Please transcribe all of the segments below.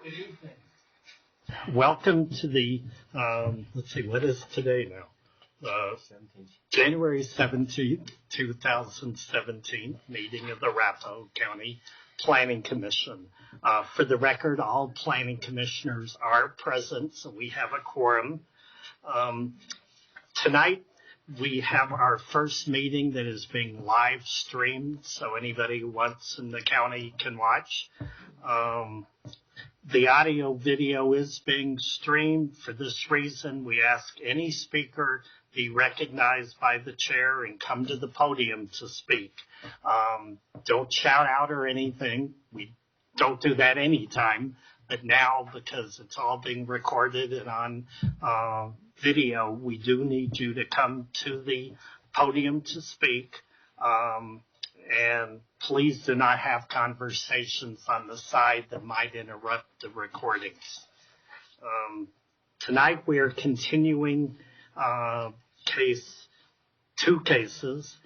Good evening. Welcome to the, let's see, what is today now? January 17th, 2017 meeting of the Arapahoe County Planning Commission. For the record, all planning commissioners are present, so we have a quorum. Tonight, we have our first meeting that is being live streamed, so anybody who wants in the county can watch. The audio video is being streamed. For this reason, we ask any speaker be recognized by the chair and come to the podium to speak. Don't shout out or anything. We don't do that anytime, but now because it's all being recorded and on video, we do need you to come to the podium to speak. And please do not have conversations on the side that might interrupt the recordings. Tonight we are continuing two cases,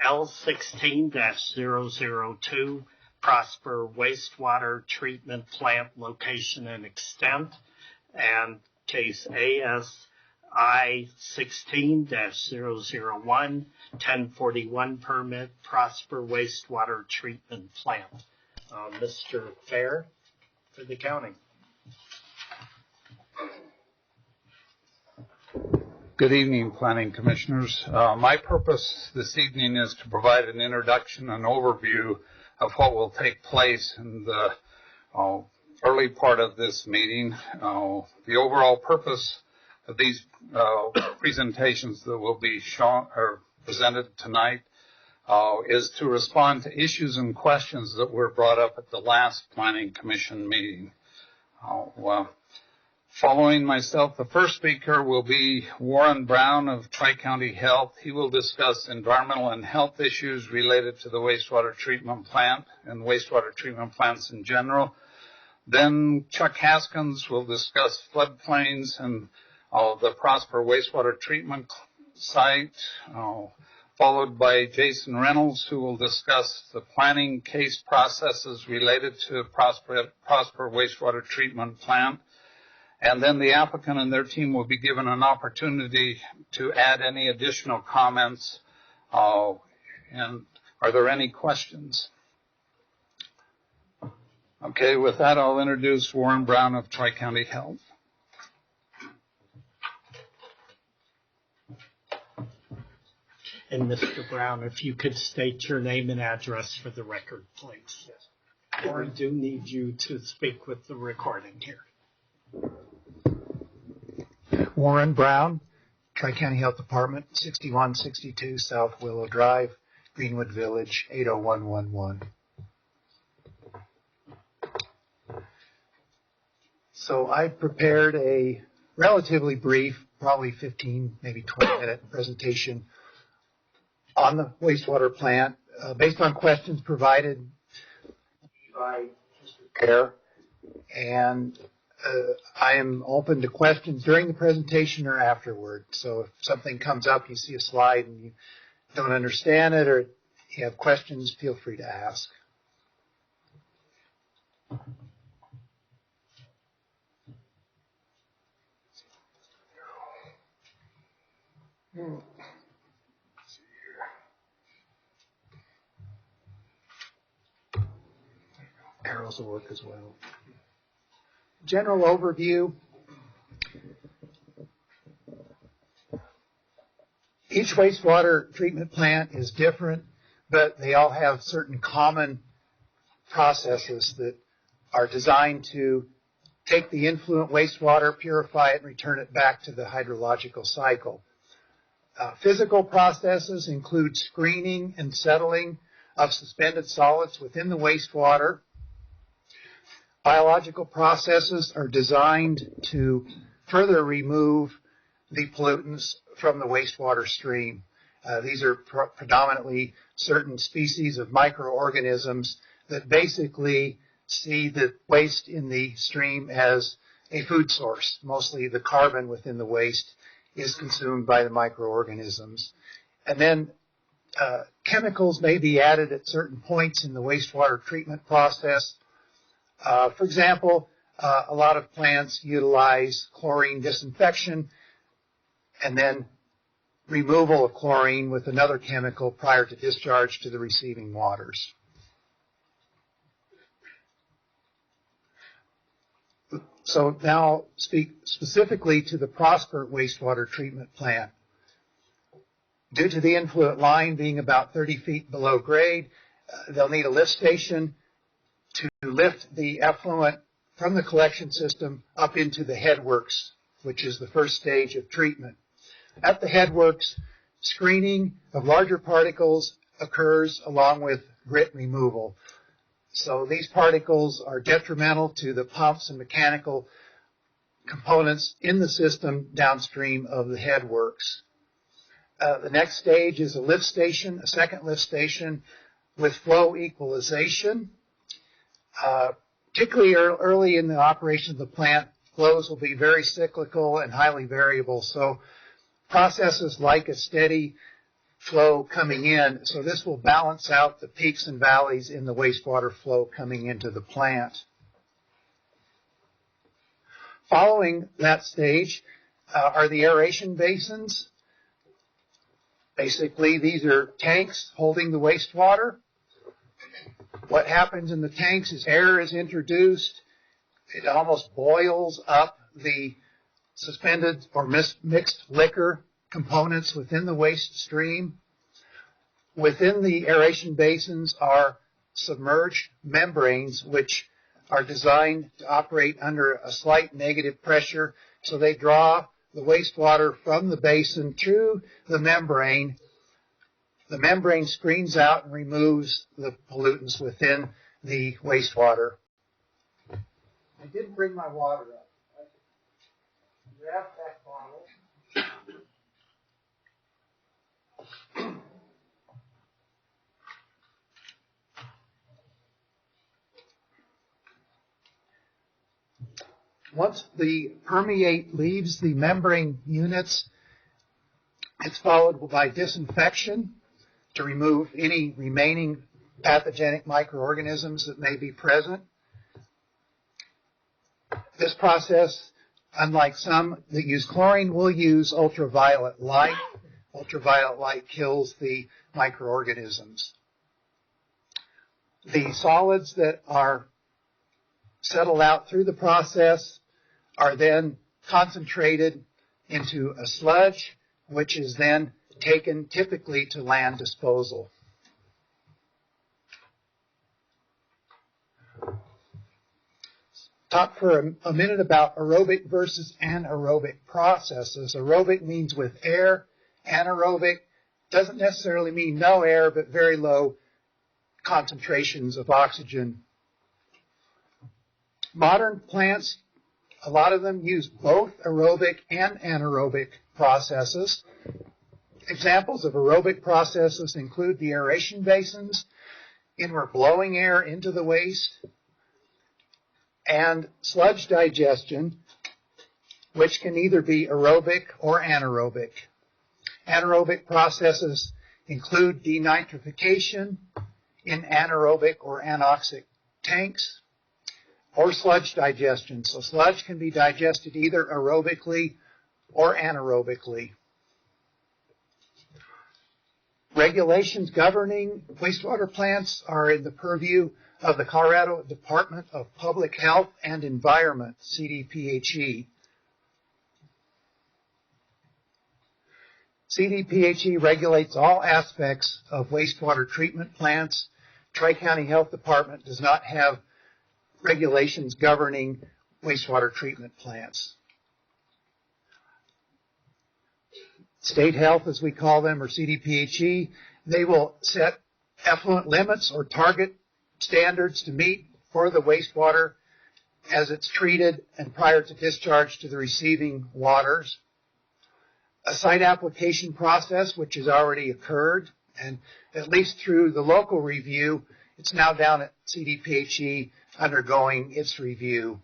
L16-002, Prosper Wastewater Treatment Plant Location and Extent, and case ASI-16-001, 1041 permit, Prosper Wastewater Treatment Plant. Mr. Fair for the county. Good evening, Planning Commissioners. My purpose this evening is to provide an introduction and overview of what will take place in the early part of this meeting. The overall purpose of these presentations that will be shown or presented tonight is to respond to issues and questions that were brought up at the last Planning Commission meeting. Following myself, the first speaker will be Warren Brown of Tri-County Health. He will discuss environmental and health issues related to the wastewater treatment plant and wastewater treatment plants in general. Then Chuck Haskins will discuss floodplains and the Prosper Wastewater Treatment Site, followed by Jason Reynolds, who will discuss the planning case processes related to Prosper Wastewater Treatment Plant. And then the applicant and their team will be given an opportunity to add any additional comments. And are there any questions? Okay, with that, I'll introduce Warren Brown of Tri-County Health. And Mr. Brown, if you could state your name and address for the record, please. Yes. We do need you to speak with the recording here. Warren Brown, Tri-County Health Department, 6162 South Willow Drive, Greenwood Village, 80111. So I prepared a relatively brief, probably 15, maybe 20-minute presentation on the wastewater plant based on questions provided by Mr. Kerr, and I am open to questions during the presentation or afterward. So if something comes up, you see a slide and you don't understand it or you have questions, feel free to ask. Arrows will work as well. General overview. Each wastewater treatment plant is different, but they all have certain common processes that are designed to take the influent wastewater, purify it, and return it back to the hydrological cycle. Physical processes include screening and settling of suspended solids within the wastewater. Biological processes are designed to further remove the pollutants from the wastewater stream. These are predominantly certain species of microorganisms that basically see the waste in the stream as a food source. Mostly the carbon within the waste is consumed by the microorganisms. And then chemicals may be added at certain points in the wastewater treatment process. For example, A lot of plants utilize chlorine disinfection and then removal of chlorine with another chemical prior to discharge to the receiving waters. So now I'll speak specifically to the Prosper wastewater treatment plant. Due to the influent line being about 30 feet below grade, they'll need a lift station to lift the effluent from the collection system up into the headworks, which is the first stage of treatment. At the headworks, screening of larger particles occurs along with grit removal. So these particles are detrimental to the pumps and mechanical components in the system downstream of the headworks. The next stage is a lift station, a second lift station with flow equalization. Particularly early in the operation of the plant, flows will be very cyclical and highly variable. So processes like a steady flow coming in. So this will balance out the peaks and valleys in the wastewater flow coming into the plant. Following that stage are the aeration basins. Basically, these are tanks holding the wastewater. What happens in the tanks is air is introduced. It almost boils up the suspended or mixed liquor components within the waste stream. Within the aeration basins are submerged membranes, which are designed to operate under a slight negative pressure. So they draw the wastewater from the basin through the membrane. The membrane screens out and removes the pollutants within the wastewater. I didn't bring my water up. I grabbed that bottle. Once the permeate leaves the membrane units, it's followed by disinfection to remove any remaining pathogenic microorganisms that may be present. This process, unlike some that use chlorine, will use ultraviolet light. Ultraviolet light kills the microorganisms. The solids that are settled out through the process are then concentrated into a sludge, which is then taken typically to land disposal. Talk for a minute about aerobic versus anaerobic processes. Aerobic means with air. Anaerobic doesn't necessarily mean no air, but very low concentrations of oxygen. Modern plants, a lot of them use both aerobic and anaerobic processes. Examples of aerobic processes include the aeration basins, in where blowing air into the waste, and sludge digestion, which can either be aerobic or anaerobic. Anaerobic processes include denitrification in anaerobic or anoxic tanks, or sludge digestion. So sludge can be digested either aerobically or anaerobically. Regulations governing wastewater plants are in the purview of the Colorado Department of Public Health and Environment, CDPHE. CDPHE regulates all aspects of wastewater treatment plants. Tri-County Health Department does not have regulations governing wastewater treatment plants. State Health, as we call them, or CDPHE, they will set effluent limits or target standards to meet for the wastewater as it's treated and prior to discharge to the receiving waters. A site application process, which has already occurred, and at least through the local review, it's now down at CDPHE undergoing its review.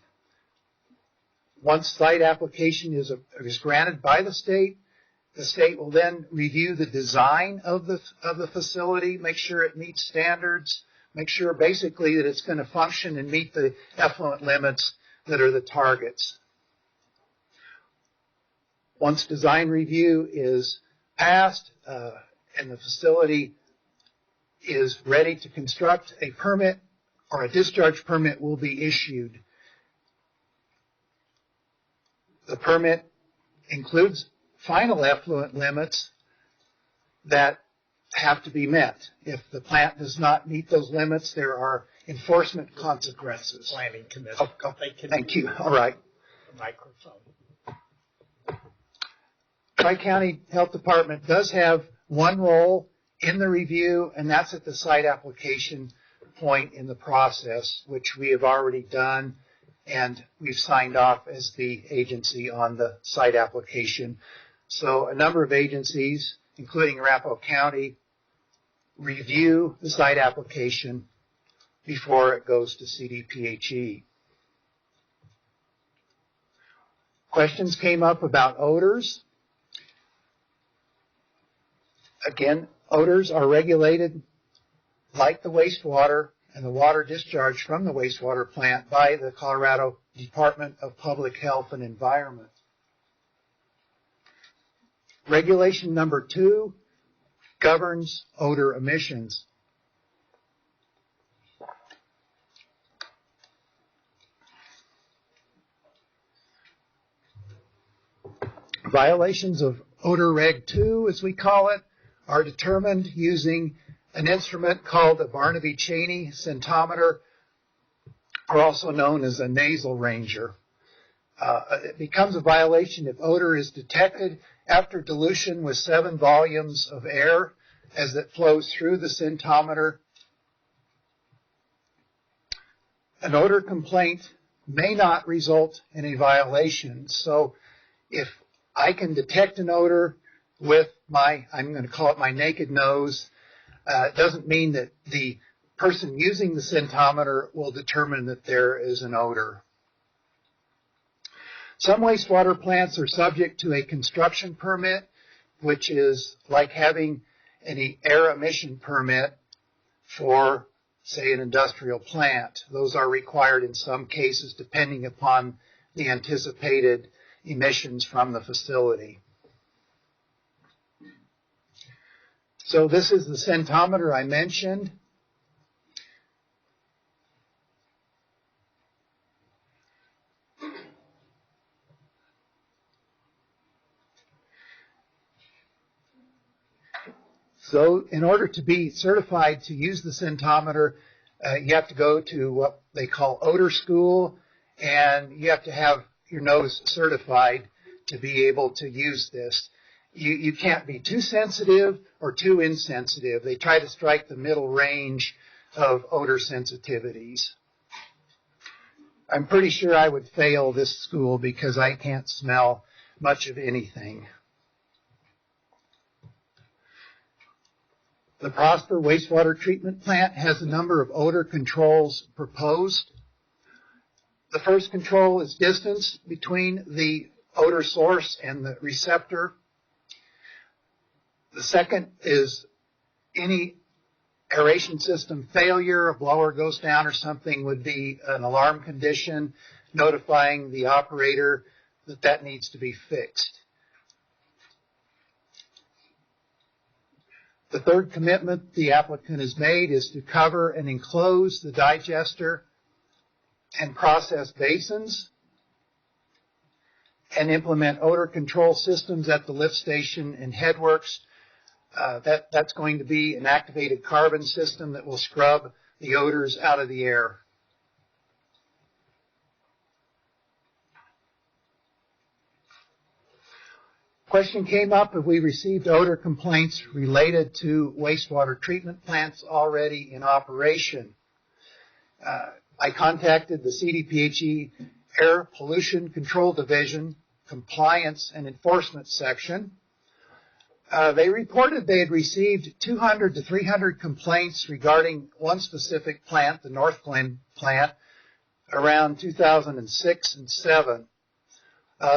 Once site application is granted by the state will then review the design of the facility, make sure it meets standards, make sure basically that it's going to function and meet the effluent limits that are the targets. Once design review is passed and the facility is ready to construct, a permit or a discharge permit will be issued. The permit includes final effluent limits that have to be met. If the plant does not meet those limits, there are enforcement consequences. Planning commission. Thank you. All right. Microphone. Tri-County Health Department does have one role in the review, and that's at the site application point in the process, which we have already done, and we've signed off as the agency on the site application. So a number of agencies, including Arapahoe County, review the site application before it goes to CDPHE. Questions came up about odors. Again, odors are regulated like the wastewater and the water discharge from the wastewater plant by the Colorado Department of Public Health and Environment. Regulation number 2 governs odor emissions. Violations of Odor Reg 2, as we call it, are determined using an instrument called a Barnaby-Cheney scintometer, or also known as a nasal ranger. It becomes a violation if odor is detected after dilution with 7 volumes of air as it flows through the scintometer. An odor complaint may not result in a violation. So if I can detect an odor with I'm going to call it my naked nose, it doesn't mean that the person using the scintometer will determine that there is an odor. Some wastewater plants are subject to a construction permit, which is like having an air emission permit for, say, an industrial plant. Those are required in some cases depending upon the anticipated emissions from the facility. So this is the scintometer I mentioned. So in order to be certified to use the scintometer, you have to go to what they call odor school, and you have to have your nose certified to be able to use this. You can't be too sensitive or too insensitive. They try to strike the middle range of odor sensitivities. I'm pretty sure I would fail this school because I can't smell much of anything. The Prosper Wastewater Treatment Plant has a number of odor controls proposed. The first control is distance between the odor source and the receptor. The second is any aeration system failure, a blower goes down or something, would be an alarm condition notifying the operator that that needs to be fixed. The third commitment the applicant has made is to cover and enclose the digester and process basins and implement odor control systems at the lift station and headworks. That's going to be an activated carbon system that will scrub the odors out of the air. Question came up if we received odor complaints related to wastewater treatment plants already in operation. I contacted the CDPHE Air Pollution Control Division Compliance and Enforcement Section. They reported they had received 200 to 300 complaints regarding one specific plant, the North Glen plant, around 2006 and 7.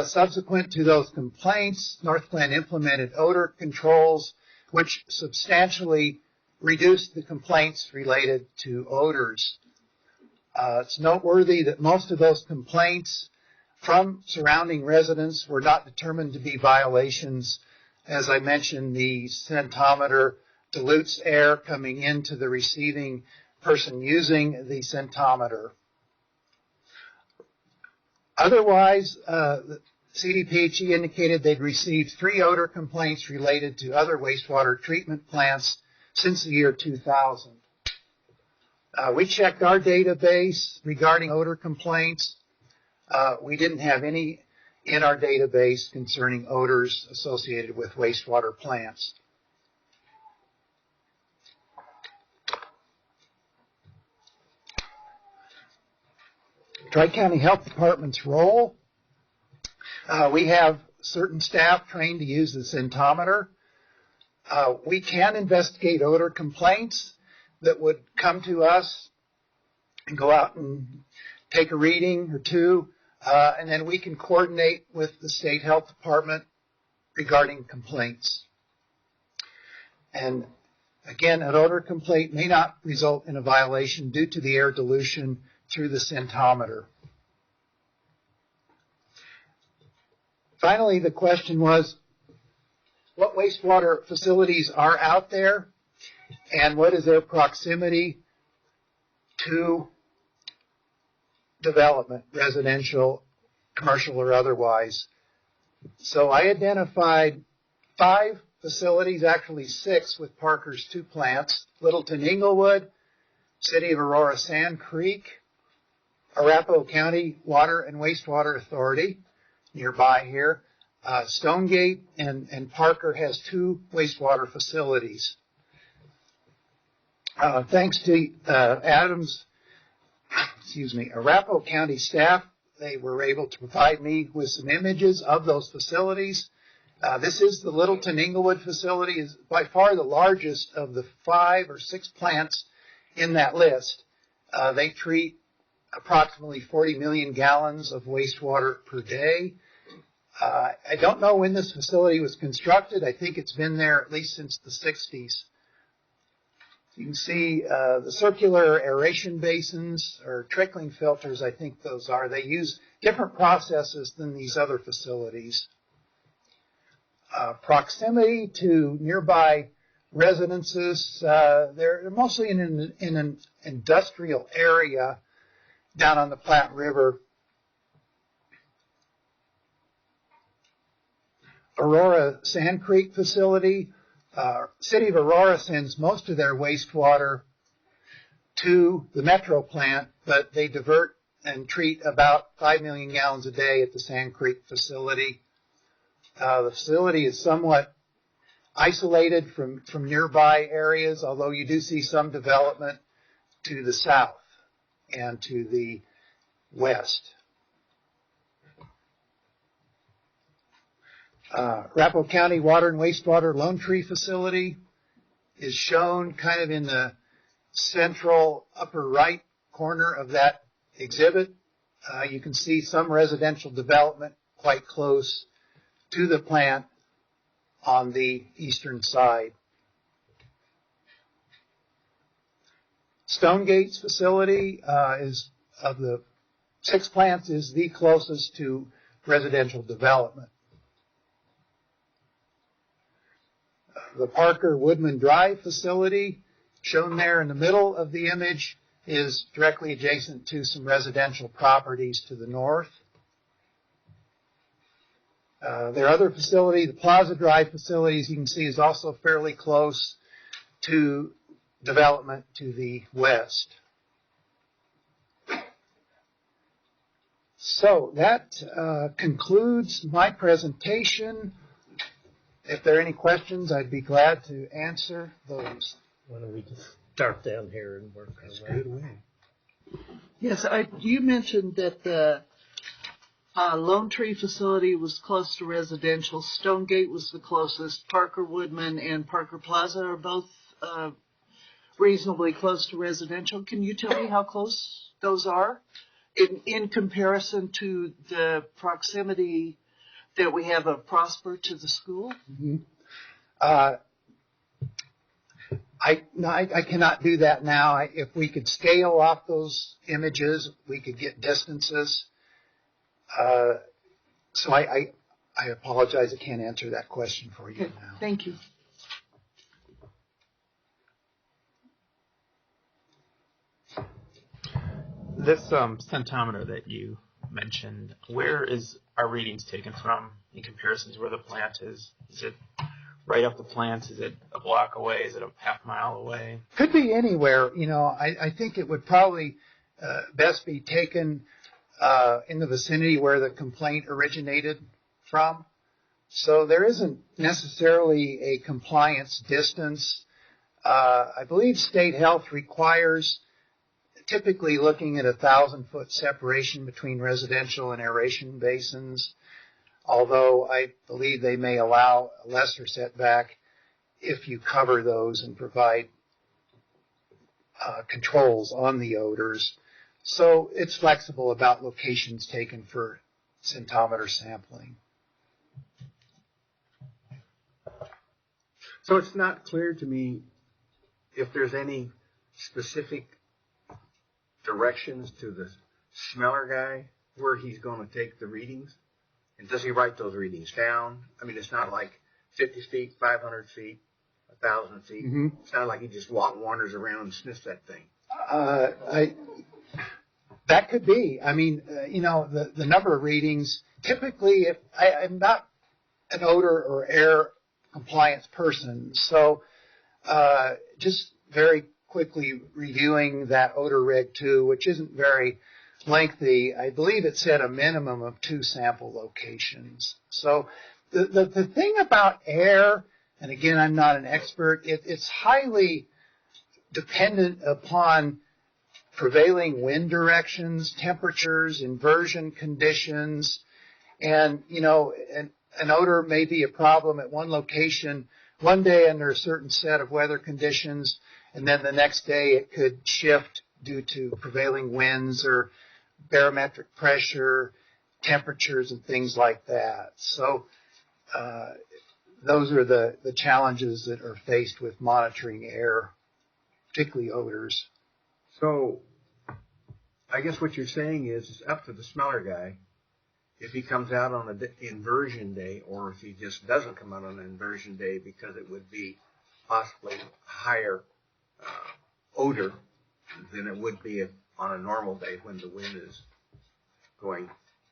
Subsequent to those complaints, North Glen implemented odor controls, which substantially reduced the complaints related to odors. It's noteworthy that most of those complaints from surrounding residents were not determined to be violations. As I mentioned, the centometer dilutes air coming into the receiving person using the centometer. Otherwise, the CDPHE indicated they'd received 3 odor complaints related to other wastewater treatment plants since the year 2000. We checked our database regarding odor complaints. We didn't have any in our database concerning odors associated with wastewater plants. Tri-County Health Department's role. We have certain staff trained to use the centometer. We can investigate odor complaints that would come to us and go out and take a reading or two, and then we can coordinate with the state health department regarding complaints. And again, an odor complaint may not result in a violation due to the air dilution through the centometer. Finally, the question was, what wastewater facilities are out there and what is their proximity to development, residential, commercial, or otherwise? So I identified 5 facilities, actually 6 with Parker's 2 plants: Littleton Inglewood, City of Aurora Sand Creek, Arapahoe County Water and Wastewater Authority nearby here. Stonegate and Parker has 2 wastewater facilities. Thanks to Arapahoe County staff, they were able to provide me with some images of those facilities. This is the Littleton Inglewood facility, is by far the largest of the 5 or 6 plants in that list. They treat approximately 40 million gallons of wastewater per day. I don't know when this facility was constructed. I think it's been there at least since the 60s. You can see the circular aeration basins or trickling filters, I think those are. They use different processes than these other facilities. Proximity to nearby residences, they're mostly in an industrial area down on the Platte River. Aurora Sand Creek facility, City of Aurora sends most of their wastewater to the Metro plant, but they divert and treat about 5 million gallons a day at the Sand Creek facility. The facility is somewhat isolated from nearby areas, although you do see some development to the south and to the west. Arapahoe County Water and Wastewater Lone Tree Facility is shown kind of in the central upper right corner of that exhibit. You can see some residential development quite close to the plant on the eastern side. Stonegate's facility is, of the 6 plants, is the closest to residential development. The Parker Woodman Drive facility, shown there in the middle of the image, is directly adjacent to some residential properties to the north. Their other facility, the Plaza Drive facility, as you can see, is also fairly close to development to the west. So that concludes my presentation. If there are any questions, I'd be glad to answer those. Why don't we just start down here and work our way? Yes, you mentioned that the Lone Tree facility was close to residential. Stonegate was the closest. Parker Woodman and Parker Plaza are both reasonably close to residential. Can you tell me how close those are in comparison to the proximity that we have of Prosper to the school? Mm-hmm. I cannot do that now. If we could scale off those images, we could get distances. So I apologize. I can't answer that question for you Okay, now. thank you. This centometer that you mentioned, where is our readings taken from in comparison to where the plant is? Is it right up the plant? Is it a block away? Is it a half mile away? Could be anywhere. I think it would probably best be taken in the vicinity where the complaint originated from. So there isn't necessarily a compliance distance. I believe state health requires typically looking at 1,000-foot separation between residential and aeration basins, although I believe they may allow a lesser setback if you cover those and provide controls on the odors. So it's flexible about locations taken for centometer sampling. So it's not clear to me if there's any specific directions to the smeller guy where he's going to take the readings. And does he write those readings down? I mean, it's not like 50 feet, 500 feet, 1,000 feet. Mm-hmm. It's not like he just wanders around and sniffs that thing. That could be. I mean, the number of readings, typically, if I'm not an odor or air compliance person, so just very quickly reviewing that odor reg 2, which isn't very lengthy, I believe it said a minimum of 2 sample locations. So the thing about air, and again, I'm not an expert, it's highly dependent upon prevailing wind directions, temperatures, inversion conditions, and, an odor may be a problem at one location one day under a certain set of weather conditions, and then the next day it could shift due to prevailing winds or barometric pressure, temperatures, and things like that. So those are the challenges that are faced with monitoring air, particularly odors. So I guess what you're saying is it's up to the smeller guy if he comes out on an inversion day, or if he just doesn't come out on an inversion day because it would be possibly higher odor than it would be on a normal day when the wind is going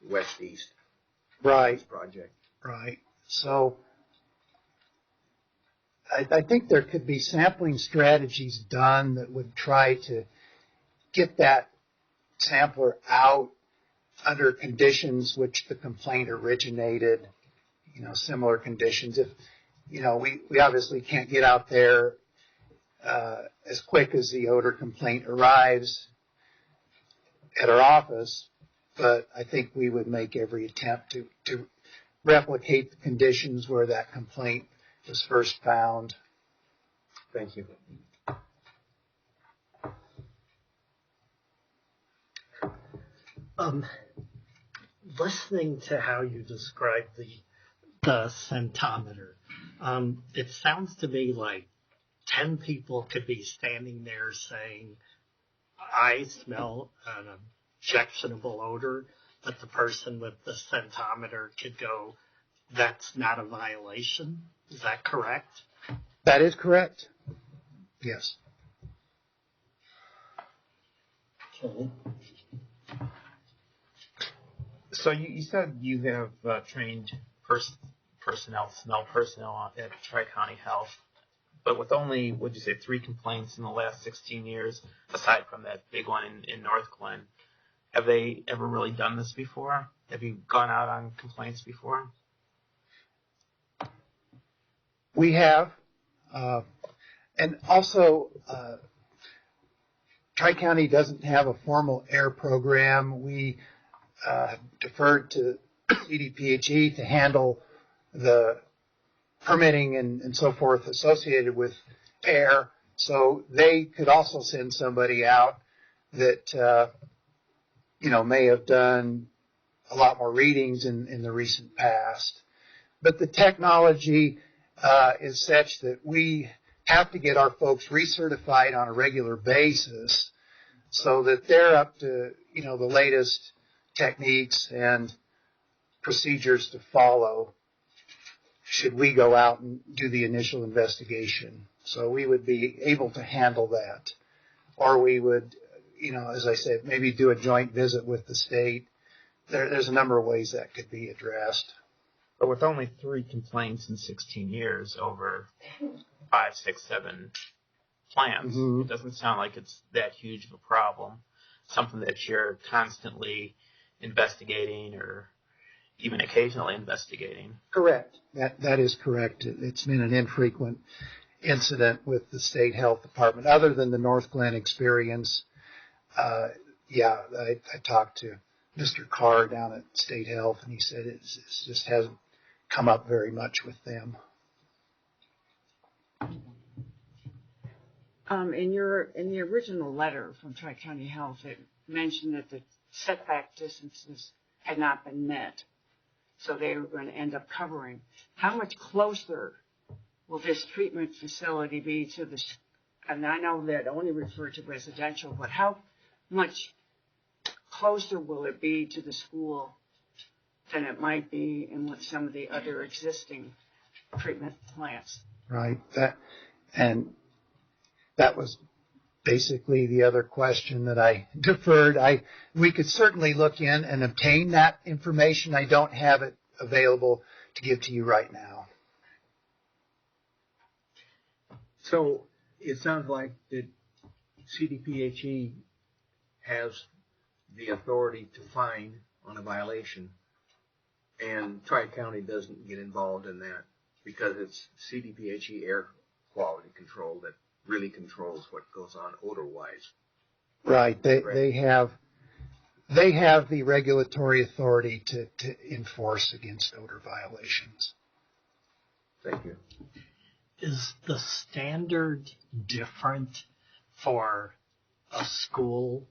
west-east. Right. This project. Right. So I think there could be sampling strategies done that would try to get that sampler out under conditions which the complaint originated, similar conditions. If, we obviously can't get out there as quick as the odor complaint arrives at our office, but I think we would make every attempt to replicate the conditions where that complaint was first found. Thank you. Listening to how you describe the centometer, it sounds to me like 10 people could be standing there saying, I smell an objectionable odor, but the person with the centometer could go, that's not a violation. Is that correct? That is correct. Yes. Okay. So you said you have trained smell personnel at Tri-County Health, but with only, would you say, 3 complaints in the last 16 years, aside from that big one in North Glen, have they ever really done this before? Have you gone out on complaints before? We have. And also, Tri-County doesn't have a formal air program. We deferred to CDPHE to handle the permitting and so forth associated with air. So they could also send somebody out that, may have done a lot more readings in the recent past. But the technology is such that we have to get our folks recertified on a regular basis so that they're up to, the latest techniques and procedures to follow should we go out and do the initial investigation. So we would be able to handle that. Or we would, as I said, maybe do a joint visit with the state. There's a number of ways that could be addressed. But with only 3 complaints in 16 years over 5, 6, 7 plants, It doesn't sound like it's that huge of a problem. Something that you're constantly investigating or even occasionally investigating. Correct. That is correct. It's been an infrequent incident with the state health department, other than the North Glen experience. I talked to Mr. Carr down at State Health, and he said it just hasn't come up very much with them. In the original letter from Tri-County Health, it mentioned that the setback distances had not been met, so they were going to end up covering. How much closer will this treatment facility be to the, and I know that only referred to residential, but how much closer will it be to the school than it might be in with some of the other existing treatment plants? Right. That was basically the other question that I deferred. We could certainly look in and obtain that information. I don't have it available to give to you right now. So it sounds like that CDPHE has the authority to fine on a violation, and Tri-County doesn't get involved in that because it's CDPHE air quality control that really controls what goes on odor-wise. Right. They have the regulatory authority to enforce against odor violations. Thank you. Is the standard different for a school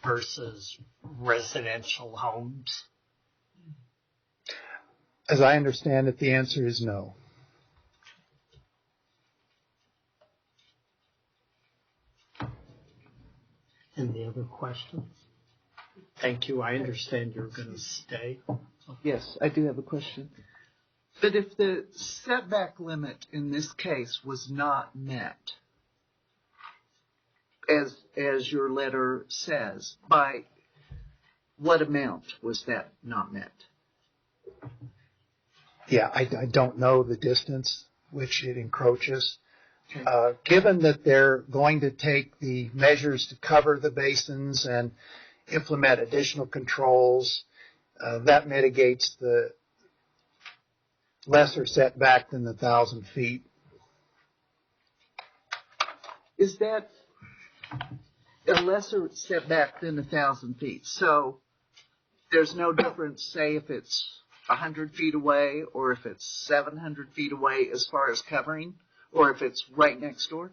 versus residential homes? As I understand it, the answer is no. Any other questions? Thank you. I understand you're going to stay. Yes, I do have a question. But if the setback limit in this case was not met, as your letter says, by what amount was that not met? Yeah, I don't know the distance which it encroaches. Given that they're going to take the measures to cover the basins and implement additional controls, that mitigates the lesser setback than the 1,000 feet. Is that a lesser setback than 1,000 feet? So there's no difference, say, if it's 100 feet away or if it's 700 feet away as far as covering, or if it's right next door?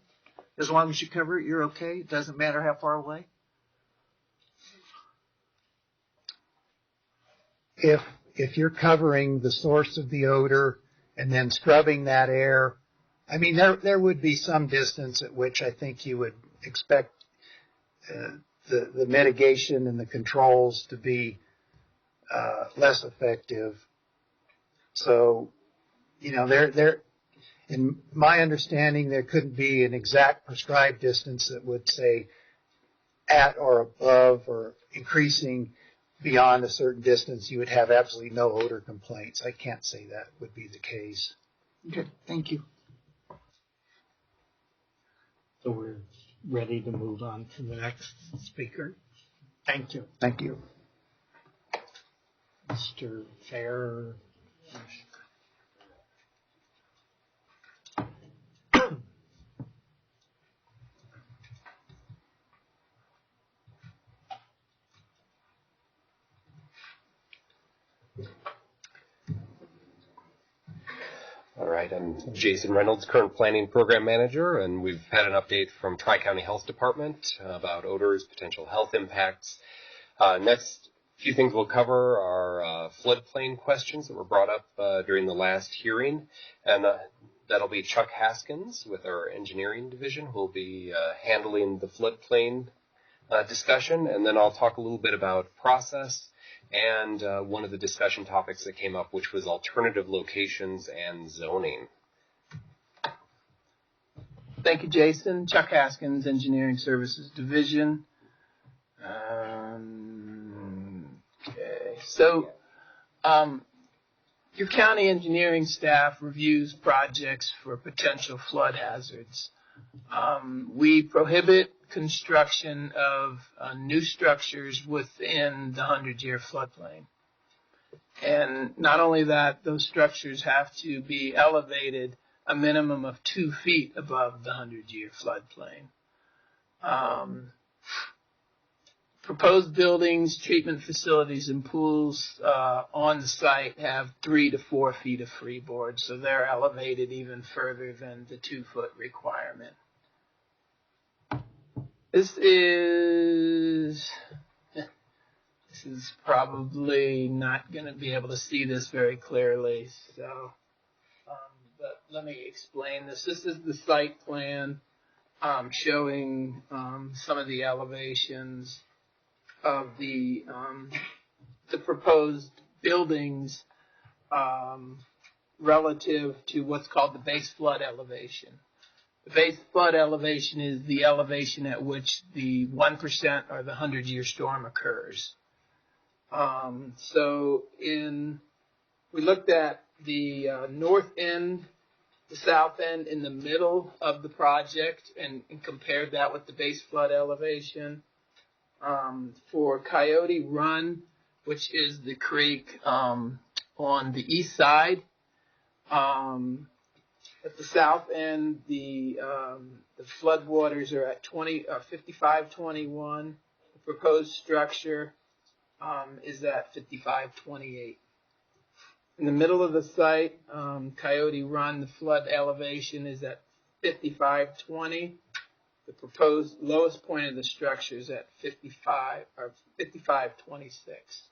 As long as you cover it, you're okay? It doesn't matter how far away? If you're covering the source of the odor and then scrubbing that air, I mean, there would be some distance at which I think you would expect the mitigation and the controls to be less effective. So, in my understanding, there couldn't be an exact prescribed distance that would say at or above or increasing beyond a certain distance, you would have absolutely no odor complaints. I can't say that would be the case. Okay, thank you. So we're ready to move on to the next speaker. Thank you. Thank you. Mr. Fair. All right, I'm Jason Reynolds, current planning program manager, and we've had an update from Tri-County Health Department about odors, potential health impacts. Next few things we'll cover are floodplain questions that were brought up during the last hearing. And That'll be Chuck Haskins with our engineering division who will be handling the floodplain discussion, and then I'll talk a little bit about process and one of the discussion topics that came up, which was alternative locations and zoning. Thank you, Jason. Chuck Haskins, Engineering Services Division. Okay, so your county engineering staff reviews projects for potential flood hazards. We prohibit construction of new structures within the 100-year floodplain. And not only that, those structures have to be elevated a minimum of 2 feet above the 100-year floodplain. Proposed buildings, treatment facilities, and pools on the site have 3 to 4 feet of freeboard, so they're elevated even further than the 2-foot requirement. This is probably not going to be able to see this very clearly, so but let me explain this. This is the site plan showing some of the elevations of the proposed buildings relative to what's called the base flood elevation. The base flood elevation is the elevation at which the 1% or the 100-year storm occurs. We looked at the north end, the south end, in the middle of the project and compared that with the base flood elevation. For Coyote Run, which is the creek on the east side, at the south end, the floodwaters are at 5521. The proposed structure is at 5528. In the middle of the site, Coyote Run, the flood elevation is at 5520. The proposed lowest point of the structure is at 5526.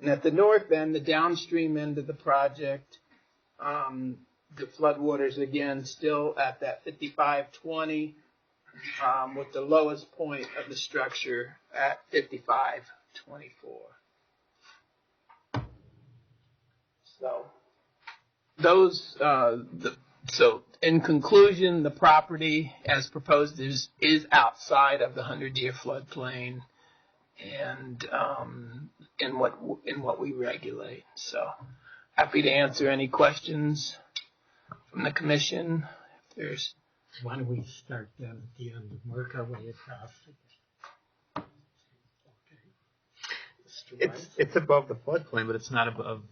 And at the north end, the downstream end of the project, the floodwaters again still at that 5520, with the lowest point of the structure at 5524. So so in conclusion, the property as proposed is outside of the 100-year floodplain and in what we regulate. So happy to answer any questions from the commission. If there's, why don't we start then at the end and work our way across? Okay. It's above the floodplain, but it's not above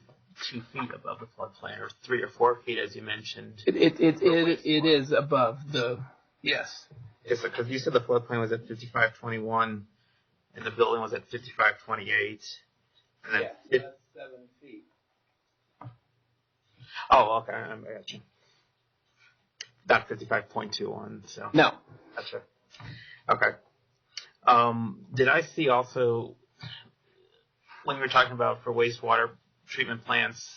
2 feet above the floodplain, or 3 or 4 feet, as you mentioned. It is above the, yes. Yes, because you said the floodplain was at 5521, and the building was at 5528, and then Yes, that's 7 feet. Oh, okay, I got you. Not 55.21, so. No. Gotcha. Okay. Did I see also, when we were talking about for wastewater treatment plants,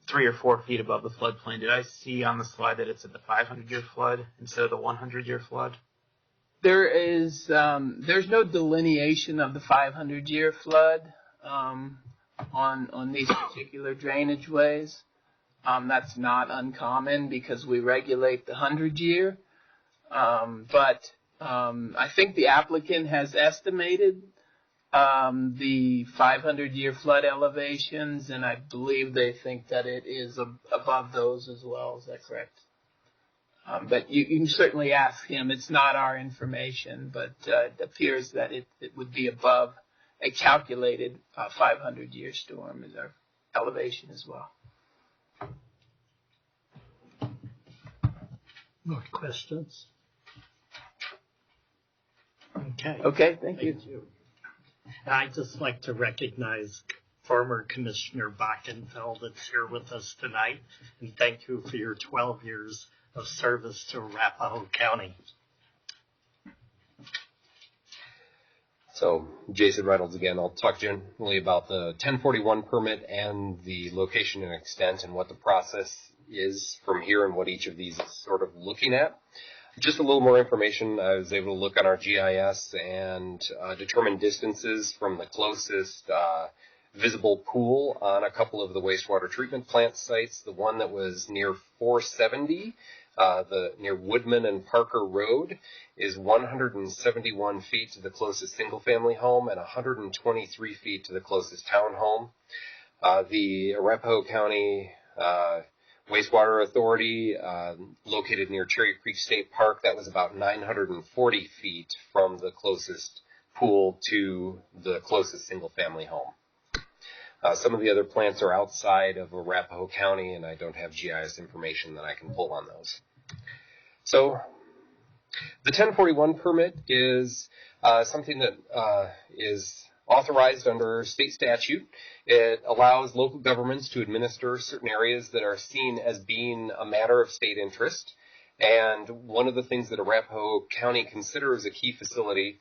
3 or 4 feet above the floodplain, did I see on the slide that it's at the 500-year flood instead of the 100-year flood? There's no delineation of the 500-year flood on these particular drainage ways. That's not uncommon because we regulate the 100-year. But I think the applicant has estimated the 500-year flood elevations, and I believe they think that it is above those as well. Is that correct? But you can certainly ask him. It's not our information, but it appears that it would be above a calculated 500-year storm as our elevation as well. More questions? Okay. Okay, thank you. I'd just like to recognize former Commissioner Bachenfeld that's here with us tonight, and thank you for your 12 years of service to Arapahoe County. So, Jason Reynolds again. I'll talk generally about the 1041 permit and the location and extent and what the process is from here and what each of these is sort of looking at. Just a little more information. I was able to look on our GIS and determine distances from the closest visible pool on a couple of the wastewater treatment plant sites. The one that was near 470, near Woodman and Parker Road, is 171 feet to the closest single-family home and 123 feet to the closest townhome. The Arapahoe County Wastewater Authority, located near Cherry Creek State Park, that was about 940 feet from the closest pool to the closest single-family home. Some of the other plants are outside of Arapahoe County, and I don't have GIS information that I can pull on those. So the 1041 permit is something that is authorized under state statute. It allows local governments to administer certain areas that are seen as being a matter of state interest. And one of the things that Arapahoe County considers a key facility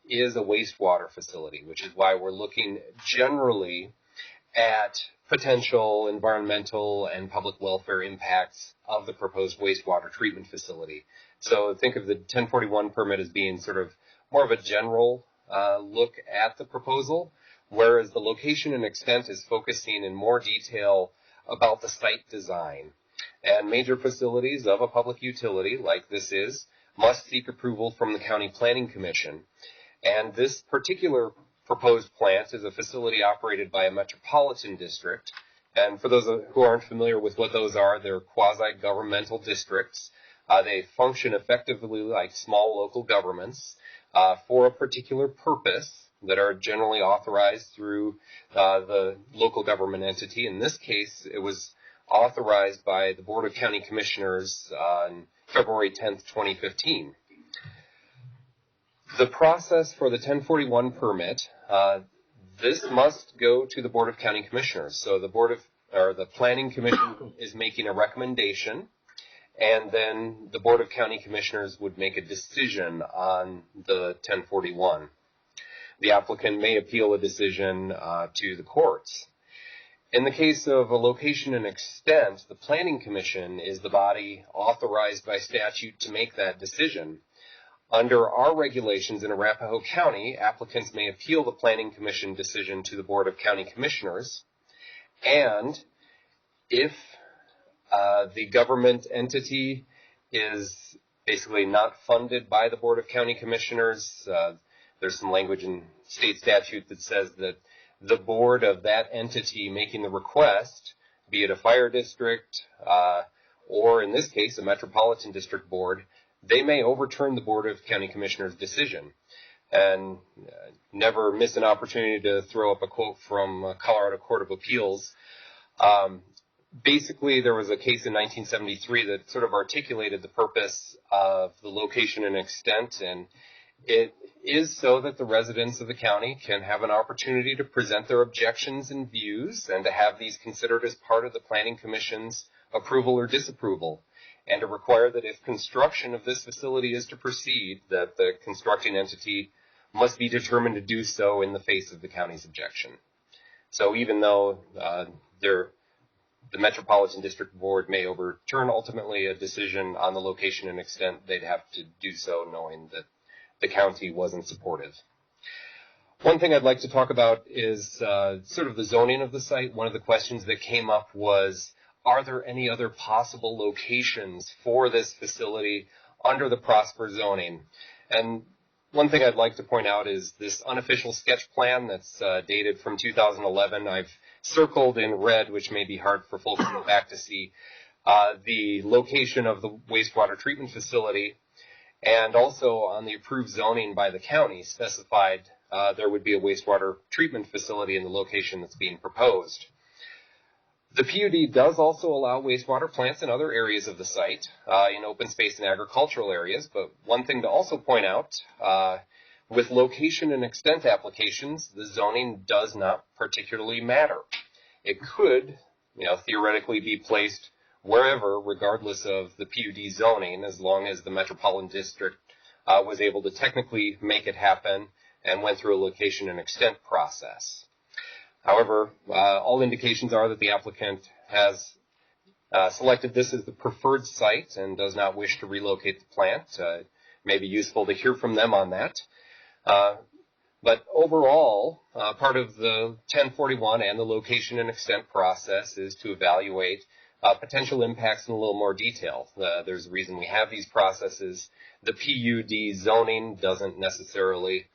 is a wastewater facility, which is why we're looking generally at potential environmental and public welfare impacts of the proposed wastewater treatment facility. So think of the 1041 permit as being sort of more of a general look at the proposal, whereas the location and extent is focusing in more detail about the site design. And major facilities of a public utility, like this is, must seek approval from the County Planning Commission. And this particular proposed plant is a facility operated by a metropolitan district. And for those who aren't familiar with what those are, they're quasi-governmental districts. They function effectively like small local governments for a particular purpose that are generally authorized through the local government entity. In this case, it was authorized by the Board of County Commissioners on February 10th, 2015. The process for the 1041 permit, this must go to the Board of County Commissioners. So the Planning Commission is making a recommendation, and then the Board of County Commissioners would make a decision on the 1041. The applicant may appeal a decision to the courts. In the case of a location and extent, the Planning Commission is the body authorized by statute to make that decision. Under our regulations in Arapahoe County, applicants may appeal the Planning Commission decision to the Board of County Commissioners, and if the government entity is basically not funded by the Board of County Commissioners, there's some language in state statute that says that the board of that entity making the request, be it a fire district or in this case a metropolitan district board, they may overturn the Board of County Commissioners' decision. And never miss an opportunity to throw up a quote from Colorado Court of Appeals. Basically, there was a case in 1973 that sort of articulated the purpose of the location and extent, and it is so that the residents of the county can have an opportunity to present their objections and views and to have these considered as part of the Planning Commission's approval or disapproval, and to require that if construction of this facility is to proceed, that the constructing entity must be determined to do so in the face of the county's objection. So even though the Metropolitan District Board may overturn ultimately a decision on the location and extent, they'd have to do so knowing that the county wasn't supportive. One thing I'd like to talk about is sort of the zoning of the site. One of the questions that came up was, are there any other possible locations for this facility under the Prosper zoning? And one thing I'd like to point out is this unofficial sketch plan that's dated from 2011. I've circled in red, which may be hard for folks in the back to see, the location of the wastewater treatment facility, and also on the approved zoning by the county specified there would be a wastewater treatment facility in the location that's being proposed. The PUD does also allow wastewater plants in other areas of the site, in open space and agricultural areas, but one thing to also point out, with location and extent applications, the zoning does not particularly matter. It could, theoretically be placed wherever, regardless of the PUD zoning, as long as the Metropolitan District was able to technically make it happen and went through a location and extent process. However, all indications are that the applicant has selected this as the preferred site and does not wish to relocate the plant. It may be useful to hear from them on that. But overall, part of the 1041 and the location and extent process is to evaluate potential impacts in a little more detail. There's a reason we have these processes. The PUD zoning doesn't necessarily,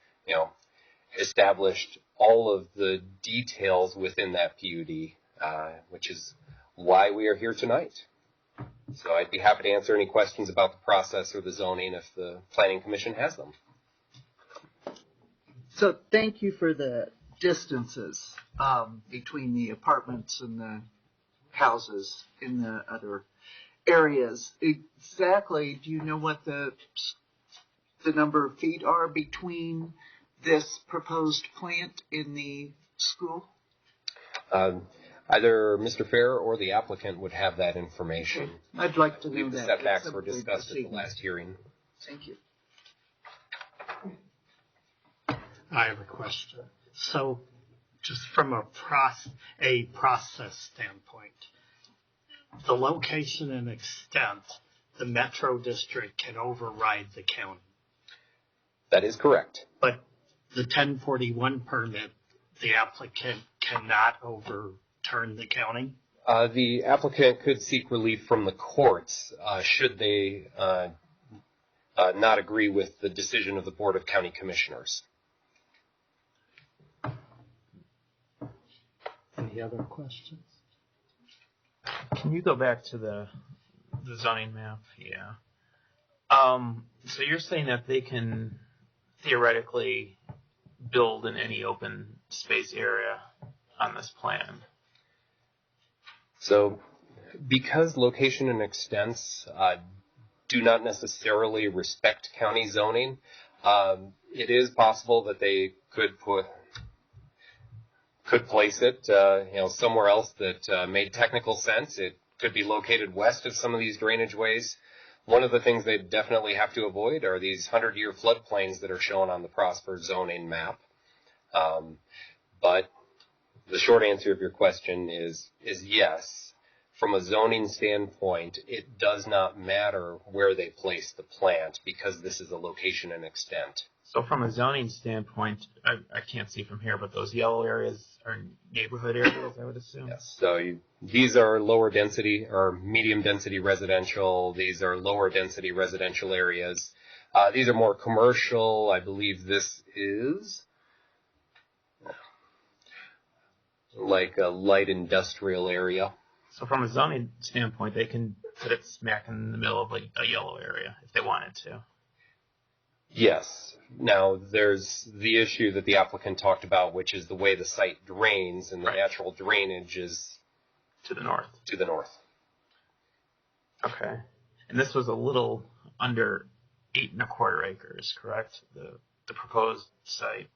establish all of the details within that PUD, which is why we are here tonight. So I'd be happy to answer any questions about the process or the zoning if the Planning Commission has them. So thank you for the distances between the apartments and the houses in the other areas. Exactly, do you know what the number of feet are between this proposed plant in the school? Either Mr. Fair or the applicant would have that information. I'd like to know The that. setbacks were discussed at the last hearing. Thank you. I have a question. So just from a process standpoint, the location and extent, the Metro District can override the county. That is correct. But the 1041 permit, the applicant cannot overturn the county? The applicant could seek relief from the courts should they not agree with the decision of the Board of County Commissioners. Any other questions? Can you go back to the zoning map? Yeah. So you're saying that they can theoretically build in any open space area on this plan? So because location and extents do not necessarily respect county zoning, it is possible that they could place it somewhere else that made technical sense. It could be located west of some of these drainage ways. One of the things they definitely have to avoid are these 100-year floodplains that are shown on the Prosper zoning map. But the short answer of your question is yes. From a zoning standpoint, it does not matter where they place the plant because this is a location and extent. So from a zoning standpoint, I can't see from here, but those yellow areas are neighborhood areas, I would assume? Yes. So these are lower density or medium density residential. These are lower density residential areas. These are more commercial. I believe this is like a light industrial area. So from a zoning standpoint, they can put it smack in the middle of a yellow area if they wanted to. Yes. Now, there's the issue that the applicant talked about, which is the way the site drains, and the natural drainage is to the north. To the north. Okay. And this was a little under 8 1/4 acres, correct? The proposed site.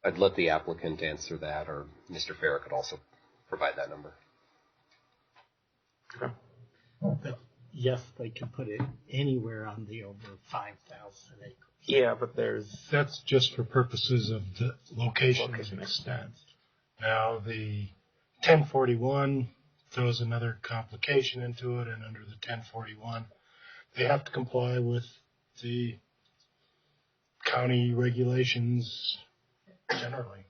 I'd let the applicant answer that, or Mr. Farrer could also provide that number. Okay. But yes, they can put it anywhere on the over 5,000 acres. Yeah, but that's just for purposes of the location and extent. Now the 1041 throws another complication into it, and under the 1041, they have to comply with the county regulations generally.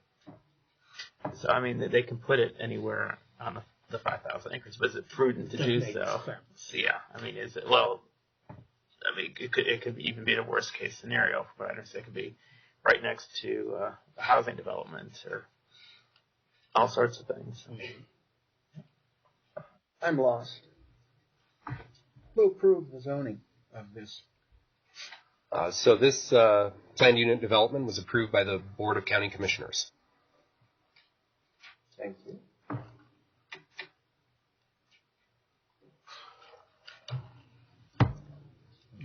So I mean, they can put it anywhere on the 5,000 acres, but is it prudent to do so? So yeah, I mean, is it? Well, I mean, it could even be the worst case scenario for providers. It could be right next to a housing development or all sorts of things. I'm lost. Who approved the zoning of this? So this planned unit development was approved by the Board of County Commissioners. Thank you.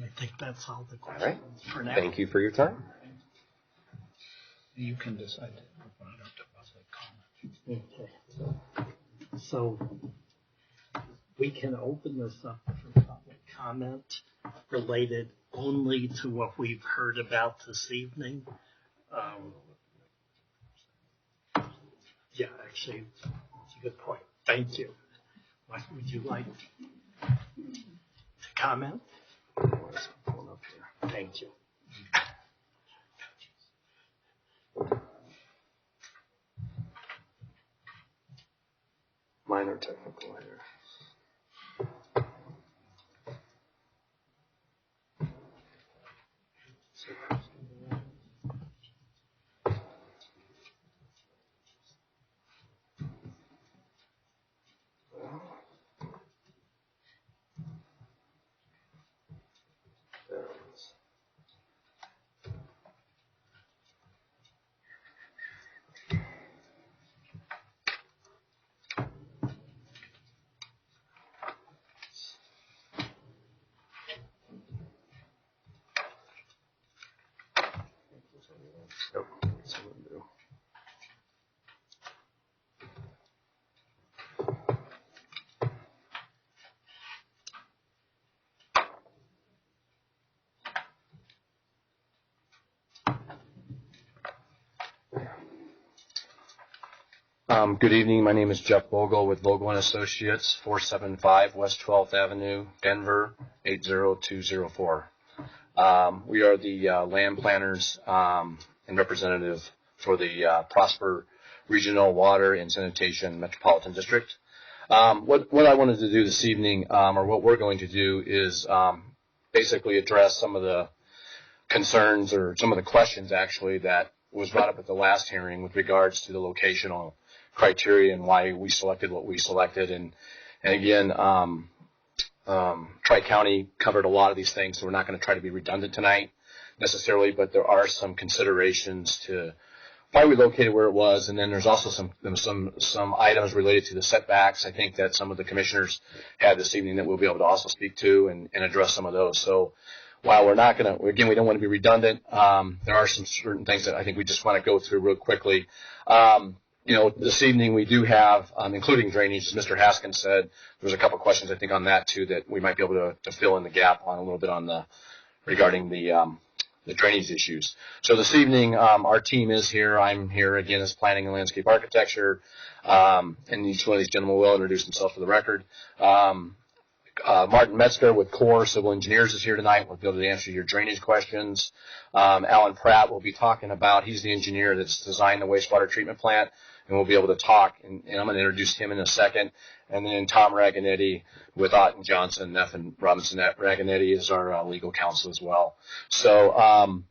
I think that's all the questions for now. Thank you for your time. You can decide to open it up to public comment. Okay. So we can open this up for public comment related only to what we've heard about this evening. Yeah, actually, that's a good point. Thank you. What would you like to comment? Thank you. Minor technical here. There it is. Yep, that's what I'm doing. Good evening. My name is Jeff Vogel with Vogel & Associates, 475 West 12th Avenue, Denver, 80204. We are the land planners and representative for the Prosper Regional Water and Sanitation Metropolitan District. What I wanted to do this evening, or what we're going to do, is basically address some of the concerns or some of the questions actually that was brought up at the last hearing with regards to the locational criteria and why we selected what we selected. And again, Tri-County covered a lot of these things, so we're not going to try to be redundant tonight necessarily, but there are some considerations to why we located where it was, and then there's also some items related to the setbacks. I think that some of the commissioners had this evening that we'll be able to also speak to and address some of those. So while we're not going to, again, we don't want to be redundant, there are some certain things that I think we just want to go through real quickly. This evening we do have, including drainage, as Mr. Haskins said, there's a couple questions I think on that too that we might be able to fill in the gap on a little bit on regarding the drainage issues. So this evening, our team is here. I'm here again as planning and landscape architecture, and each one of these gentlemen will introduce themselves for the record. Martin Metzger with Core Civil Engineers is here tonight. We'll be able to answer your drainage questions. Alan Pratt will be talking about, he's the engineer that's designed the wastewater treatment plant, and we'll be able to talk, and I'm going to introduce him in a second. And then Tom Raganetti with Otten Johnson, Neff and Robinson. Raganetti is our legal counsel as well. So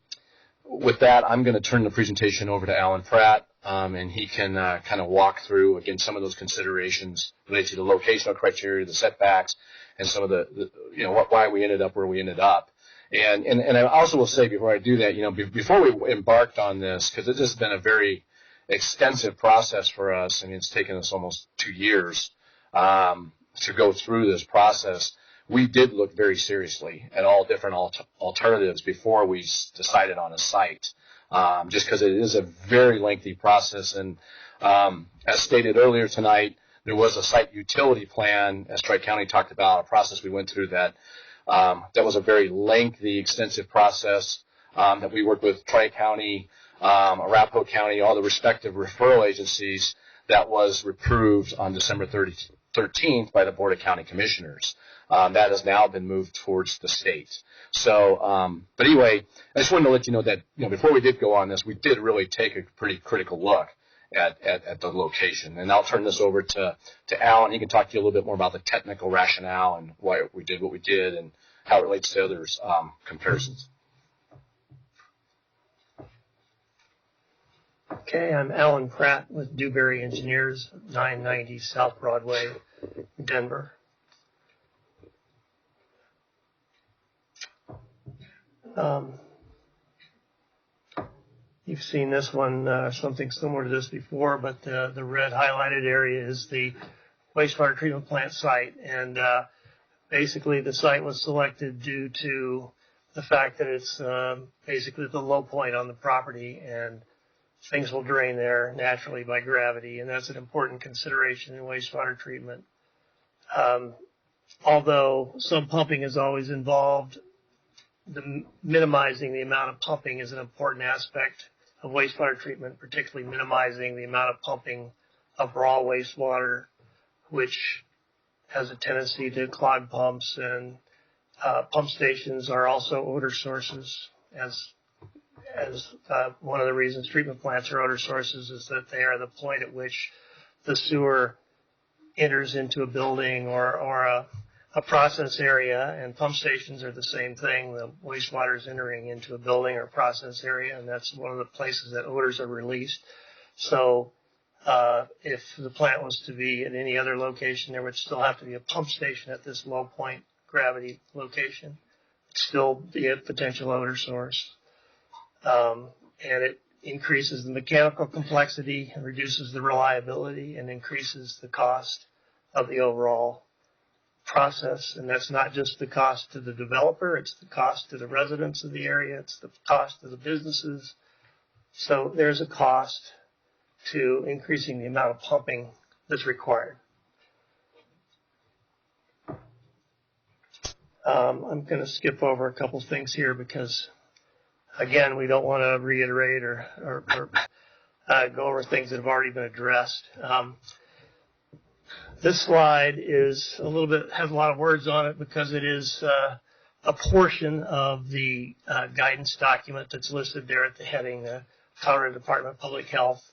with that, I'm going to turn the presentation over to Alan Pratt, and he can kind of walk through, again, some of those considerations related to the locational criteria, the setbacks, and some of the why we ended up where we ended up. And I also will say before I do that, before we embarked on this, because it has been a very extensive process for us. I mean, it's taken us almost 2 years to go through this process. We did look very seriously at all different alternatives before we decided on a site, just because it is a very lengthy process. And as stated earlier tonight, there was a site utility plan, as Tri-County talked about, a process we went through that was a very lengthy, extensive process that we worked with Tri-County, Arapahoe County, all the respective referral agencies, that was approved on December 13th by the Board of County Commissioners. That has now been moved towards the state. So, but anyway, I just wanted to let you know that, before we did go on this, we did really take a pretty critical look at the location. And I'll turn this over to Alan. He can talk to you a little bit more about the technical rationale and why we did what we did and how it relates to others' comparisons. Okay, I'm Alan Pratt with Dewberry Engineers, 990 South Broadway, Denver. You've seen this one, something similar to this before, but the red highlighted area is the wastewater treatment plant site. And basically the site was selected due to the fact that it's basically the low point on the property, and things will drain there naturally by gravity, and that's an important consideration in wastewater treatment. Although some pumping is always involved, minimizing the amount of pumping is an important aspect of wastewater treatment, particularly minimizing the amount of pumping of raw wastewater, which has a tendency to clog pumps, and pump stations are also odor sources. As one of the reasons treatment plants are odor sources is that they are the point at which the sewer enters into a building or a process area, and pump stations are the same thing. The wastewater is entering into a building or process area, and that's one of the places that odors are released. So if the plant was to be at any other location, there would still have to be a pump station at this low point gravity location. It'd still be a potential odor source. And it increases the mechanical complexity and reduces the reliability and increases the cost of the overall process. And that's not just the cost to the developer, it's the cost to the residents of the area, it's the cost to the businesses. So there's a cost to increasing the amount of pumping that's required. I'm going to skip over a couple things here because, again, we don't want to reiterate or go over things that have already been addressed. This slide is has a lot of words on it because it is a portion of the guidance document that's listed there at the heading, the Colorado Department of Public Health,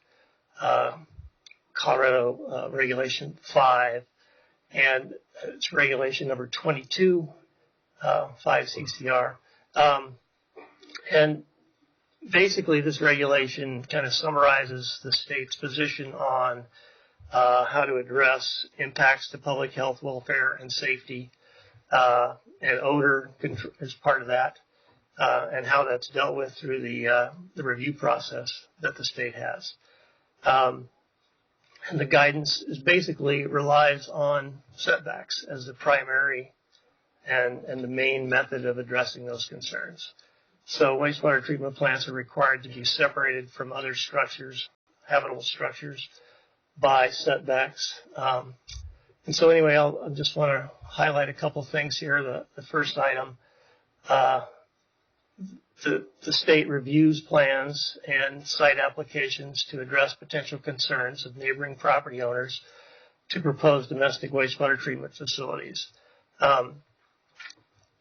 Colorado Regulation 5, and it's regulation number 22, 5 CCR. And basically this regulation kind of summarizes the state's position on how to address impacts to public health, welfare, and safety, and odor is part of that, and how that's dealt with through the review process that the state has. And the guidance is basically relies on setbacks as the primary and the main method of addressing those concerns. So wastewater treatment plants are required to be separated from other structures, habitable structures, by setbacks. And so anyway, I just want to highlight a couple things here. The first item, the state reviews plans and site applications to address potential concerns of neighboring property owners to propose domestic wastewater treatment facilities.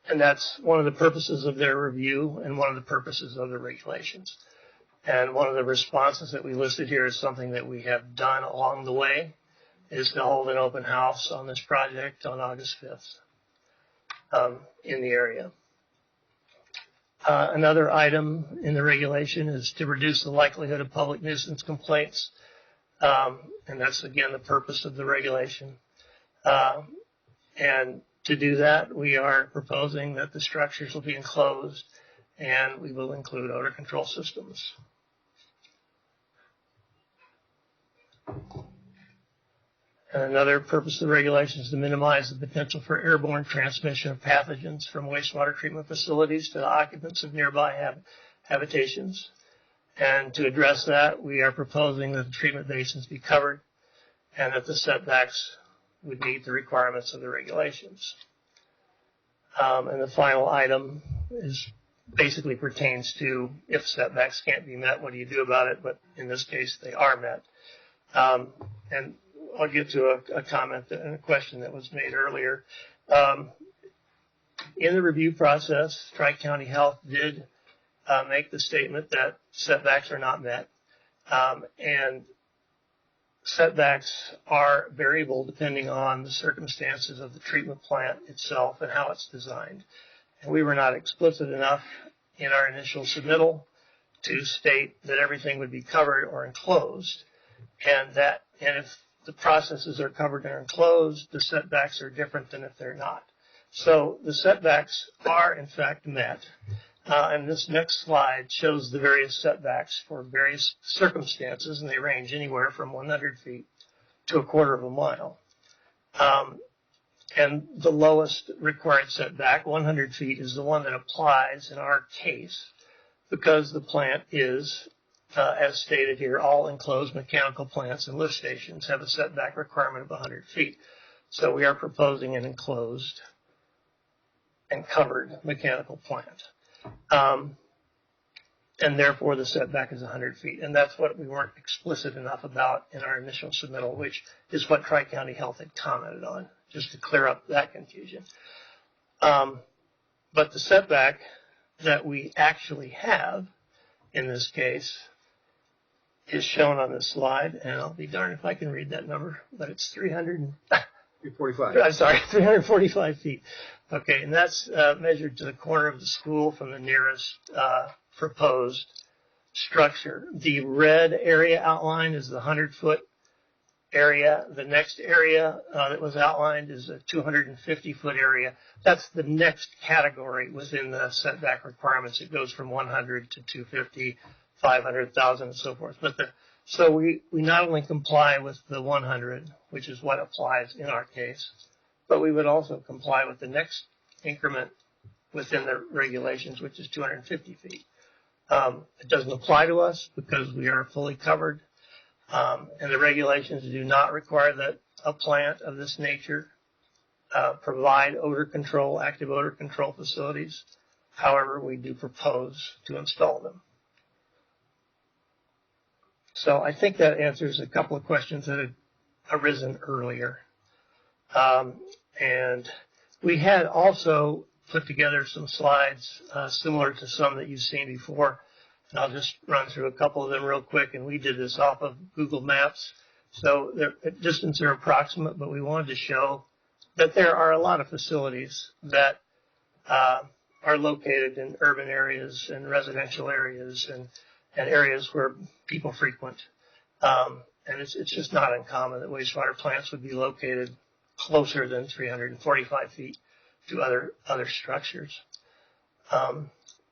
And that's one of the purposes of their review and one of the purposes of the regulations. And one of the responses that we listed here is something that we have done along the way, is to hold an open house on this project on August 5th in the area. Another item in the regulation is to reduce the likelihood of public nuisance complaints. And that's, again, the purpose of the regulation. And to do that, we are proposing that the structures will be enclosed and we will include odor control systems. And another purpose of the regulation is to minimize the potential for airborne transmission of pathogens from wastewater treatment facilities to the occupants of nearby habitations. And to address that, we are proposing that the treatment basins be covered and that the setbacks would meet the requirements of the regulations. And the final item is basically pertains to if setbacks can't be met, what do you do about it? But in this case, they are met. And I'll get to a comment and a question that was made earlier. In the review process, Tri-County Health did make the statement that setbacks are not met. And setbacks are variable depending on the circumstances of the treatment plant itself and how it's designed. And we were not explicit enough in our initial submittal to state that everything would be covered or enclosed, and if the processes are covered or enclosed, the setbacks are different than if they're not. So the setbacks are in fact met. And this next slide shows the various setbacks for various circumstances, and they range anywhere from 100 feet to a quarter of a mile. And the lowest required setback, 100 feet, is the one that applies in our case because the plant is, as stated here, all enclosed mechanical plants and lift stations have a setback requirement of 100 feet. So we are proposing an enclosed and covered mechanical plant. And therefore the setback is 100 feet. And that's what we weren't explicit enough about in our initial submittal, which is what Tri-County Health had commented on, just to clear up that confusion. But the setback that we actually have in this case is shown on this slide, and I'll be darned if I can read that number, but it's 345 feet. Okay, and that's measured to the corner of the school from the nearest proposed structure. The red area outlined is the 100-foot area. The next area that was outlined is a 250-foot area. That's the next category within the setback requirements. It goes from 100 to 250, 500,000, and so forth. So we not only comply with the 100, which is what applies in our case, but we would also comply with the next increment within the regulations, which is 250 feet. It doesn't apply to us because we are fully covered, and the regulations do not require that a plant of this nature provide odor control, active odor control facilities. However, we do propose to install them. So I think that answers a couple of questions that had arisen earlier. And we had also put together some slides similar to some that you've seen before. And I'll just run through a couple of them real quick. And we did this off of Google Maps. So the distance are approximate, but we wanted to show that there are a lot of facilities that are located in urban areas and residential areas and areas where people frequent. And it's just not uncommon that wastewater plants would be located closer than 345 feet to other structures.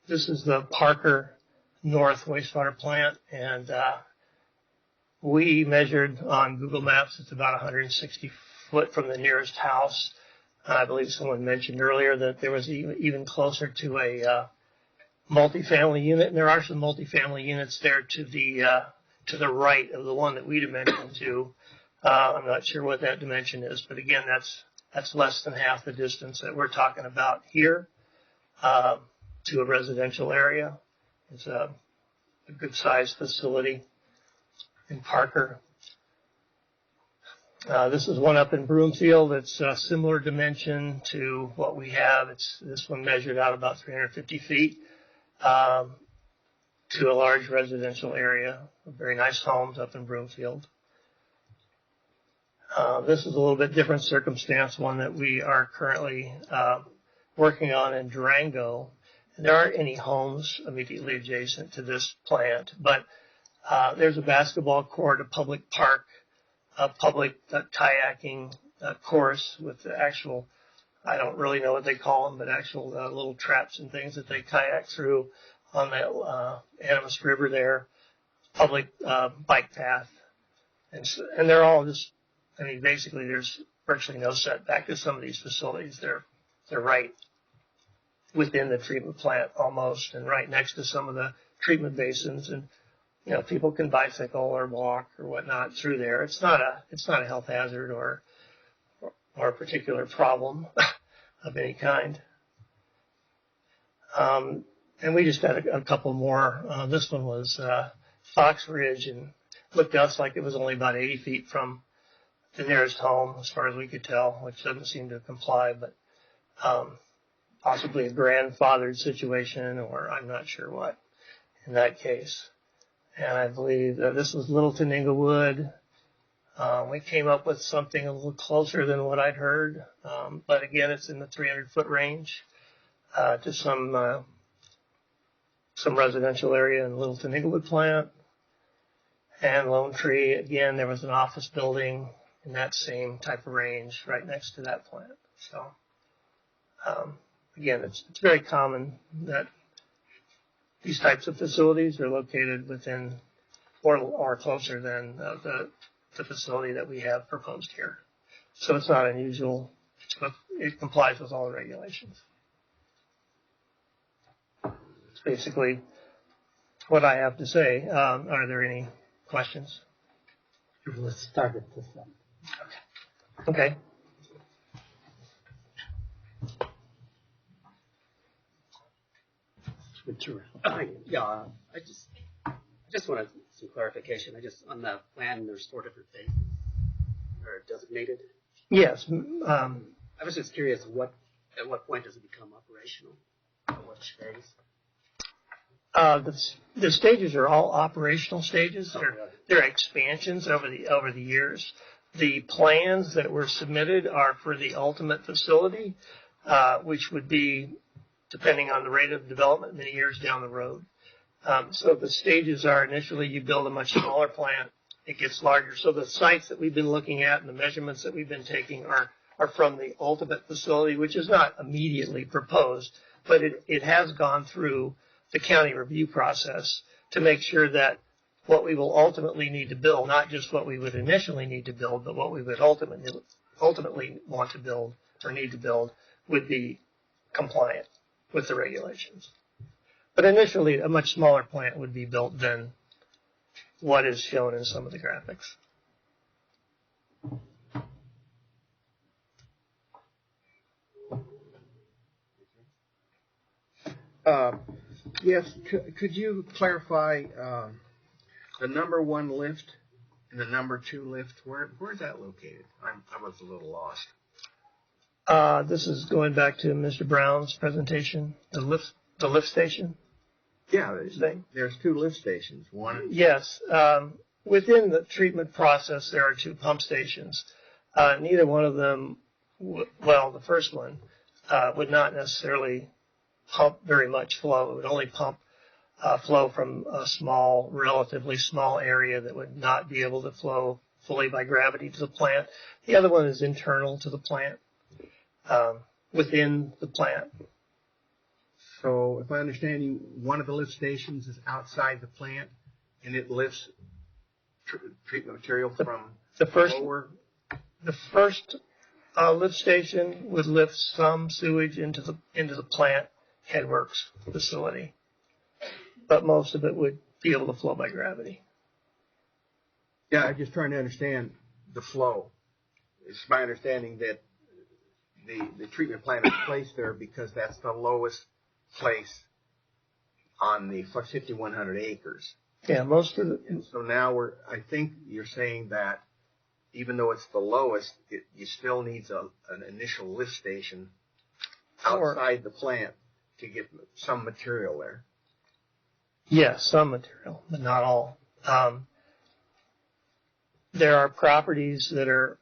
This is the Parker North wastewater plant, and we measured on Google Maps. It's about 160 foot from the nearest house. I believe someone mentioned earlier that there was even closer to a multifamily unit, and there are some multifamily units there to the right of the one that we dimensioned to. I'm not sure what that dimension is, but again, that's less than half the distance that we're talking about here to a residential area. It's a good sized facility in Parker. This is one up in Broomfield. It's a similar dimension to what we have. This one measured out about 350 feet to a large residential area. Very nice homes up in Broomfield. This is a little bit different circumstance, one that we are currently working on in Durango. And there aren't any homes immediately adjacent to this plant, but there's a basketball court, a public park, a public kayaking course with the actual, I don't really know what they call them, but actual little traps and things that they kayak through on the Animas River there, public bike path. And they're all just, I mean, basically there's virtually no setback to some of these facilities. They're right within the treatment plant almost, and right next to some of the treatment basins, and you know, people can bicycle or walk or whatnot through there. It's not a health hazard or a particular problem of any kind. And we just had a couple more. This one was Fox Ridge, and looked to us like it was only about 80 feet from the nearest home, as far as we could tell, which doesn't seem to comply, but possibly a grandfathered situation, or I'm not sure what in that case. And I believe that this was Littleton Inglewood. We came up with something a little closer than what I'd heard, but again, it's in the 300-foot range to some residential area in Littleton Inglewood plant. And Lone Tree, again, there was an office building in that same type of range right next to that plant. So again, it's very common that these types of facilities are located within or closer than the facility that we have proposed here. So it's not unusual. It complies with all the regulations. It's basically what I have to say. Are there any questions? Let's start at this one. Okay. switch around. Yeah, I just wanted some clarification. On the plan, there's 4 different phases that are designated. Yes. I was just curious, at what point does it become operational? At what phase? The stages are all operational stages. They're expansions over the years. The plans that were submitted are for the ultimate facility, which would be, depending on the rate of development, many years down the road. So the stages are initially you build a much smaller plant, it gets larger. So the sites that we've been looking at and the measurements that we've been taking are from the ultimate facility, which is not immediately proposed, but it has gone through the county review process to make sure that what we will ultimately need to build, not just what we would initially need to build, but what we would ultimately want to build or need to build would be compliant with the regulations. But initially, a much smaller plant would be built than what is shown in some of the graphics. Yes, could you clarify the number 1 lift and the number 2 lift? Where's that located? I was a little lost. This is going back to Mr. Brown's presentation, the lift station. Yeah, there's 2 lift stations. One. Yes, within the treatment process, there are 2 pump stations. Neither one of them, well, the first one would not necessarily pump very much flow. It would only pump flow from a relatively small area that would not be able to flow fully by gravity to the plant. The other one is internal to the plant, within the plant. So if I understand you, one of the lift stations is outside the plant, and it lifts treatment material from lower. The first lift station would lift some sewage into the plant headworks facility, but most of it would be able to flow by gravity. Yeah, I'm just trying to understand the flow. It's my understanding that the treatment plant is placed there because that's the lowest place on the 5,100 acres. Yeah, most of it. And so now I think you're saying that even though it's the lowest, you still need an initial lift station outside the plant to get some material there. Yes, some material, but not all. There are properties that are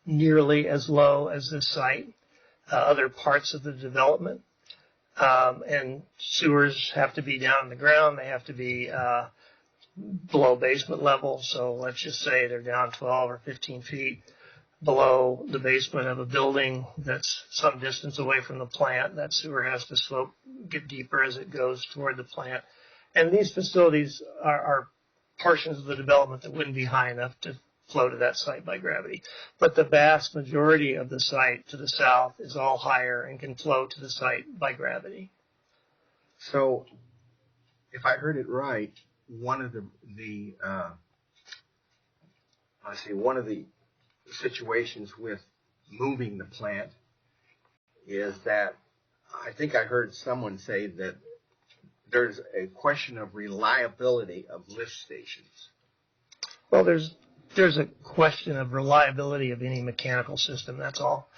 nearly as low as this site, other parts of the development, and sewers have to be down in the ground. They have to be below basement level. So let's just say they're down 12 or 15 feet below the basement of a building that's some distance away from the plant. That sewer has to get deeper as it goes toward the plant. And these facilities are portions of the development that wouldn't be high enough to flow to that site by gravity. But the vast majority of the site to the south is all higher and can flow to the site by gravity. So if I heard it right, one of the situations with moving the plant is that I think I heard someone say that there's a question of reliability of lift stations. Well, there's a question of reliability of any mechanical system, that's all.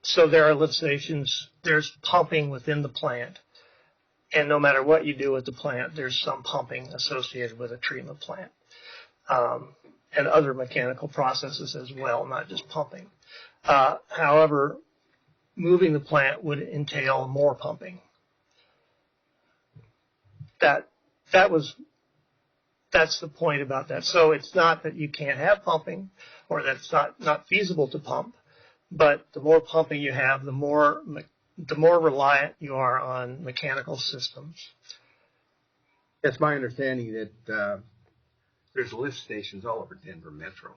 So there are lift stations, there's pumping within the plant, and no matter what you do with the plant, there's some pumping associated with a treatment plant. And other mechanical processes as well, not just pumping. However, moving the plant would entail more pumping. That's the point about that. So it's not that you can't have pumping or that it's not feasible to pump, but the more pumping you have, the more reliant you are on mechanical systems. It's my understanding that there's lift stations all over Denver Metro.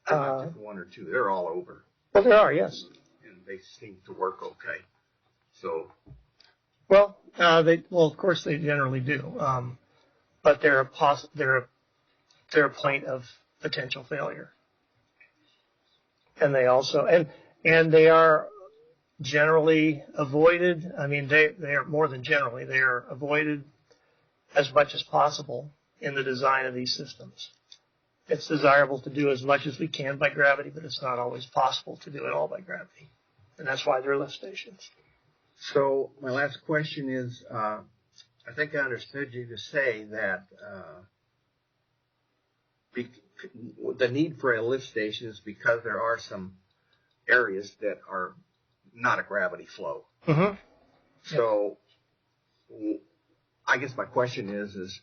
Not just 1 or 2, they're all over. Well, there are, yes. And they seem to work okay. So. Well, of course they generally do. But they're a point of potential failure. And they also, and they are generally avoided. I mean, they are more than generally, they are avoided as much as possible in the design of these systems. It's desirable to do as much as we can by gravity, but it's not always possible to do it all by gravity. And that's why they're lift stations. So my last question is, I think I understood you to say that the need for a lift station is because there are some areas that are not a gravity flow. Mm-hmm. So I guess my question is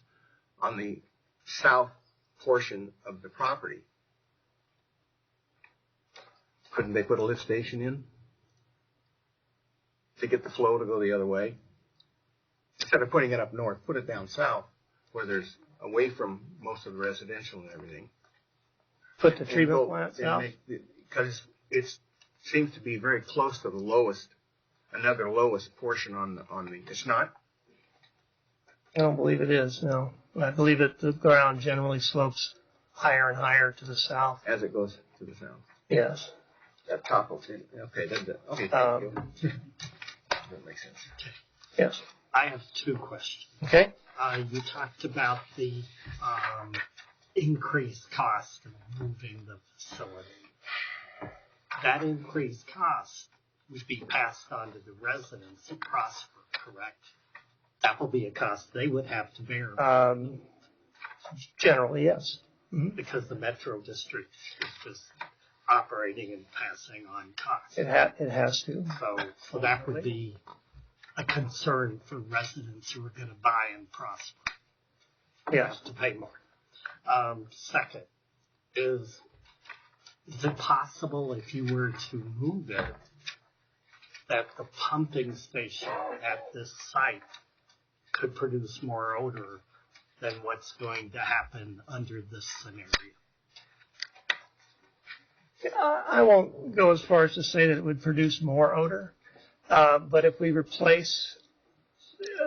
on the south portion of the property, couldn't they put a lift station in to get the flow to go the other way? Instead of putting it up north, put it down south where there's away from most of the residential and everything. Put the treatment plant south? Because it seems to be very close to the lowest, another lowest portion on the, it's not? I don't believe it is, no. I believe that the ground generally slopes higher and higher to the south. As it goes to the south? Yes. That top of it. Okay, okay, thank you. That makes sense. Yes. I have two questions. Okay. You talked about the increased cost of moving the facility. That increased cost would be passed on to the residents of Prosper, correct? That will be a cost they would have to bear. Generally, yes. Mm-hmm. Because the Metro District is just operating and passing on costs. It has to. So that would be a concern for residents who are going to buy in Prosper. Yes. To pay more. Second, is it possible if you were to move it that the pumping station at this site could produce more odor than what's going to happen under this scenario? I won't go as far as to say that it would produce more odor, but if we replace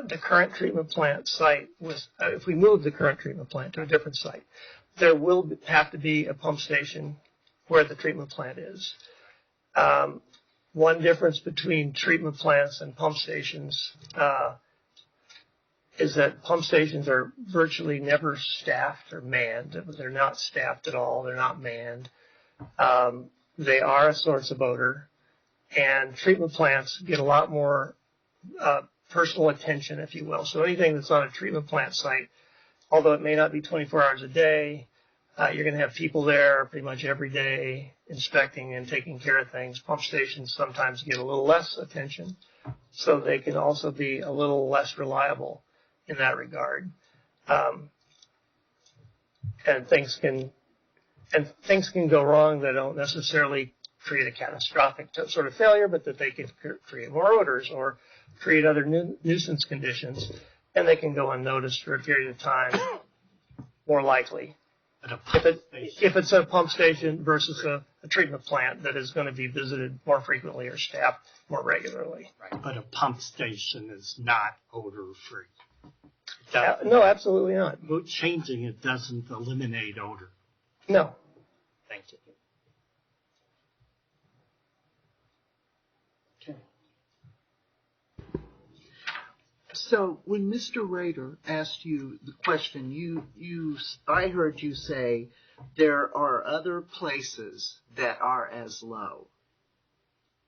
the current treatment plant site with, if we move the current treatment plant to a different site, there will have to be a pump station where the treatment plant is. One difference between treatment plants and pump stations is that pump stations are virtually never staffed or manned. They're not staffed at all. They're not manned. They are a source of odor, and treatment plants get a lot more personal attention, if you will. So anything that's on a treatment plant site, although it may not be 24 hours a day, you're going to have people there pretty much every day inspecting and taking care of things. Pump stations sometimes get a little less attention, so they can also be a little less reliable in that regard. And things can go wrong that don't necessarily create a catastrophic sort of failure, but that they can create more odors or create other nuisance conditions, and they can go unnoticed for a period of time, more likely. If it's a pump station versus a treatment plant that is going to be visited more frequently or staffed more regularly. Right. But a pump station is not odor-free. No, absolutely not. Changing it doesn't eliminate odor. No. Thank you. Okay. So when Mr. Rader asked you the question, I heard you say there are other places that are as low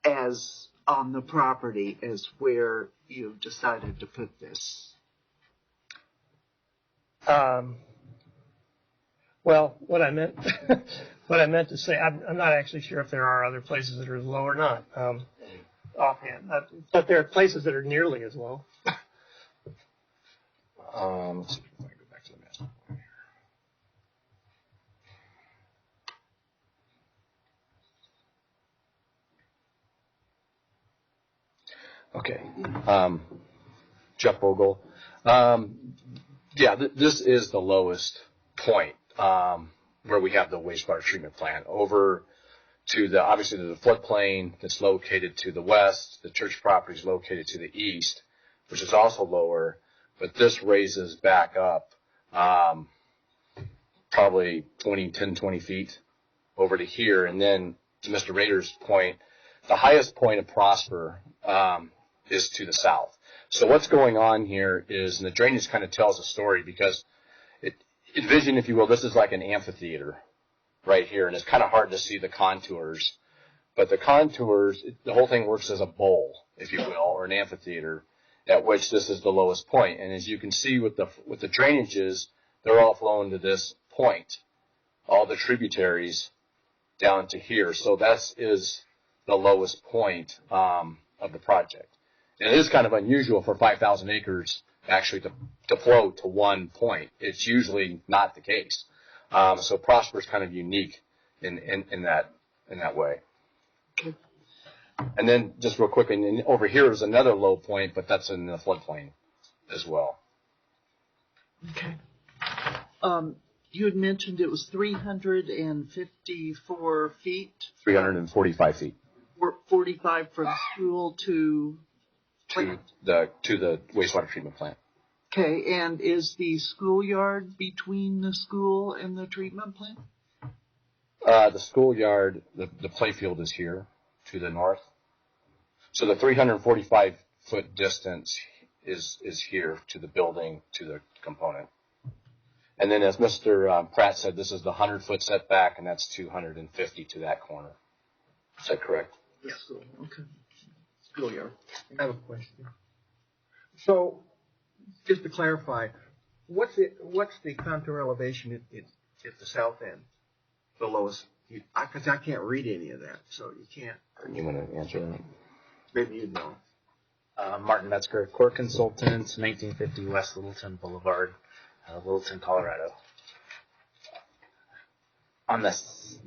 as on the property as where you've decided to put this. Well, what I meant to say, I'm not actually sure if there are other places that are as low or not, offhand. But there are places that are nearly as low. Let's see if I can go back to the master plan here. Okay. Jeff Vogel. Yeah, this is the lowest point where we have the wastewater treatment plant. Over to the, obviously, to the floodplain that's located to the west. The church property is located to the east, which is also lower. But this raises back up probably 10, 20 feet over to here. And then to Mr. Rader's point, The highest point of Prosper is to the south. So what's going on here is, and the drainage kind of tells a story because envision, if you will, this is like an amphitheater right here, and it's kind of hard to see the contours. But the contours, the whole thing works as a bowl, if you will, or an amphitheater, at which this is the lowest point. And as you can see with the drainages, they're all flowing to this point, all the tributaries down to here. So that is the lowest point of the project. And it is kind of unusual for 5,000 acres actually to flow to one point. It's usually not the case. So Prosper is kind of unique in that way. Okay. And then just real quick, and over here is another low point, but that's in the floodplain as well. Okay. You had mentioned it was 354 feet. 345 feet 45 from school to the wastewater treatment plant. Okay, and is the schoolyard between the school and the treatment plant? The schoolyard, the play field is here to the north. So the 345-foot distance is here to the building, to the component. And then as Mr. Pratt said, this is the 100-foot setback, and that's 250 to that corner. Is that correct? Yes. Okay. Schoolyard. I have a question. So, just to clarify, what's the contour elevation at the south end? The lowest, because I can't read any of that, so you can't. You want to answer that? Maybe you know. Martin Metzger, Core Consultants, 1950 West Littleton Boulevard, Littleton, Colorado. On this,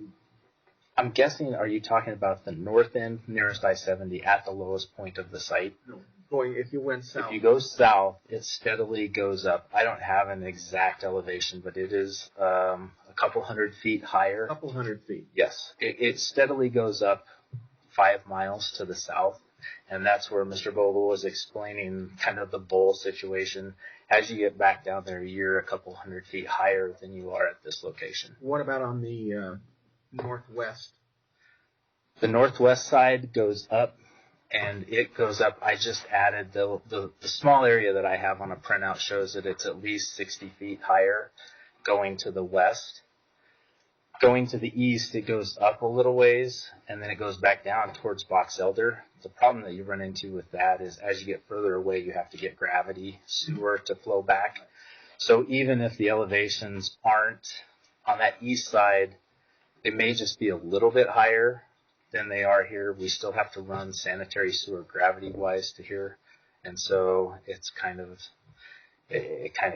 I'm guessing, are you talking about the north end nearest I-70 at the lowest point of the site? No. If you went south. If you go south, it steadily goes up. I don't have an exact elevation, but it is a couple hundred feet higher. A couple hundred feet. Yes. It steadily goes up 5 miles to the south, and that's where Mr. Vogel was explaining kind of the bowl situation. As you get back down there, you're a couple hundred feet higher than you are at this location. What about on the northwest? The northwest side goes up, and it goes up. I just added the small area that I have on a printout shows that it's at least 60 feet higher going to the west. Going to the east, it goes up a little ways, and then it goes back down towards Box Elder. The problem that you run into with that is as you get further away, you have to get gravity sewer to flow back. So even if the elevations aren't on that east side, they may just be a little bit higher than they are here. We still have to run sanitary sewer gravity-wise to here, and so it kind of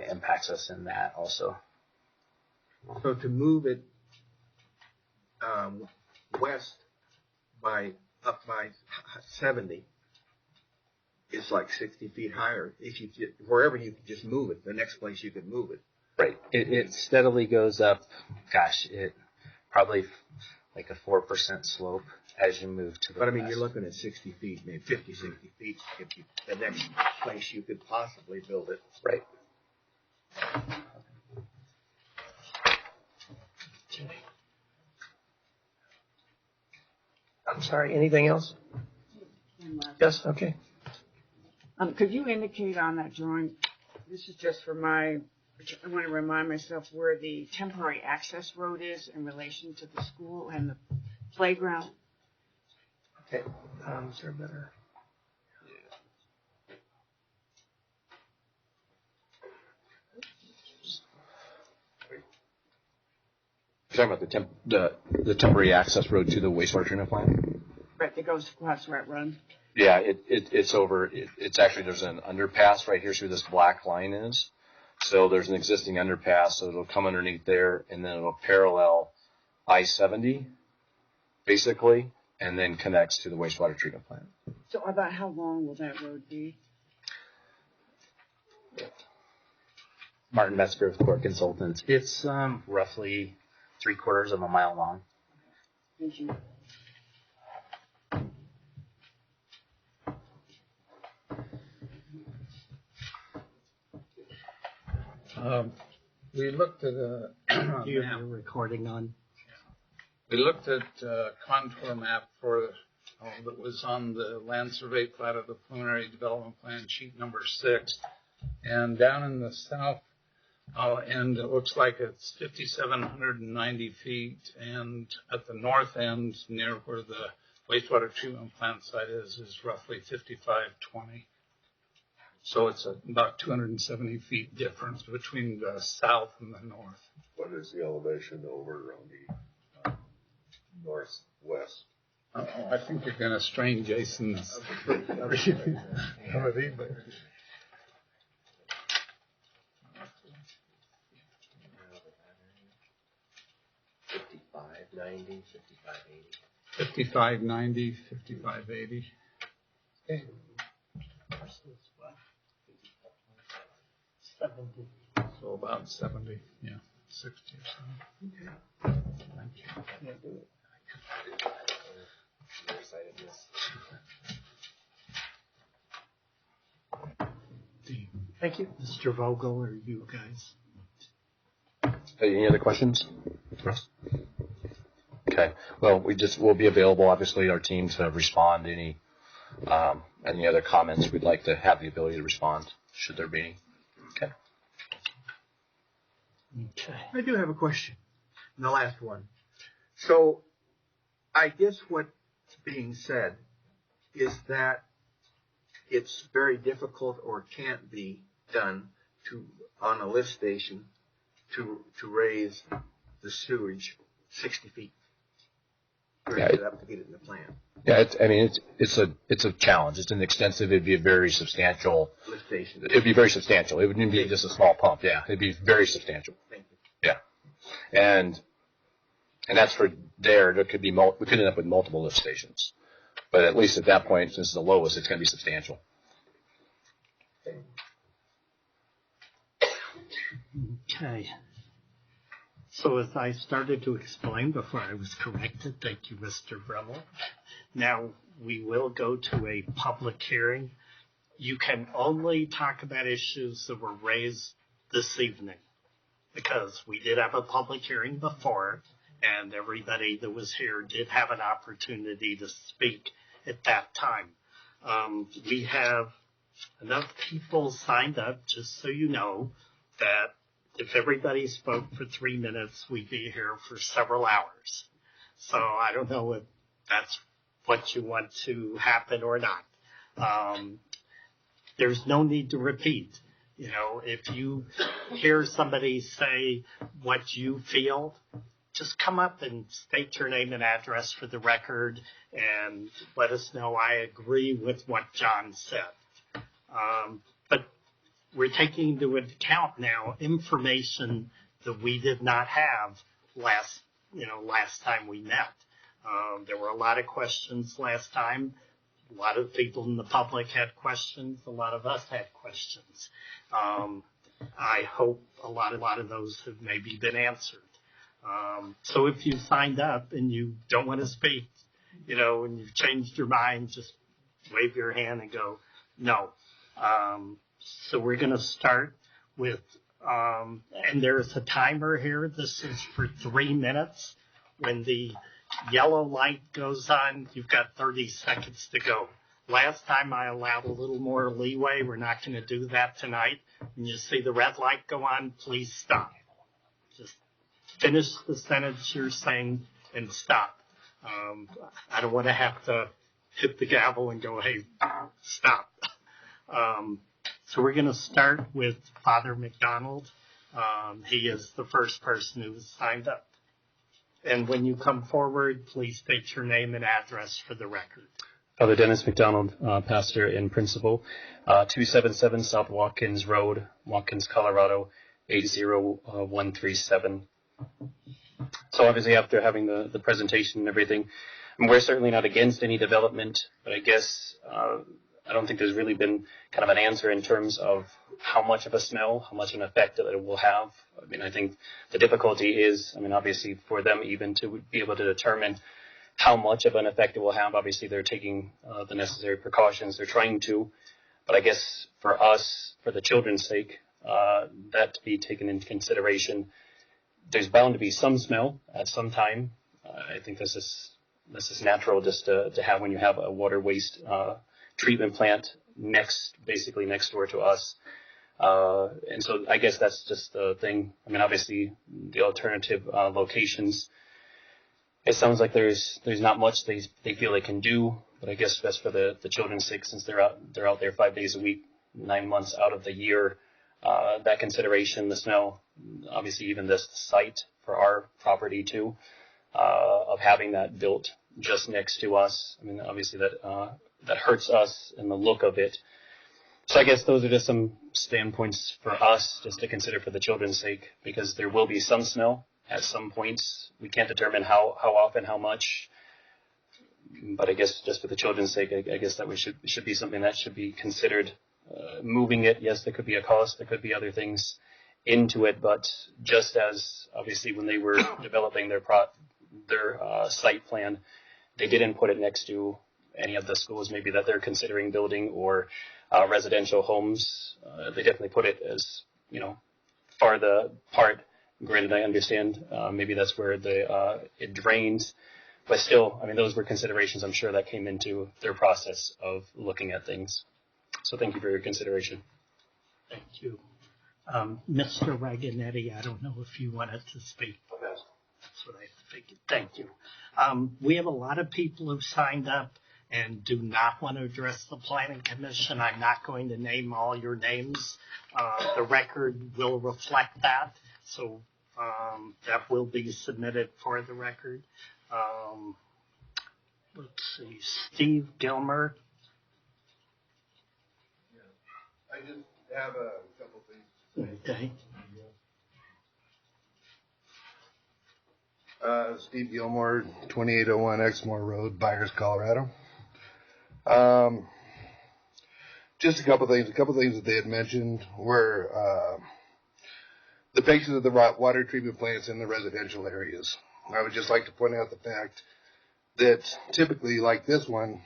impacts us in that also. So to move it west up by 70, it's like 60 feet higher. Wherever you could just move it, the next place you could move it. Right. It steadily goes up. Gosh, it probably like a 4% slope as you move to the But I mean, west. you're looking at 60 feet, maybe 50, 60 feet. The next place you could possibly build it. Right. I'm sorry, anything else? Yes, okay. Could you indicate on that drawing, this is just for I want to remind myself where the temporary access road is in relation to the school and the playground? Okay, is there better? You're talking about the temporary access road to the wastewater treatment plant? Right, that goes across Rat Run. Yeah, it's over. It's actually, there's an underpass right here, so this black line is. So there's an existing underpass, so it'll come underneath there, and then it'll parallel I-70, basically, and then connects to the wastewater treatment plant. So about how long will that road be? Martin Metzger of Core Consultants. It's roughly 3/4 of a mile long. Thank you. We looked at a You're recording on. We looked at a contour map for that was on the land survey plat of the preliminary development plan, sheet number 6. And down in the south end, it looks like it's 5,790 feet. And at the north end, near where the wastewater treatment plant site is roughly 5,520. So it's about 270 feet difference between the south and the north. What is the elevation over on the northwest? I think you're going to strain Jason's. 5590, 5580. 5590, 5580. Okay. 70. So about 70, yeah, 60 or so. Okay. Thank you. Thank you. Mr. Vogel, or you guys? Any other questions? Okay. Well, we'll be available, obviously, our team to respond to any other comments. We'd like to have the ability to respond, should there be any. Okay. Okay. I do have a question. The last one. So, I guess what's being said is that it's very difficult or can't be done on a lift station to raise the sewage 60 feet. Yeah, to get it in the plan. Yeah, it's a challenge. It's an extensive. It'd be a very substantial Lift station. It'd be very substantial. It wouldn't be just a small pump. Yeah, it'd be very substantial. Thank you. Yeah, and that's for there. There could be we could end up with multiple lift stations, but at least at that point, since it's the lowest, it's going to be substantial. Okay. So as I started to explain before I was corrected, thank you, Mr. Bremmel. Now we will go to a public hearing. You can only talk about issues that were raised this evening because we did have a public hearing before and everybody that was here did have an opportunity to speak at that time. We have enough people signed up, just so you know, that if everybody spoke for 3 minutes, we'd be here for several hours. So I don't know if that's what you want to happen or not. There's no need to repeat. You know, if you hear somebody say what you feel, just come up and state your name and address for the record and let us know I agree with what John said. But we're taking into account now information that we did not have last time we met. There were a lot of questions last time. A lot of people in the public had questions. A lot of us had questions. I hope a lot of those have maybe been answered. So if you signed up and you don't want to speak, and you've changed your mind, just wave your hand and go, no. So we're going to start with, and there's a timer here. This is for 3 minutes. When the yellow light goes on, you've got 30 seconds to go. Last time I allowed a little more leeway. We're not going to do that tonight. When you see the red light go on, please stop. Just finish the sentence you're saying and stop. I don't want to have to hit the gavel and go, hey, stop. So we're going to start with Father McDonald. He is the first person who was signed up. And when you come forward, please state your name and address for the record. Father Dennis McDonald, pastor and principal, 277 South Watkins Road, Watkins, Colorado, 80137. So obviously after having the presentation and everything, we're certainly not against any development, but I guess I don't think there's really been kind of an answer in terms of how much of a smell, how much an effect that it will have. I mean, I think the difficulty is, obviously for them even to be able to determine how much of an effect it will have. Obviously they're taking the necessary precautions. They're trying to, but I guess for us, for the children's sake, that to be taken into consideration. There's bound to be some smell at some time. I think this is This is natural just to have when you have a water waste treatment plant basically next door to us. And so I guess that's just the thing. I mean, obviously the alternative locations, it sounds like there's not much they feel they can do, but I guess that's for the children's sake, since they're out there 5 days a week, 9 months out of the year. That consideration, the smell, obviously even this site for our property too, of having that built just next to us. I mean, obviously that hurts us in the look of it. So I guess those are just some standpoints for us just to consider for the children's sake, because there will be some smell at some points. We can't determine how often, how much, but I guess just for the children's sake, I guess that should be something that should be considered. Moving it, yes, there could be a cost, there could be other things into it, but just as obviously when they were developing their site plan, they didn't put it next to any of the schools maybe that they're considering building or residential homes. They definitely put it as, farther apart. Granted, I understand maybe that's where it drains, but still, I mean, those were considerations I'm sure that came into their process of looking at things. So thank you for your consideration. Thank you. Mr. Raganetti, I don't know if you wanted to speak. That's what I figured. Thank you. We have a lot of people who've signed up and do not want to address the Planning Commission. I'm not going to name all your names. The record will reflect that, so that will be submitted for the record. Let's see, Steve Gilmer. I just have a couple things. Okay. Steve Gilmore, 2801 Exmoor Road, Byers, Colorado. Just a couple things. A couple things that they had mentioned were the pictures of the water treatment plants in the residential areas. I would just like to point out the fact that typically, like this one,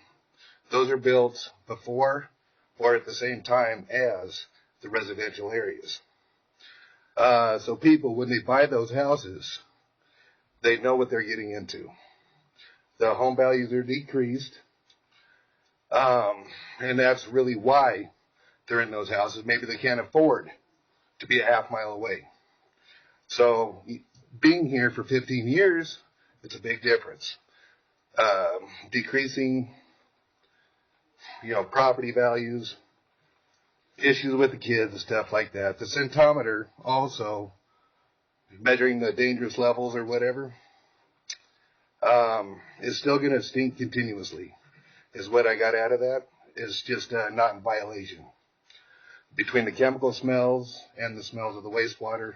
those are built before or at the same time as the residential areas. So people, when they buy those houses, they know what they're getting into. The home values are decreased, and that's really why they're in those houses. Maybe they can't afford to be a half mile away. So being here for 15 years, it's a big difference. Decreasing property values, issues with the kids and stuff like that. The centometer also, measuring the dangerous levels or whatever, is still going to stink continuously, is what I got out of that. Is just not in violation. Between the chemical smells and the smells of the wastewater,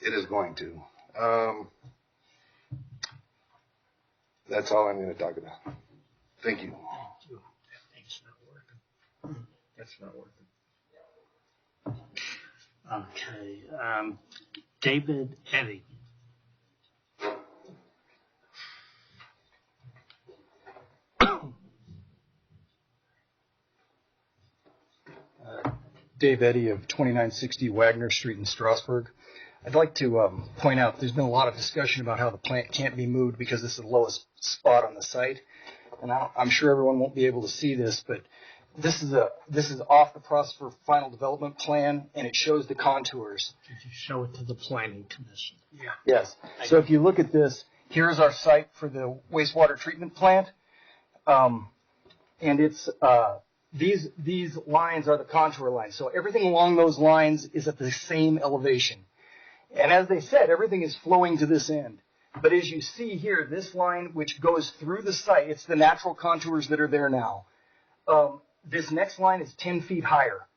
it is going to. That's all I'm going to talk about. Thank you. It's not working. That's not working. Okay. David Eddy. Dave Eddy of 2960 Wagner Street in Strasburg. I'd like to point out there's been a lot of discussion about how the plant can't be moved because this is the lowest spot on the site. And I'm sure everyone won't be able to see this, but this is off the Prosper final development plan, and it shows the contours. Did you show it to the Planning Commission? Yeah. Yes. So if you look at this, here's our site for the wastewater treatment plant, and it's these lines are the contour lines. So everything along those lines is at the same elevation. And as they said, everything is flowing to this end. But as you see here, this line which goes through the site, it's the natural contours that are there now. This next line is 10 feet higher.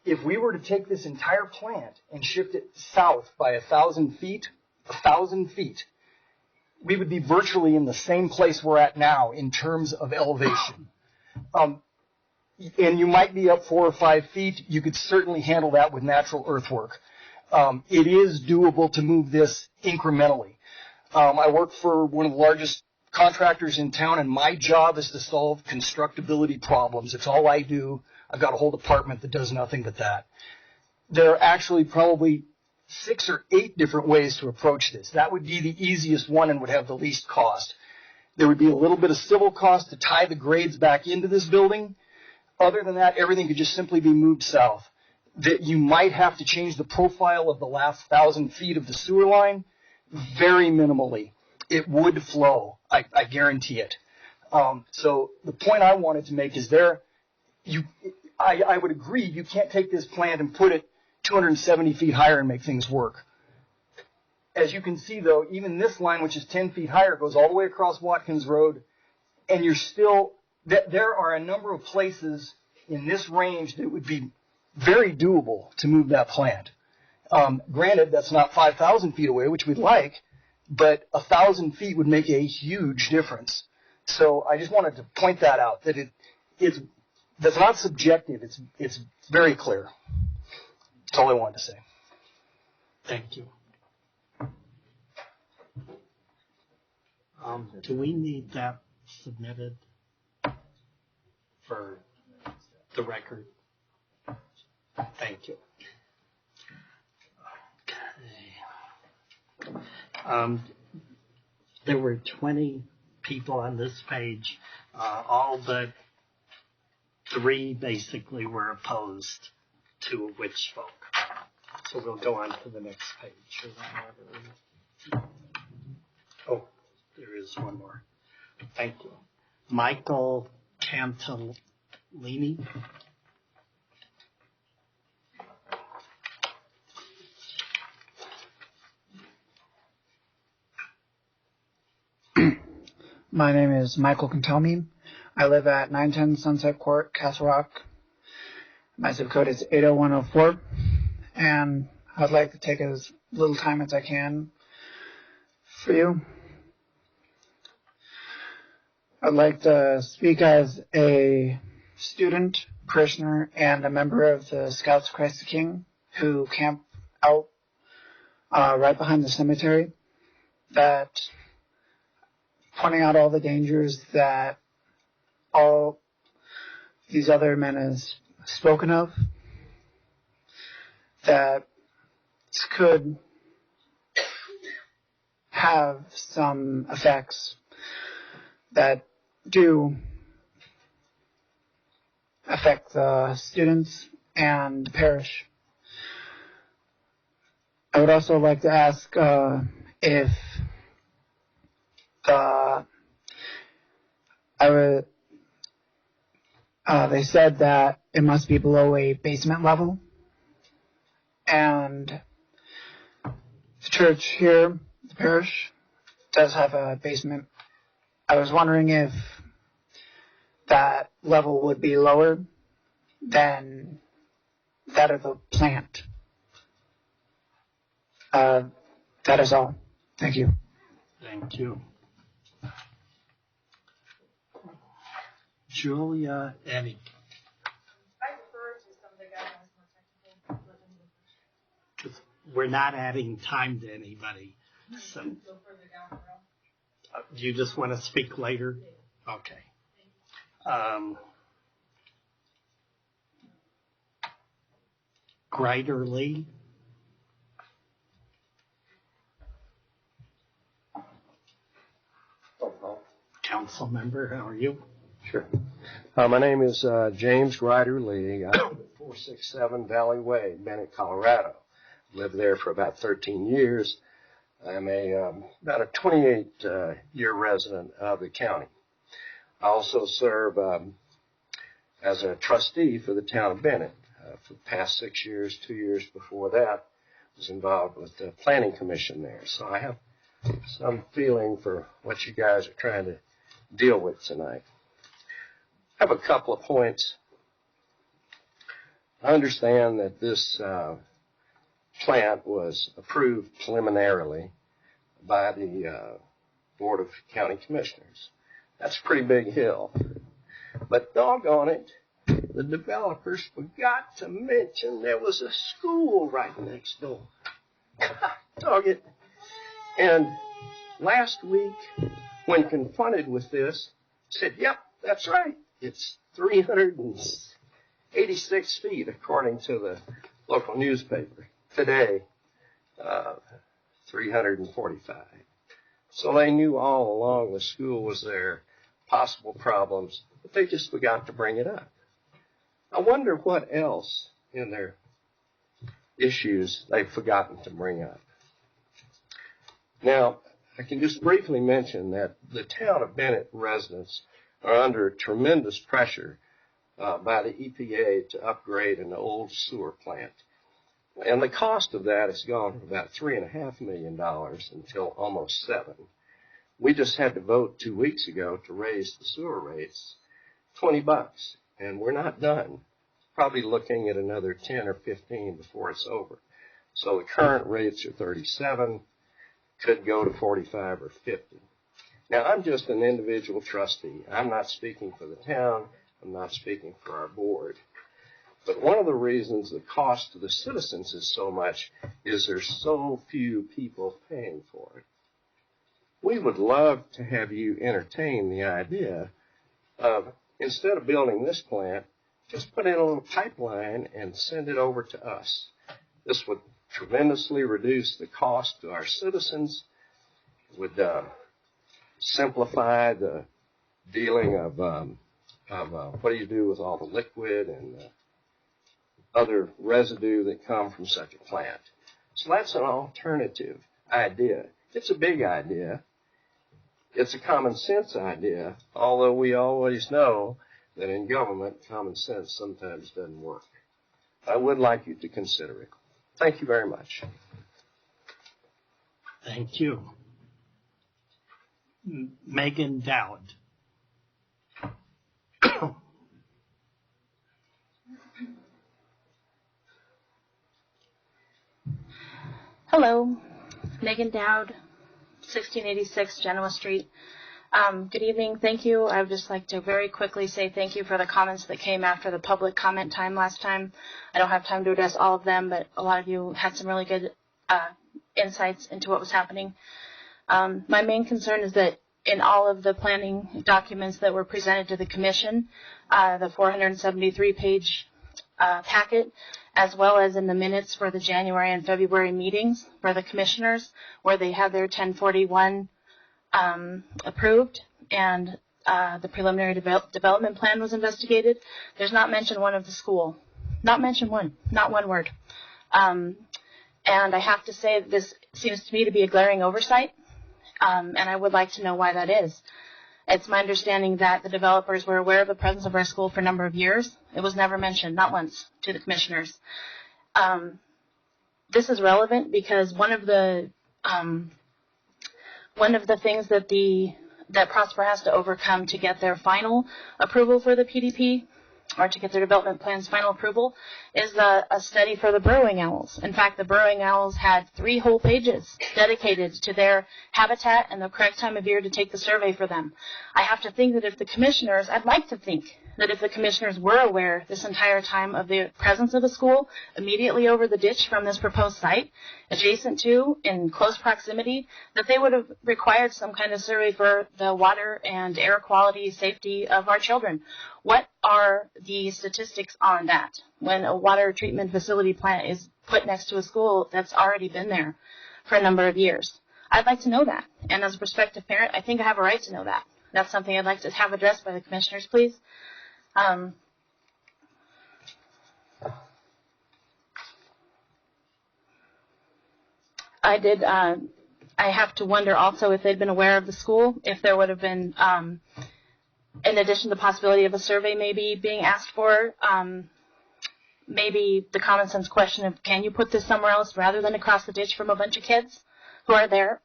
If we were to take this entire plant and shift it south by 1,000 feet, we would be virtually in the same place we're at now in terms of elevation. And you might be up 4 or 5 feet. You could certainly handle that with natural earthwork. It is doable to move this incrementally. I work for one of the largest contractors in town, and my job is to solve constructability problems. It's all I do. I've got a whole department that does nothing but that. There are actually probably 6 or 8 different ways to approach this. That would be the easiest one and would have the least cost. There would be a little bit of civil cost to tie the grades back into this building. Other than that, everything could just simply be moved south. That you might have to change the profile of the last 1,000 feet of the sewer line very minimally. It would flow. I guarantee it. So the point I wanted to make is I would agree you can't take this plant and put it 270 feet higher and make things work. As you can see, though, even this line, which is 10 feet higher, goes all the way across Watkins Road, and there are a number of places in this range that would be very doable to move that plant. Granted, that's not 5,000 feet away, which we'd like, but 1,000 feet would make a huge difference. So I just wanted to point that out, that that's not subjective. It's very clear. That's all I wanted to say. Thank you. Do we need that submitted for the record? Thank you. Okay. There were 20 people on this page. All but 3 basically were opposed to which folk. So we'll go on to the next page. Oh, there is one more. Thank you. Michael Cantillini. My name is Michael Cantillini. I live at 910 Sunset Court, Castle Rock. My zip code is 80104. And I'd like to take as little time as I can for you. I'd like to speak as a student, parishioner, and a member of the Scouts of Christ the King who camp out right behind the cemetery, that pointing out all the dangers that all these other men have spoken of, that could have some effects that do affect the students and the parish. I would also like to ask if they said that it must be below a basement level, and the church here, the parish, does have a basement. I was wondering if that level would be lower than that of the plant. That is all. Thank you. Thank you. Julia Eddie. We're not adding time to anybody. So, do you just want to speak later? Okay. Grider Lee. Council member, how are you? Sure. My name is James Grider Lee. I live at 467 Valley Way, Bennett, Colorado. Lived there for about 13 years. I'm about a 28-year resident of the county. I also serve as a trustee for the town of Bennett. For the past 6 years, 2 years before that, was involved with the planning commission there. So I have some feeling for what you guys are trying to deal with tonight. I have a couple of points. I understand that this plant was approved preliminarily by the Board of County Commissioners. That's a pretty big hill. But doggone it, the developers forgot to mention there was a school right next door. Dog it. And last week, when confronted with this, said, yep, that's right. It's 386 feet, according to the local newspaper today. 345. So they knew all along the school was there, possible problems, but they just forgot to bring it up. I wonder what else in their issues they've forgotten to bring up. Now, I can just briefly mention that the town of Bennett residents are under tremendous pressure by the EPA to upgrade an old sewer plant. And the cost of that has gone from about $3.5 million until almost $7 million. We just had to vote 2 weeks ago to raise the sewer rates $20, and we're not done. Probably looking at another 10 or 15 before it's over. So the current rates are 37, could go to 45 or 50. Now, I'm just an individual trustee. I'm not speaking for the town. I'm not speaking for our board. But one of the reasons the cost to the citizens is so much is there's so few people paying for it. We would love to have you entertain the idea of, instead of building this plant, just put in a little pipeline and send it over to us. This would tremendously reduce the cost to our citizens, would simplify the dealing of what do you do with all the liquid and other residue that come from such a plant. So that's an alternative idea. It's a big idea. It's a common sense idea, although we always know that in government, common sense sometimes doesn't work. I would like you to consider it. Thank you very much. Thank you. Megan Dowd. Hello, Megan Dowd, 1686 Genoa Street. Good evening. Thank you. I would just like to very quickly say thank you for the comments that came after the public comment time last time. I don't have time to address all of them, but a lot of you had some really good insights into what was happening. My main concern is that in all of the planning documents that were presented to the commission, the 473-page packet, as well as in the minutes for the January and February meetings for the commissioners, where they had their 1041 approved and the preliminary development plan was investigated. There's not mention one of the school. Not mention one. Not one word. And I have to say that this seems to me to be a glaring oversight, and I would like to know why that is. It's my understanding that the developers were aware of the presence of our school for a number of years. It was never mentioned, not once, to the commissioners. This is relevant because one of the things that Prosper has to overcome to get their final approval for the PDP, or to get their development plan's final approval, is a study for the burrowing owls. In fact, the burrowing owls had 3 whole pages dedicated to their habitat and the correct time of year to take the survey for them. I have to think that if the commissioners, I'd like to think that if the commissioners were aware this entire time of the presence of a school immediately over the ditch from this proposed site, adjacent to, in close proximity, that they would have required some kind of survey for the water and air quality safety of our children. What are the statistics on that when a water treatment facility plant is put next to a school that's already been there for a number of years? I'd like to know that. And as a prospective parent, I think I have a right to know that. That's something I'd like to have addressed by the commissioners, please. I have to wonder also if they'd been aware of the school, if there would have been, in addition to the possibility of a survey maybe being asked for, maybe the common sense question of, can you put this somewhere else rather than across the ditch from a bunch of kids who are there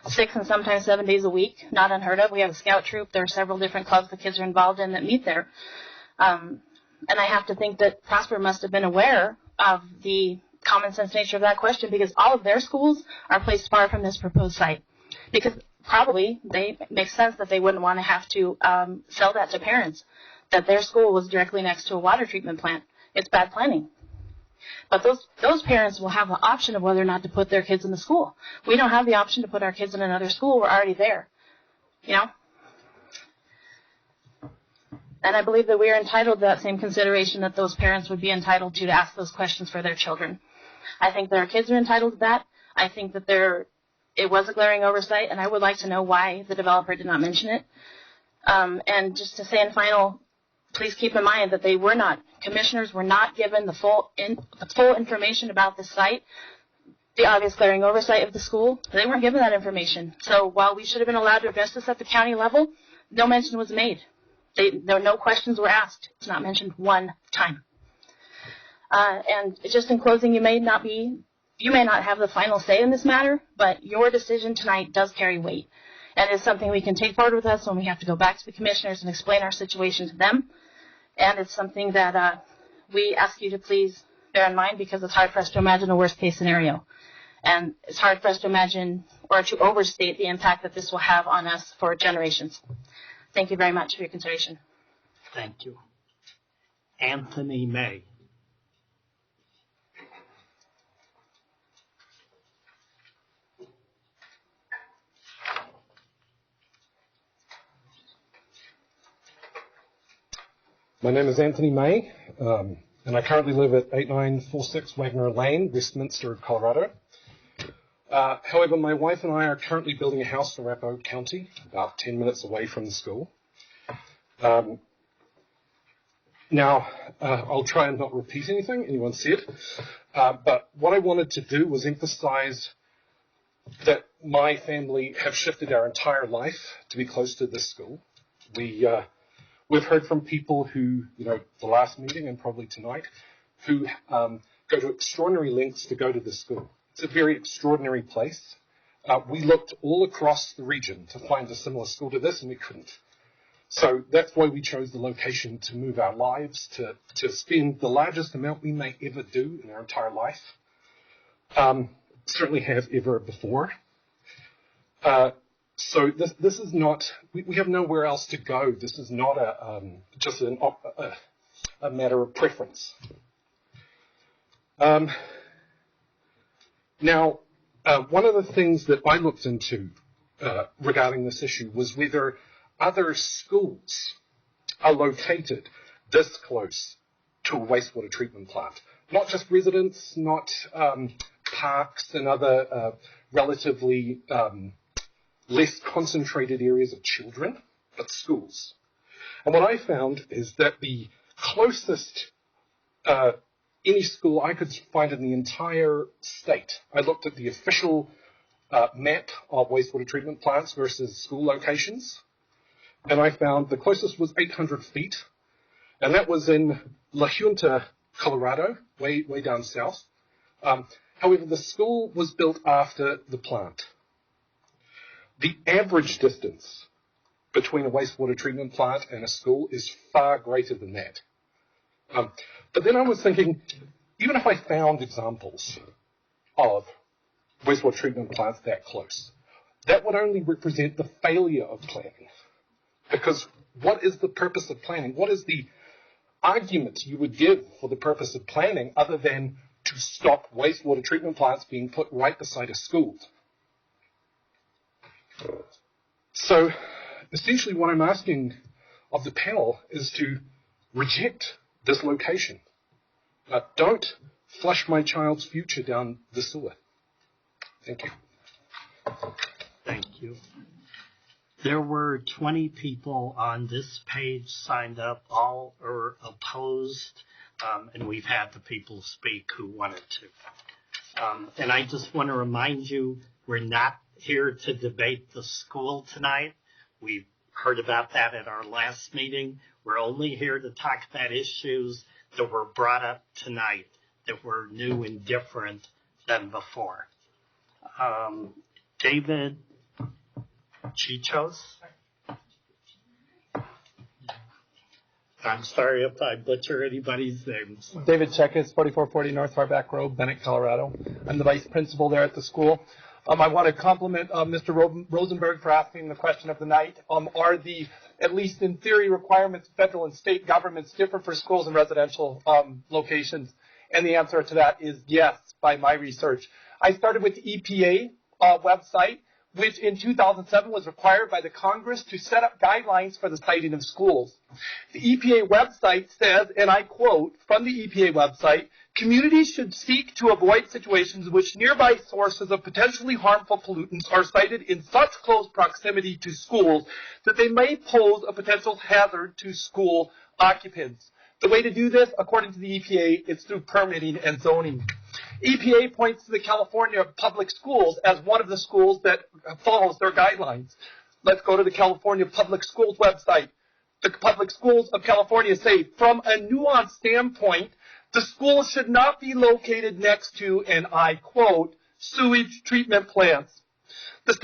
6 and sometimes 7 days a week? Not unheard of. We have a scout troop. There are several different clubs the kids are involved in that meet there. And I have to think that Prosper must have been aware of the common sense nature of that question, because all of their schools are placed far from this proposed site. Because probably it makes sense that they wouldn't want to have to sell that to parents, that their school was directly next to a water treatment plant. It's bad planning. But those parents will have the option of whether or not to put their kids in the school. We don't have the option to put our kids in another school. We're already there, you know? And I believe that we are entitled to that same consideration that those parents would be entitled to ask those questions for their children. I think that our kids are entitled to that. I think that it was a glaring oversight, and I would like to know why the developer did not mention it. And just to say in final, please keep in mind that commissioners were not given the full information about the site, the obvious glaring oversight of the school. They weren't given that information. So while we should have been allowed to address this at the county level, no mention was made. No questions were asked. It's not mentioned one time. And just in closing, you may not have the final say in this matter, but your decision tonight does carry weight. And it's something we can take forward with us when we have to go back to the commissioners and explain our situation to them. And it's something that we ask you to please bear in mind, because it's hard for us to imagine a worst-case scenario. And it's hard for us to imagine or to overstate the impact that this will have on us for generations. Thank you very much for your consideration. Thank you. Anthony May. My name is Anthony May, and I currently live at 8946 Wagner Lane, Westminster, Colorado. However, my wife and I are currently building a house in Arapahoe County, about 10 minutes away from the school. Now, I'll try and not repeat anything anyone said, but what I wanted to do was emphasize that my family have shifted our entire life to be close to this school. We've heard from people who, the last meeting and probably tonight, who go to extraordinary lengths to go to the school. It's a very extraordinary place. We looked all across the region to find a similar school to this, and we couldn't. So that's why we chose the location to move our lives, to spend the largest amount we may ever do in our entire life. Certainly have ever before. So this is not, we have nowhere else to go. This is not just a matter of preference. Now, one of the things that I looked into regarding this issue was whether other schools are located this close to a wastewater treatment plant. Not just residents, not parks and other relatively less concentrated areas of children, but schools. And what I found is that the closest any school I could find in the entire state, I looked at the official map of wastewater treatment plants versus school locations, and I found the closest was 800 feet, and that was in La Junta, Colorado, way down south. However, the school was built after the plant. The average distance between a wastewater treatment plant and a school is far greater than that. But then I was thinking, even if I found examples of wastewater treatment plants that close, that would only represent the failure of planning. Because what is the purpose of planning? What is the argument you would give for the purpose of planning other than to stop wastewater treatment plants being put right beside a school? So essentially what I'm asking of the panel is to reject this location. Don't flush my child's future down the sewer. Thank you. Thank you. There were 20 people on this page signed up, all are opposed, and we've had the people speak who wanted to. And I just want to remind you, we're not here to debate the school tonight. We heard about that at our last meeting. We're only here to talk about issues that were brought up tonight that were new and different than before. David Chichos. I'm sorry if I butcher anybody's names. David Checkis, 4440 North Farback Road, Bennett, Colorado. I'm the vice principal there at the school. I want to compliment Mr. Rosenberg for asking the question of the night. Are the, at least in theory, requirements of federal and state governments differ for schools and residential locations? And the answer to that is yes, by my research. I started with the EPA website, which in 2007 was required by the Congress to set up guidelines for the siting of schools. The EPA website says, and I quote from the EPA website, communities should seek to avoid situations in which nearby sources of potentially harmful pollutants are sited in such close proximity to schools that they may pose a potential hazard to school occupants. The way to do this, according to the EPA, is through permitting and zoning. EPA points to the California public schools as one of the schools that follows their guidelines. Let's go to the California Public Schools website. The public schools of California say, from a nuanced standpoint, the school should not be located next to, and I quote, sewage treatment plants. The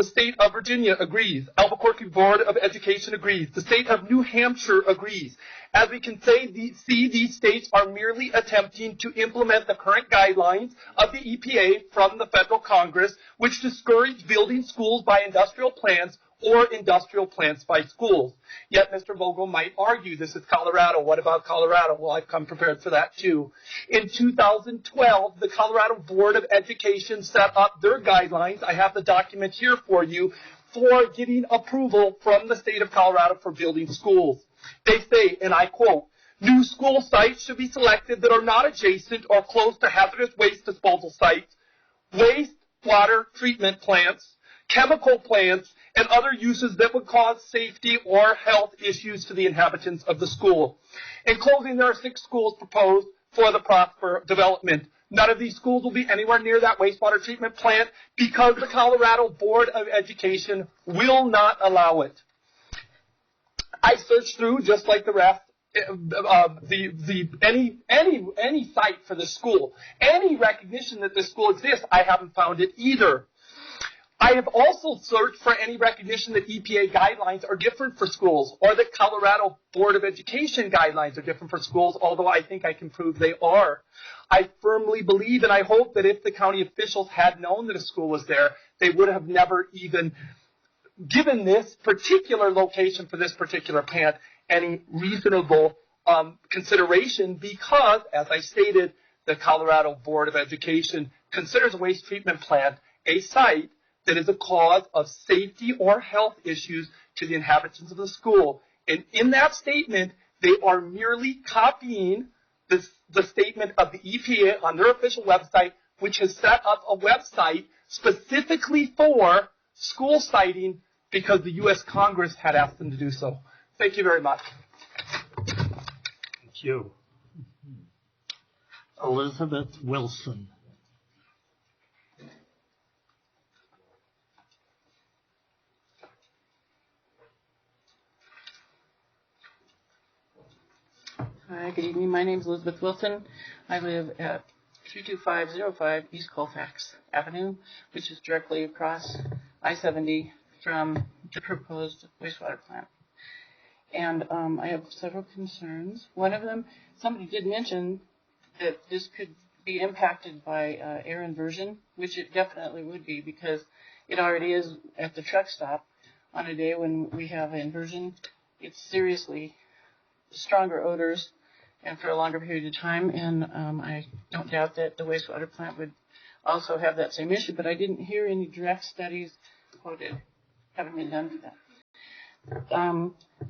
state of Virginia agrees. Albuquerque Board of Education agrees. The state of New Hampshire agrees. As we can see, these states are merely attempting to implement the current guidelines of the EPA from the federal Congress, which discourage building schools by industrial plants or industrial plants by schools. Yet Mr. Vogel might argue this is Colorado. What about Colorado? Well, I've come prepared for that too. In 2012, the Colorado Board of Education set up their guidelines. I have the document here for you for getting approval from the state of Colorado for building schools. They say, and I quote, new school sites should be selected that are not adjacent or close to hazardous waste disposal sites, wastewater treatment plants, chemical plants, and other uses that would cause safety or health issues to the inhabitants of the school. In closing, there are 6 schools proposed for the Prosper development. None of these schools will be anywhere near that wastewater treatment plant because the Colorado Board of Education will not allow it. I searched through, just like the rest, any site for the school, any recognition that this school exists. I haven't found it either. I have also searched for any recognition that EPA guidelines are different for schools or that Colorado Board of Education guidelines are different for schools, although I think I can prove they are. I firmly believe and I hope that if the county officials had known that a school was there, they would have never even given this particular location for this particular plant any reasonable consideration because, as I stated, the Colorado Board of Education considers a waste treatment plant a site that is a cause of safety or health issues to the inhabitants of the school. And in that statement, they are merely copying the statement of the EPA on their official website, which has set up a website specifically for school siting because the U.S. Congress had asked them to do so. Thank you very much. Thank you. Elizabeth Wilson. Hi, good evening. My name is Elizabeth Wilson. I live at 22505 East Colfax Avenue, which is directly across I-70 from the proposed wastewater plant. And I have several concerns. One of them, somebody did mention that this could be impacted by air inversion, which it definitely would be because it already is at the truck stop on a day when we have inversion. It's seriously stronger odors and for a longer period of time, and I don't doubt that the wastewater plant would also have that same issue, but I didn't hear any direct studies quoted having been done for that.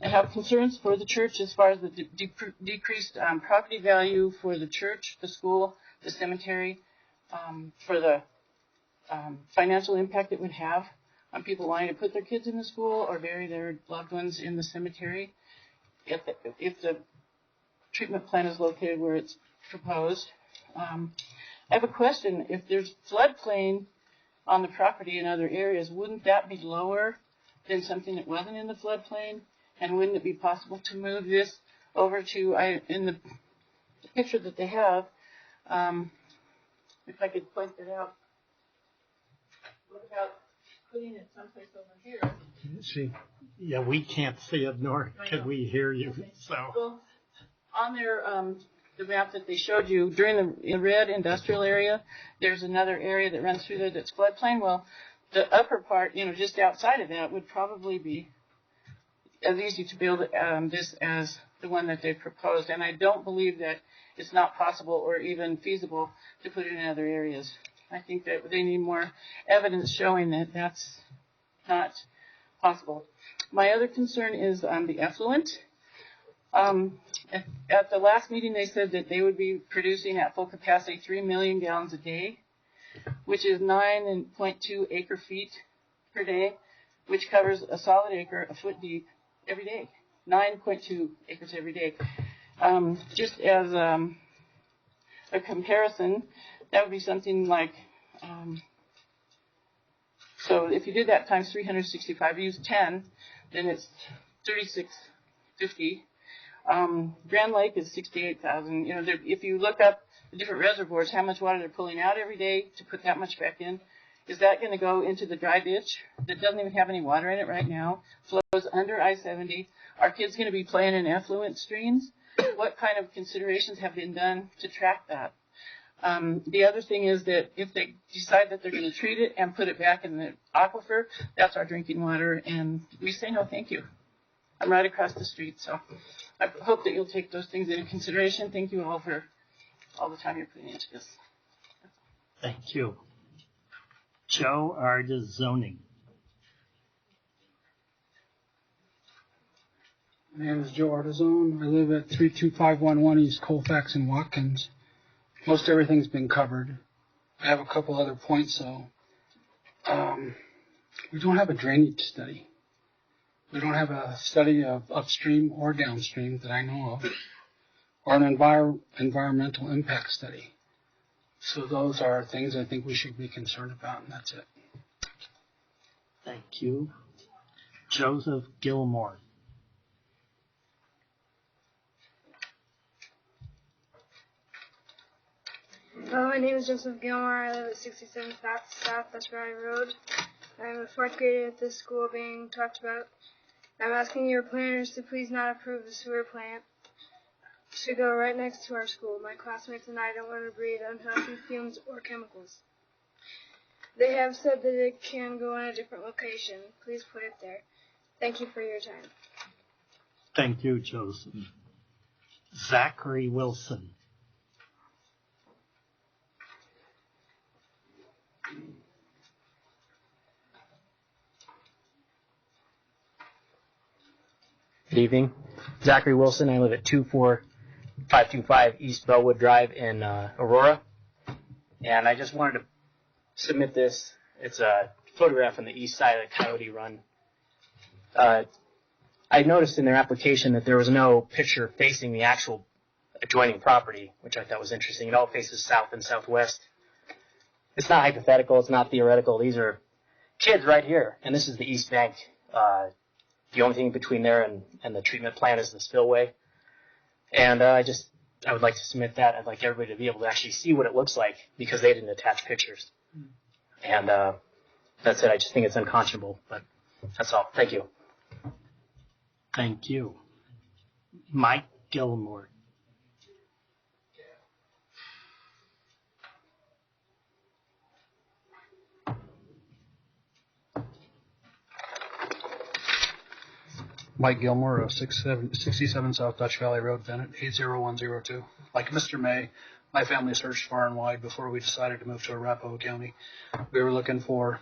I have concerns for the church as far as the decreased property value for the church, the school, the cemetery, for the financial impact it would have on people wanting to put their kids in the school or bury their loved ones in the cemetery. If the treatment plant is located where it's proposed. I have a question. If there's floodplain on the property in other areas, wouldn't that be lower than something that wasn't in the floodplain? And wouldn't it be possible to move this over to, in the picture that they have, if I could point that out, what about putting it someplace over here? Yeah, we can't see it, nor can we hear you. Okay. So, well, on their the map that they showed you, during the red industrial area, there's another area that runs through there that's floodplain. Well, the upper part, just outside of that, would probably be as easy to build this as the one that they proposed. And I don't believe that it's not possible or even feasible to put it in other areas. I think that they need more evidence showing that that's not possible. My other concern is on the effluent. At the last meeting, they said that they would be producing at full capacity 3 million gallons a day, which is 9.2 acre feet per day, which covers a solid acre, a foot deep, every day. 9.2 acres every day. Just as a comparison, that would be something like, so if you did that times 365, use 10, then it's 3650. Grand Lake is 68,000. You know, if you look up the different reservoirs, how much water they're pulling out every day to put that much back in, is that going to go into the dry ditch that doesn't even have any water in it right now, flows under I-70? Are kids going to be playing in effluent streams? What kind of considerations have been done to track that? The other thing is that if they decide that they're going to treat it and put it back in the aquifer, that's our drinking water, and we say no thank you. I'm right across the street, so I hope that you'll take those things into consideration. Thank you all for all the time you're putting into this. Thank you. Joe Arda zoning. My name is Joe Artizone. I live at 32511 East Colfax in Watkins. Most everything's been covered. I have a couple other points, though. We don't have a drainage study. We don't have a study of upstream or downstream that I know of, or an environmental impact study. So those are things I think we should be concerned about, and that's it. Thank you. Joseph Gilmore. My name is Joseph Gilmore. I live at 67 South West Valley Road. I'm a fourth grader at this school being talked about. I'm asking your planners to please not approve the sewer plant to go right next to our school. My classmates and I don't want to breathe unhealthy fumes or chemicals. They have said that it can go in a different location. Please put it there. Thank you for your time. Thank you, Joseph. Zachary Wilson. Good evening. Zachary Wilson. I live at 24525 East Bellwood Drive in Aurora. And I just wanted to submit this. It's a photograph on the east side of the Coyote Run. I noticed in their application that there was no picture facing the actual adjoining property, which I thought was interesting. It all faces south and southwest. It's not hypothetical. It's not theoretical. These are kids right here. And this is the east bank. The only thing between there and the treatment plant is the spillway. And I would like to submit that. I'd like everybody to be able to actually see what it looks like because they didn't attach pictures. And that's it. I just think it's unconscionable, but that's all. Thank you. Thank you. Mike Gilmore. Mike Gilmore of 67 South Dutch Valley Road, Bennett, 80102. Like Mr. May, my family searched far and wide before we decided to move to Arapahoe County. We were looking for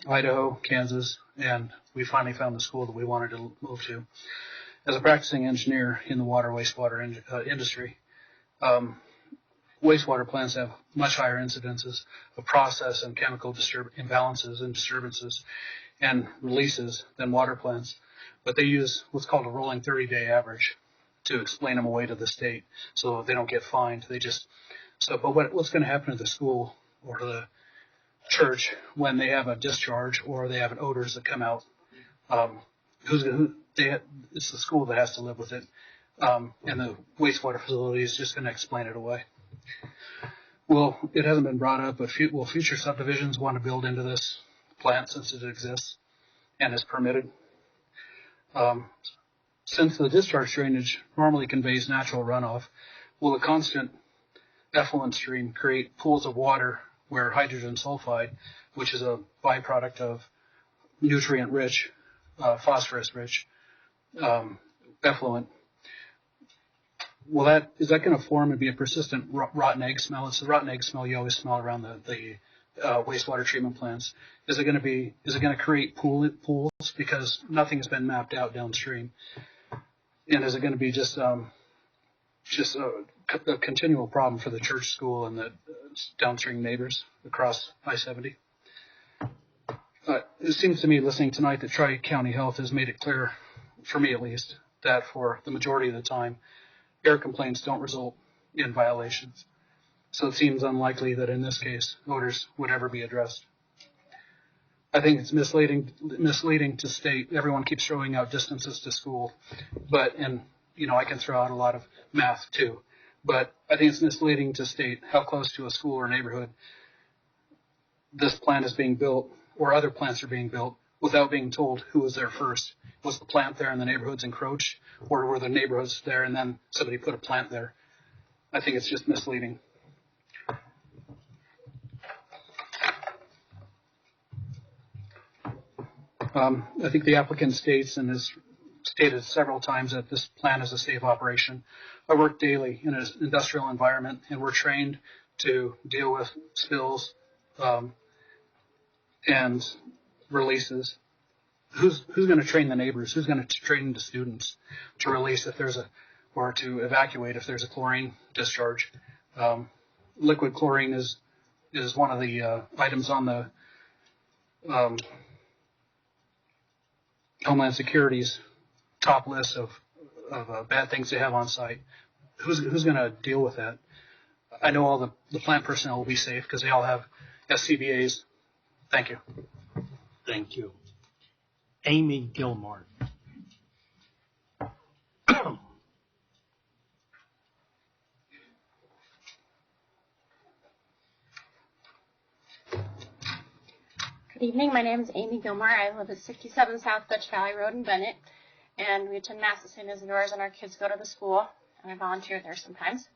Idaho, Kansas, and we finally found the school that we wanted to move to. As a practicing engineer in the water wastewater industry, wastewater plants have much higher incidences of process and chemical imbalances and disturbances and releases than water plants, but they use what's called a rolling 30-day average to explain them away to the state so they don't get fined. But what's going to happen to the school or to the church when they have a discharge or they have odors that come out? It's the school that has to live with it, and the wastewater facility is just going to explain it away. Well, it hasn't been brought up, but future subdivisions want to build into this plant since it exists and is permitted. Since the discharge drainage normally conveys natural runoff, will a constant effluent stream create pools of water where hydrogen sulfide, which is a byproduct of nutrient-rich, phosphorus-rich effluent, is that going to form and be a persistent rotten egg smell? It's the rotten egg smell you always smell around the wastewater treatment plants. Is it going to create pools because nothing has been mapped out downstream? And is it going to be just a continual problem for the church school and the downstream neighbors across I-70? It seems to me, listening tonight, that Tri-County Health has made it clear, for me at least, that for the majority of the time, air complaints don't result in violations. So it seems unlikely that in this case, odors would ever be addressed. I think it's misleading to state everyone keeps throwing out distances to school, and I can throw out a lot of math too, but I think it's misleading to state how close to a school or neighborhood this plant is being built or other plants are being built without being told who was there first. Was the plant there and the neighborhoods encroached, or were the neighborhoods there and then somebody put a plant there? I think it's just misleading. I think the applicant states and has stated several times that this plant is a safe operation. I work daily in an industrial environment, and we're trained to deal with spills and releases. Who's going to train the neighbors? Who's going to train the students to release or to evacuate if there's a chlorine discharge? Liquid chlorine is one of the items on the Homeland Security's top list of bad things they have on site. Who's going to deal with that? I know all the plant personnel will be safe because they all have SCBAs. Thank you. Thank you. Amy Gilmore. Good evening. My name is Amy Gilmore. I live at 67 South Dutch Valley Road in Bennett, and we attend Mass as soon as indoors, and our kids go to the school, and I volunteer there sometimes.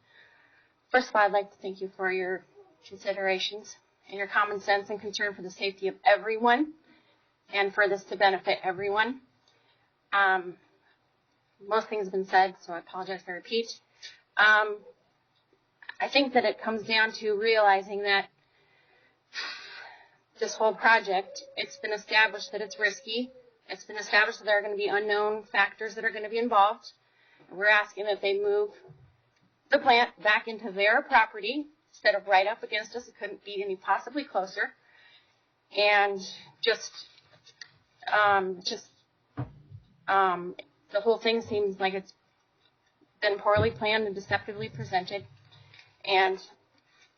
First of all, I'd like to thank you for your considerations and your common sense and concern for the safety of everyone and for this to benefit everyone. Most things have been said, so I apologize if I repeat. I think that it comes down to realizing that this whole project, it's been established that it's risky. It's been established that there are going to be unknown factors that are going to be involved. And we're asking that they move the plant back into their property instead of right up against us. It couldn't be any possibly closer. And the whole thing seems like it's been poorly planned and deceptively presented. And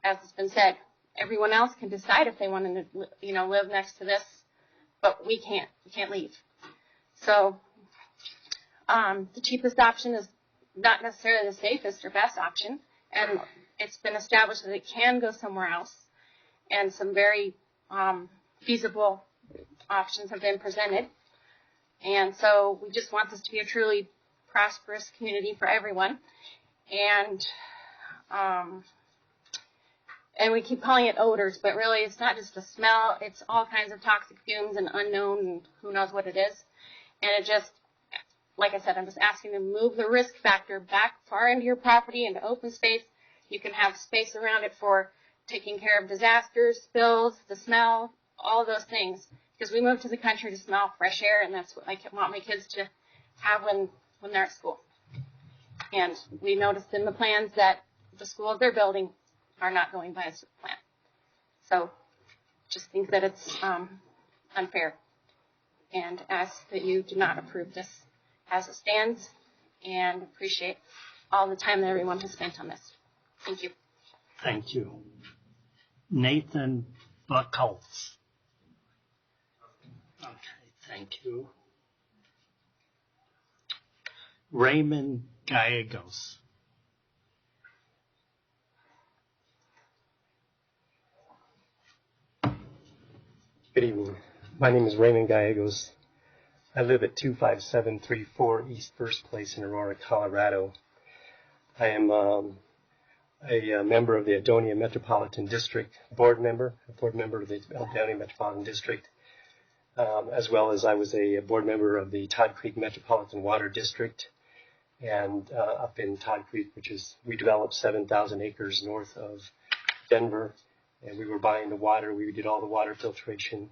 as it's been said, everyone else can decide if they want to, live next to this, but we can't. We can't leave. So the cheapest option is not necessarily the safest or best option, and it's been established that it can go somewhere else, and some very feasible options have been presented. And so we just want this to be a truly prosperous community for everyone. And we keep calling it odors, but really it's not just a smell. It's all kinds of toxic fumes and unknown and who knows what it is. And it just, like I said, I'm just asking to move the risk factor back far into your property, into open space. You can have space around it for taking care of disasters, spills, the smell, all of those things. Because we moved to the country to smell fresh air, and that's what I want my kids to have when they're at school. And we noticed in the plans that the schools they're building are not going by a plant. So just think that it's unfair, and ask that you do not approve this as it stands, and appreciate all the time that everyone has spent on this. Thank you. Thank you. Nathan Buckholz. Okay, thank you. Raymond Gallegos. Good evening. My name is Raymond Gallegos. I live at 25734 East First Place in Aurora, Colorado. I am a member of the Adonia Metropolitan District board member of the Adonia Metropolitan District, as well as I was a board member of the Todd Creek Metropolitan Water District, and up in Todd Creek, we developed 7,000 acres north of Denver, and we were buying the water. We did all the water filtration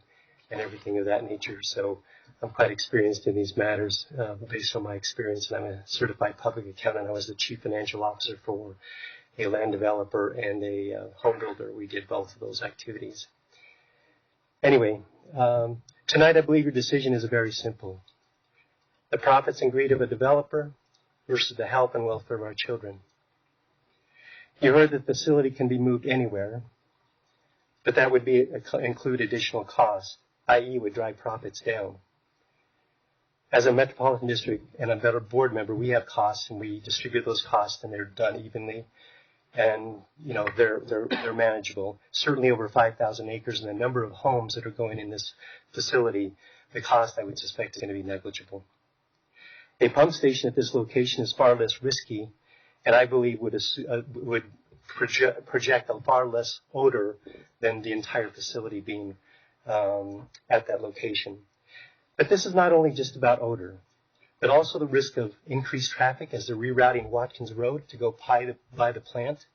and everything of that nature. So I'm quite experienced in these matters based on my experience, and I'm a certified public accountant. I was the chief financial officer for a land developer and a home builder. We did both of those activities. Anyway, tonight I believe your decision is very simple. The profits and greed of a developer versus the health and welfare of our children. You heard that the facility can be moved anywhere, but that would include additional costs, i.e. would drive profits down. As a metropolitan district and a better board member, we have costs and we distribute those costs and they're done evenly. And, they're manageable. Certainly over 5,000 acres and the number of homes that are going in this facility, the cost I would suspect is going to be negligible. A pump station at this location is far less risky and I believe would project a far less odor than the entire facility being at that location. But this is not only just about odor, but also the risk of increased traffic as they're rerouting Watkins Road to go by the plant.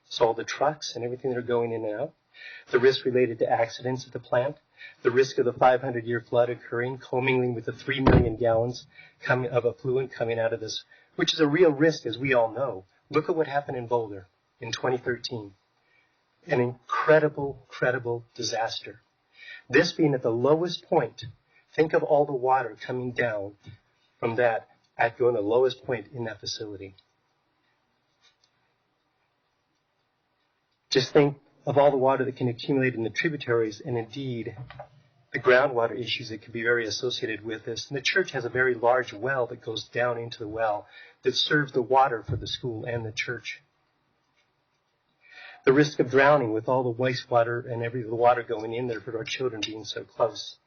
So all the trucks and everything that are going in and out. The risk related to accidents at the plant. The risk of the 500-year flood occurring, commingling with the 3 million gallons of effluent coming out of this, which is a real risk, as we all know. Look at what happened in Boulder in 2013. An incredible disaster. This being at the lowest point. Think of all the water coming down from that at going the lowest point in that facility. Just think of all the water that can accumulate in the tributaries and indeed the groundwater issues that can be very associated with this. And the church has a very large well that goes down into the well that serves the water for the school and the church. The risk of drowning with all the wastewater and the water going in there for our children being so close.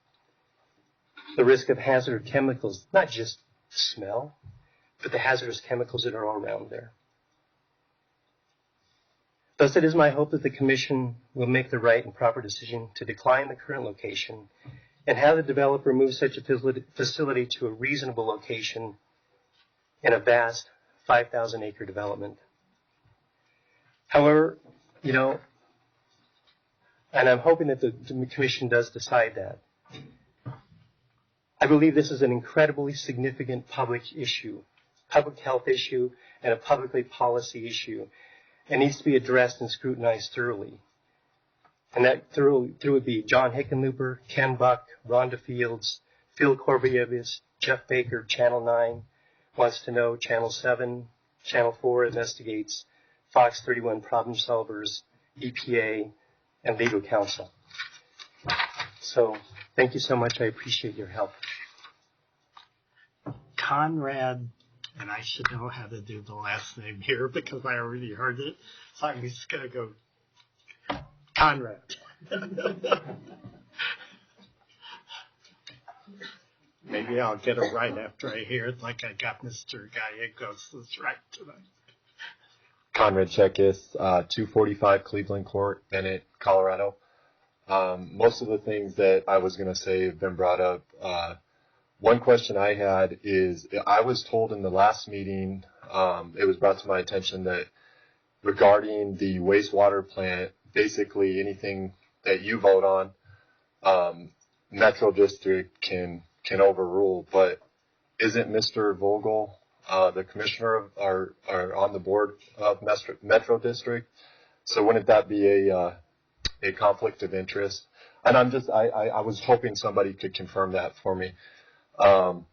The risk of hazardous chemicals, not just smell, but the hazardous chemicals that are all around there. Thus, it is my hope that the Commission will make the right and proper decision to decline the current location and have the developer move such a facility to a reasonable location in a vast 5,000-acre development. However, and I'm hoping that the Commission does decide that. I believe this is an incredibly significant public issue, public health issue, and a public policy issue. It needs to be addressed and scrutinized thoroughly. And that through would be John Hickenlooper, Ken Buck, Rhonda Fields, Phil Corvievis, Jeff Baker, Channel 9, Wants to Know, Channel 7, Channel 4 Investigates, Fox 31 Problem Solvers, EPA, and Legal Counsel. So thank you so much. I appreciate your help. Conrad, and I should know how to do the last name here because I already heard it, so I'm just going to go Conrad. Maybe I'll get it right after I hear it, like I got Mr. Gallegos right tonight. Conrad Chekis, 245 Cleveland Court, Bennett, Colorado. Most of the things that I was going to say have been brought up. One question I had is, I was told in the last meeting, it was brought to my attention that regarding the wastewater plant, basically anything that you vote on, Metro District can overrule. But isn't Mr. Vogel, the commissioner are on the board of Metro District? So wouldn't that be a conflict of interest? And I was hoping somebody could confirm that for me. And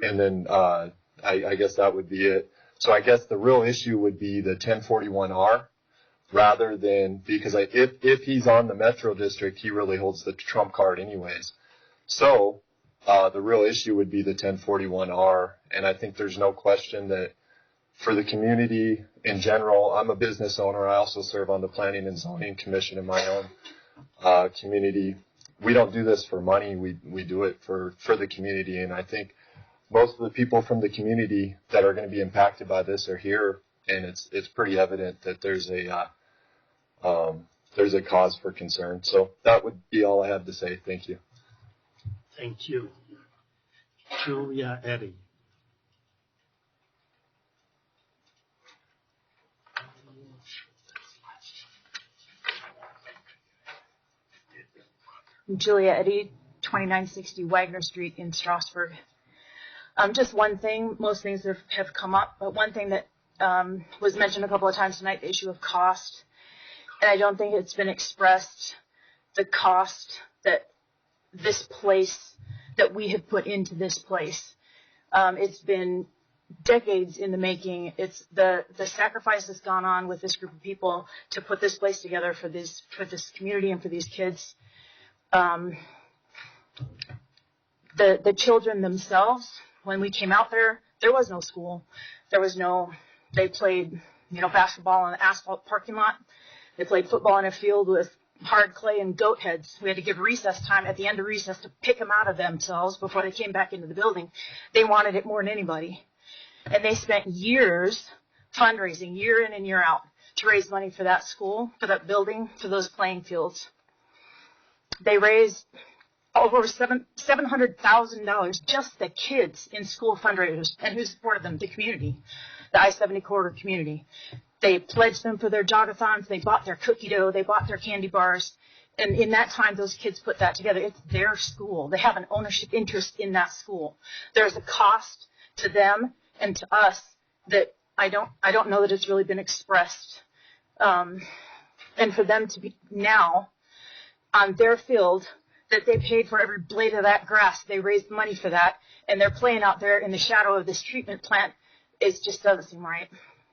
then I guess that would be it. So I guess the real issue would be the 1041R rather than, because if he's on the Metro District, he really holds the trump card anyways. So the real issue would be the 1041R. And I think there's no question that for the community in general, I'm a business owner. I also serve on the Planning and Zoning Commission in my own community. We don't do this for money. We do it for the community. And I think most of the people from the community that are going to be impacted by this are here. And it's pretty evident that there's a cause for concern. So that would be all I have to say. Thank you. Thank you. Julia Eddy. Julia Eddy, 2960 Wagner Street in Strasburg. Just one thing, most things have come up, but one thing that was mentioned a couple of times tonight, the issue of cost. And I don't think it's been expressed, the cost that this place, that we have put into this place. It's been decades in the making. It's the sacrifice that's gone on with this group of people to put this place together for this community and for these kids. The children themselves, when we came out there was no school. They played, basketball in an asphalt parking lot. They played football in a field with hard clay and goat heads. We had to give recess time at the end of recess to pick them out of themselves before they came back into the building. They wanted it more than anybody. And they spent years fundraising, year in and year out, to raise money for that school, for that building, for those playing fields. They raised over $700,000, just the kids in school fundraisers. And who supported them? The community, the I-70 corridor community. They pledged them for their jogathons. They bought their cookie dough. They bought their candy bars. And in that time, those kids put that together. It's their school. They have an ownership interest in that school. There's a cost to them and to us that I don't know that it's really been expressed. And for them to be now on their field, that they paid for every blade of that grass, they raised money for that, and they're playing out there in the shadow of this treatment plant, it just doesn't seem right.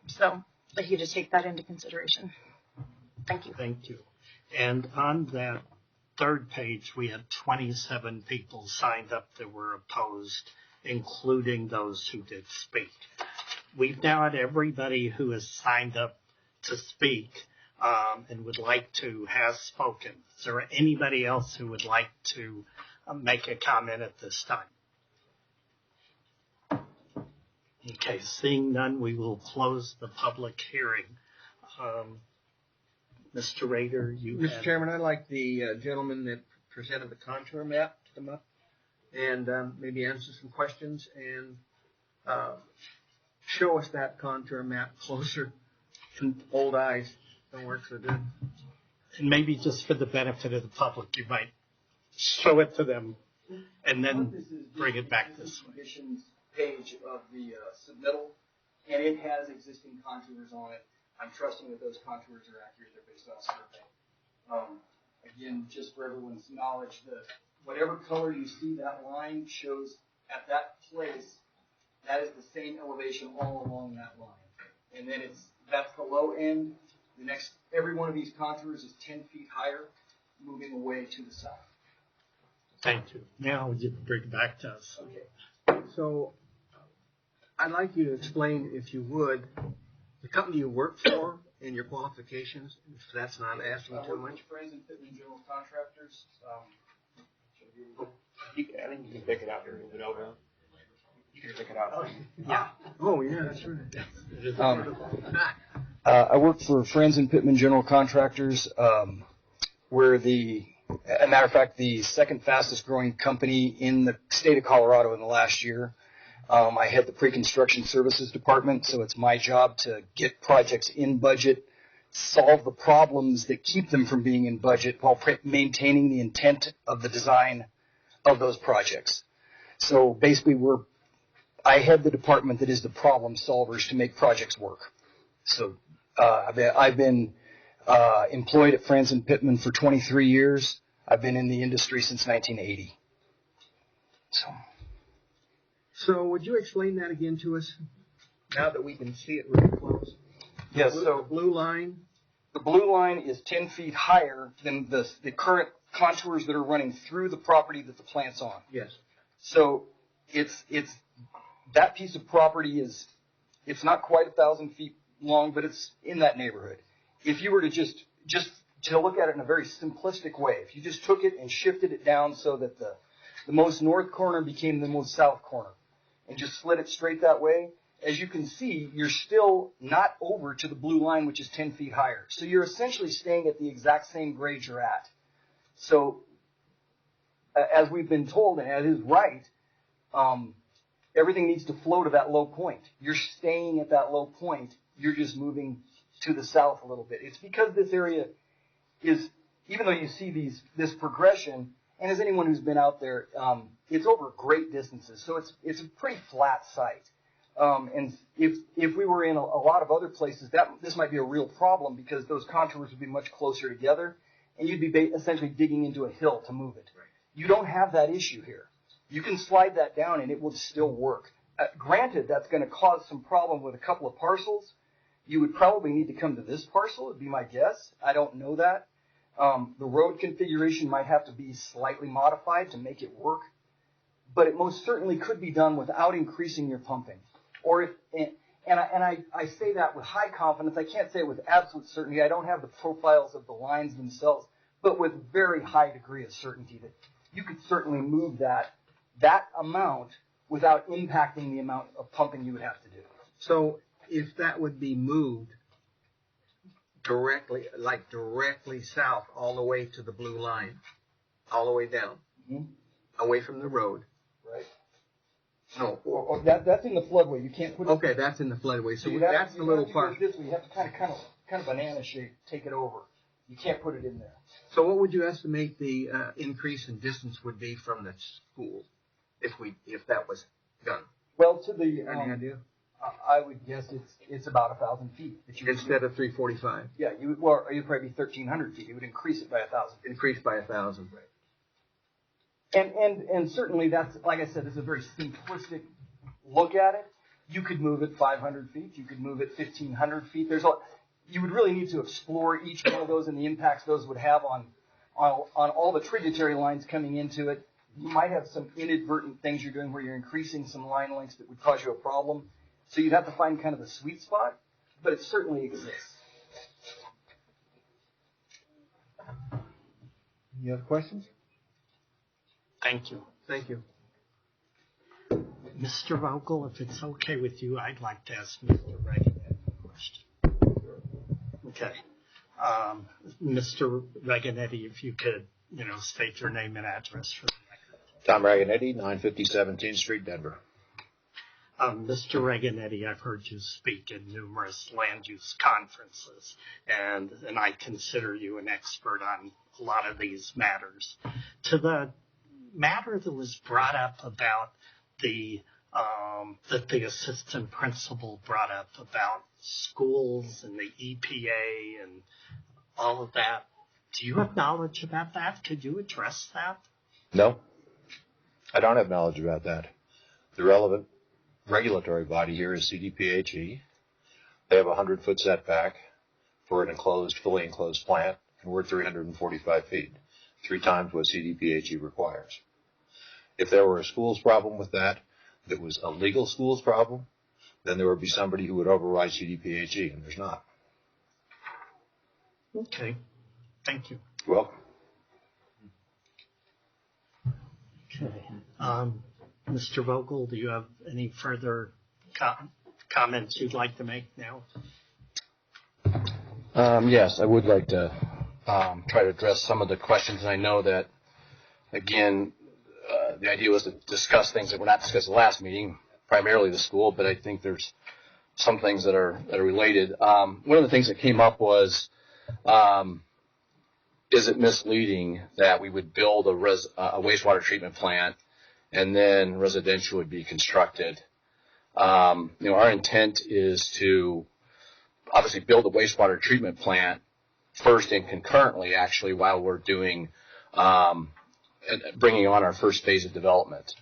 So I'd like you to take that into consideration. Thank you. Thank you. And on that third page, we had 27 people signed up that were opposed, including those who did speak. We've now had everybody who has signed up to speak and would like to has spoken. Is there anybody else who would like to make a comment at this time? Okay, seeing none, we will close the public hearing. Mr. Rader, Mr. Chairman, I'd like the gentleman that presented the contour map to come up and maybe answer some questions and show us that contour map closer to old eyes. Don't work so good. And maybe just for the benefit of the public, you might show it to them and then bring it back this way. Conditions page of the submittal, and it has existing contours on it. I'm trusting that those contours are accurate. They're based on survey. Again, just for everyone's knowledge, whatever color you see, that line shows at that place, that is the same elevation all along that line. And then that's the low end. Every one of these contours is 10 feet higher, moving away to the south. Thank you. Now you bring it back to us. Okay. So I'd like you to explain, if you would, the company you work for and your qualifications, if that's not asking too much. Franzen Pittman General Contractors. I think you can pick it out here. Is it over? You can pick it out. Yeah. Oh, yeah, that's right. I work for Franzen Pittman General Contractors. We're as a matter of fact, the second fastest growing company in the state of Colorado in the last year. I head the pre-construction services department, so it's my job to get projects in budget, solve the problems that keep them from being in budget while maintaining the intent of the design of those projects. So basically, I head the department that is the problem solvers to make projects work. So I've been employed at Franzen Pittman for 23 years. I've been in the industry since 1980. So would you explain that again to us, now that we can see it really close? Yes. The blue line? The blue line is 10 feet higher than the current contours that are running through the property that the plant's on. Yes. So it's that piece of property it's not quite 1,000 feet long, but it's in that neighborhood. If you were to just to look at it in a very simplistic way, if you just took it and shifted it down so that the most north corner became the most south corner and just slid it straight that way, as you can see, you're still not over to the blue line, which is 10 feet higher. So you're essentially staying at the exact same grade you're at. So as we've been told, and that is right, everything needs to flow to that low point. You're staying at that low point. You're just moving to the south a little bit. It's because this area is, even though you see this progression, And as anyone who's been out there, it's over great distances, so it's a pretty flat site. And if we were in a lot of other places, this might be a real problem because those contours would be much closer together, and you'd be essentially digging into a hill to move it. Right. You don't have that issue here. You can slide that down, and it will still work. Granted, that's going to cause some problem with a couple of parcels. You would probably need to come to this parcel, would be my guess. I don't know that. The road configuration might have to be slightly modified to make it work, but it most certainly could be done without increasing your pumping. Or I say that with high confidence. I can't say it with absolute certainty. I don't have the profiles of the lines themselves, but with very high degree of certainty that you could certainly move that amount without impacting the amount of pumping you would have to do. So if that would be moved directly south all the way to the blue line, all the way down, away from the road. Right. No. That's in the floodway. You can't put it. Okay, that's in the floodway. So that's the little part. You have to kind of banana shape take it over. You can't put it in there. So what would you estimate the increase in distance would be from the school if that was done? Well, to the any idea? I would guess it's about 1,000 feet. Instead of 345. Yeah, you'd probably be 1,300 feet. It would increase it by 1,000. Increase by 1,000. Right. And certainly that's, like I said, it's a very simplistic look at it. You could move it 500 feet. You could move it 1,500 feet. You would really need to explore each one of those and the impacts those would have on all the tributary lines coming into it. You might have some inadvertent things you're doing where you're increasing some line lengths that would cause you a problem. So you'd have to find kind of the sweet spot, but it certainly exists. Any other questions? Thank you. Thank you. Mr. Vogel, if it's okay with you, I'd like to ask Mr. Reagan a question. Okay. Mr. Reganetti, if you could, state your name and address for the record. Tom Reganetti, 950 17th Street, Denver. Mr. Reganetti, I've heard you speak in numerous land use conferences, and I consider you an expert on a lot of these matters. To the matter that was brought up about that the assistant principal brought up about schools and the EPA and all of that, do you have knowledge about that? Could you address that? No, I don't have knowledge about that. The relevant regulatory body here is CDPHE. They have a 100-foot setback for an fully enclosed plant, and we're 345 feet, 3 times what CDPHE requires. If there were a schools problem with that was a legal schools problem, then there would be somebody who would override CDPHE, and there's not. Okay. Thank you. You're welcome. Okay. Mr. Vogel, do you have any further comments you'd like to make now? Yes, I would like to try to address some of the questions. And I know that, again, the idea was to discuss things that were not discussed at the last meeting, primarily the school, but I think there's some things that are related. One of the things that came up was, is it misleading that we would build a wastewater treatment plant and then residential would be constructed? Our intent is to obviously build a wastewater treatment plant first and concurrently, actually, while we're doing bringing on our first phase of development.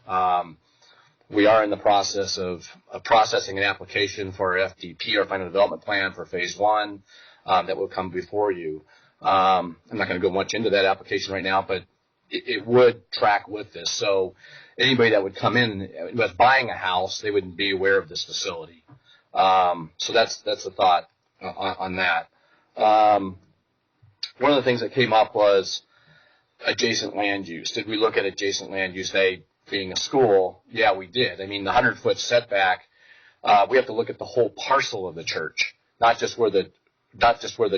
We are in the process of processing an application for our FDP, our final development plan for phase 1, that will come before you. I'm not going to go much into that application right now, but it would track with this. So anybody that would come in with buying a house, they wouldn't be aware of this facility. So that's the thought on that. One of the things that came up was adjacent land use. Did we look at adjacent land use, being a school? Yeah, we did. I mean, the 100-foot setback, we have to look at the whole parcel of the church, not just where the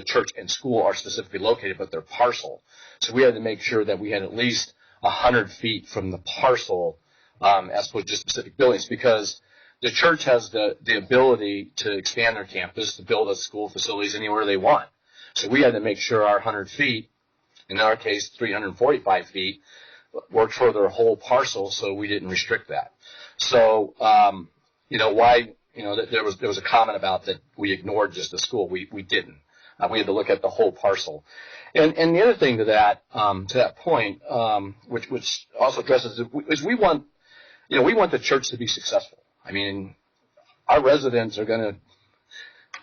church and school are specifically located, but their parcel. So we had to make sure that we had at least 100 feet from the parcel, as opposed to just specific buildings, because the church has the ability to expand their campus, to build a school facilities anywhere they want. So we had to make sure our 100 feet, in our case 345 feet, worked for their whole parcel, so we didn't restrict that. So, why, there was a comment about that we ignored just the school. We didn't. We had to look at the whole parcel. And the other thing to that point, which also addresses, is we want the church to be successful. I mean, our residents are going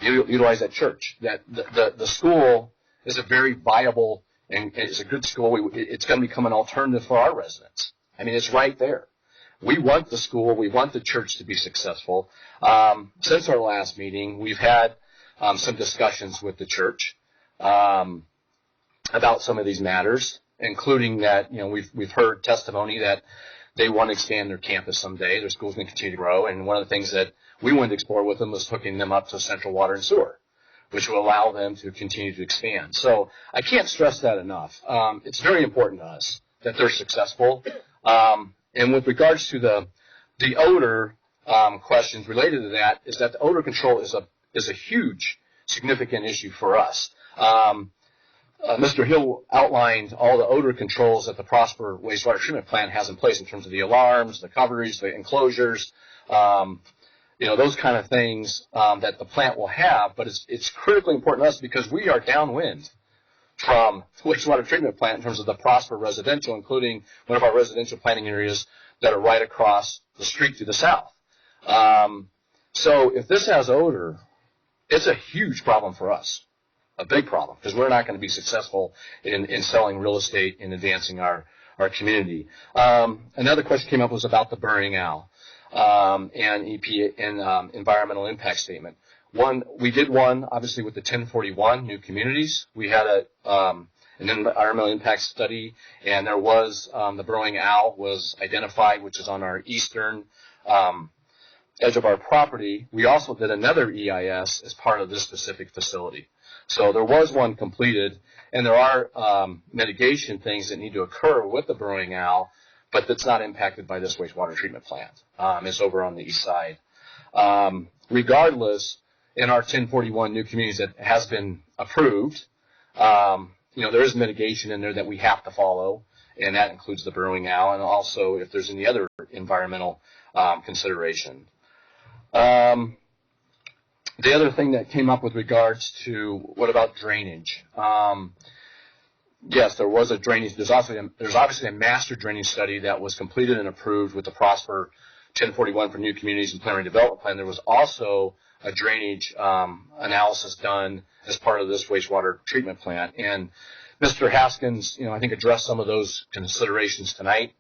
to utilize that church. That the school is a very viable and it's a good school. It's going to become an alternative for our residents. I mean, it's right there. We want the school. We want the church to be successful. Since our last meeting, we've had some discussions with the church about some of these matters, including that we've heard testimony that they want to expand their campus someday. Their school's going to continue to grow, and one of the things that we wanted to explore with them was hooking them up to central water and sewer, which will allow them to continue to expand. So I can't stress that enough. It's very important to us that they're successful. And with regards to the odor questions related to that, is that the odor control is a huge, significant issue for us. Mr. Hill outlined all the odor controls that the Prosper wastewater treatment plant has in place in terms of the alarms, the coverage, the enclosures, those kind of things that the plant will have. But it's critically important to us because we are downwind from the wastewater treatment plant in terms of the Prosper residential, including one of our residential planting areas that are right across the street to the south. So if this has odor, it's a huge problem for us, a big problem, because we're not going to be successful in selling real estate and advancing our community. Another question came up was about the burning owl and EPA and environmental impact statement. We did one, obviously, with the 1041 new communities. We had an environmental impact study, and there was the burrowing owl was identified, which is on our eastern edge of our property. We also did another EIS as part of this specific facility. So there was one completed, and there are mitigation things that need to occur with the burrowing owl, but that's not impacted by this wastewater treatment plant. It's over on the east side. Regardless, in our 1041 new communities that has been approved, there is mitigation in there that we have to follow, and that includes the burrowing owl, and also if there's any other environmental consideration. The other thing that came up with regards to what about drainage? Yes, there was a drainage. There's obviously a master drainage study that was completed and approved with the Prosper 1041 for new communities and planning development plan. There was also a drainage analysis done as part of this wastewater treatment plant. And Mr. Haskins, I think addressed some of those considerations tonight.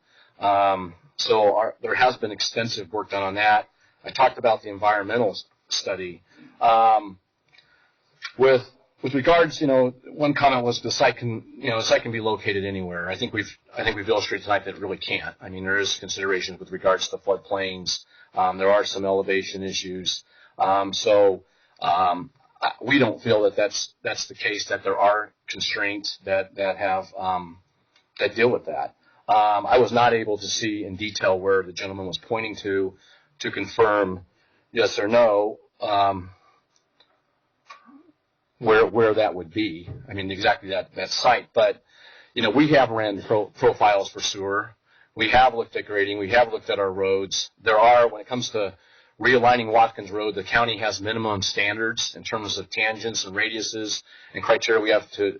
So there has been extensive work done on that. I talked about the environmental study. With regards, one comment was the site can be located anywhere. I think we've illustrated tonight that it really can't. I mean, there is considerations with regards to floodplains. There are some elevation issues. So we don't feel that that's the case, that there are constraints that deal with that. I was not able to see in detail where the gentleman was pointing to confirm yes or no where that would be. I mean, exactly that site. But, we have ran profiles for sewer. We have looked at grading. We have looked at our roads. There are, when it comes to realigning Watkins Road, the county has minimum standards in terms of tangents and radiuses and criteria we have to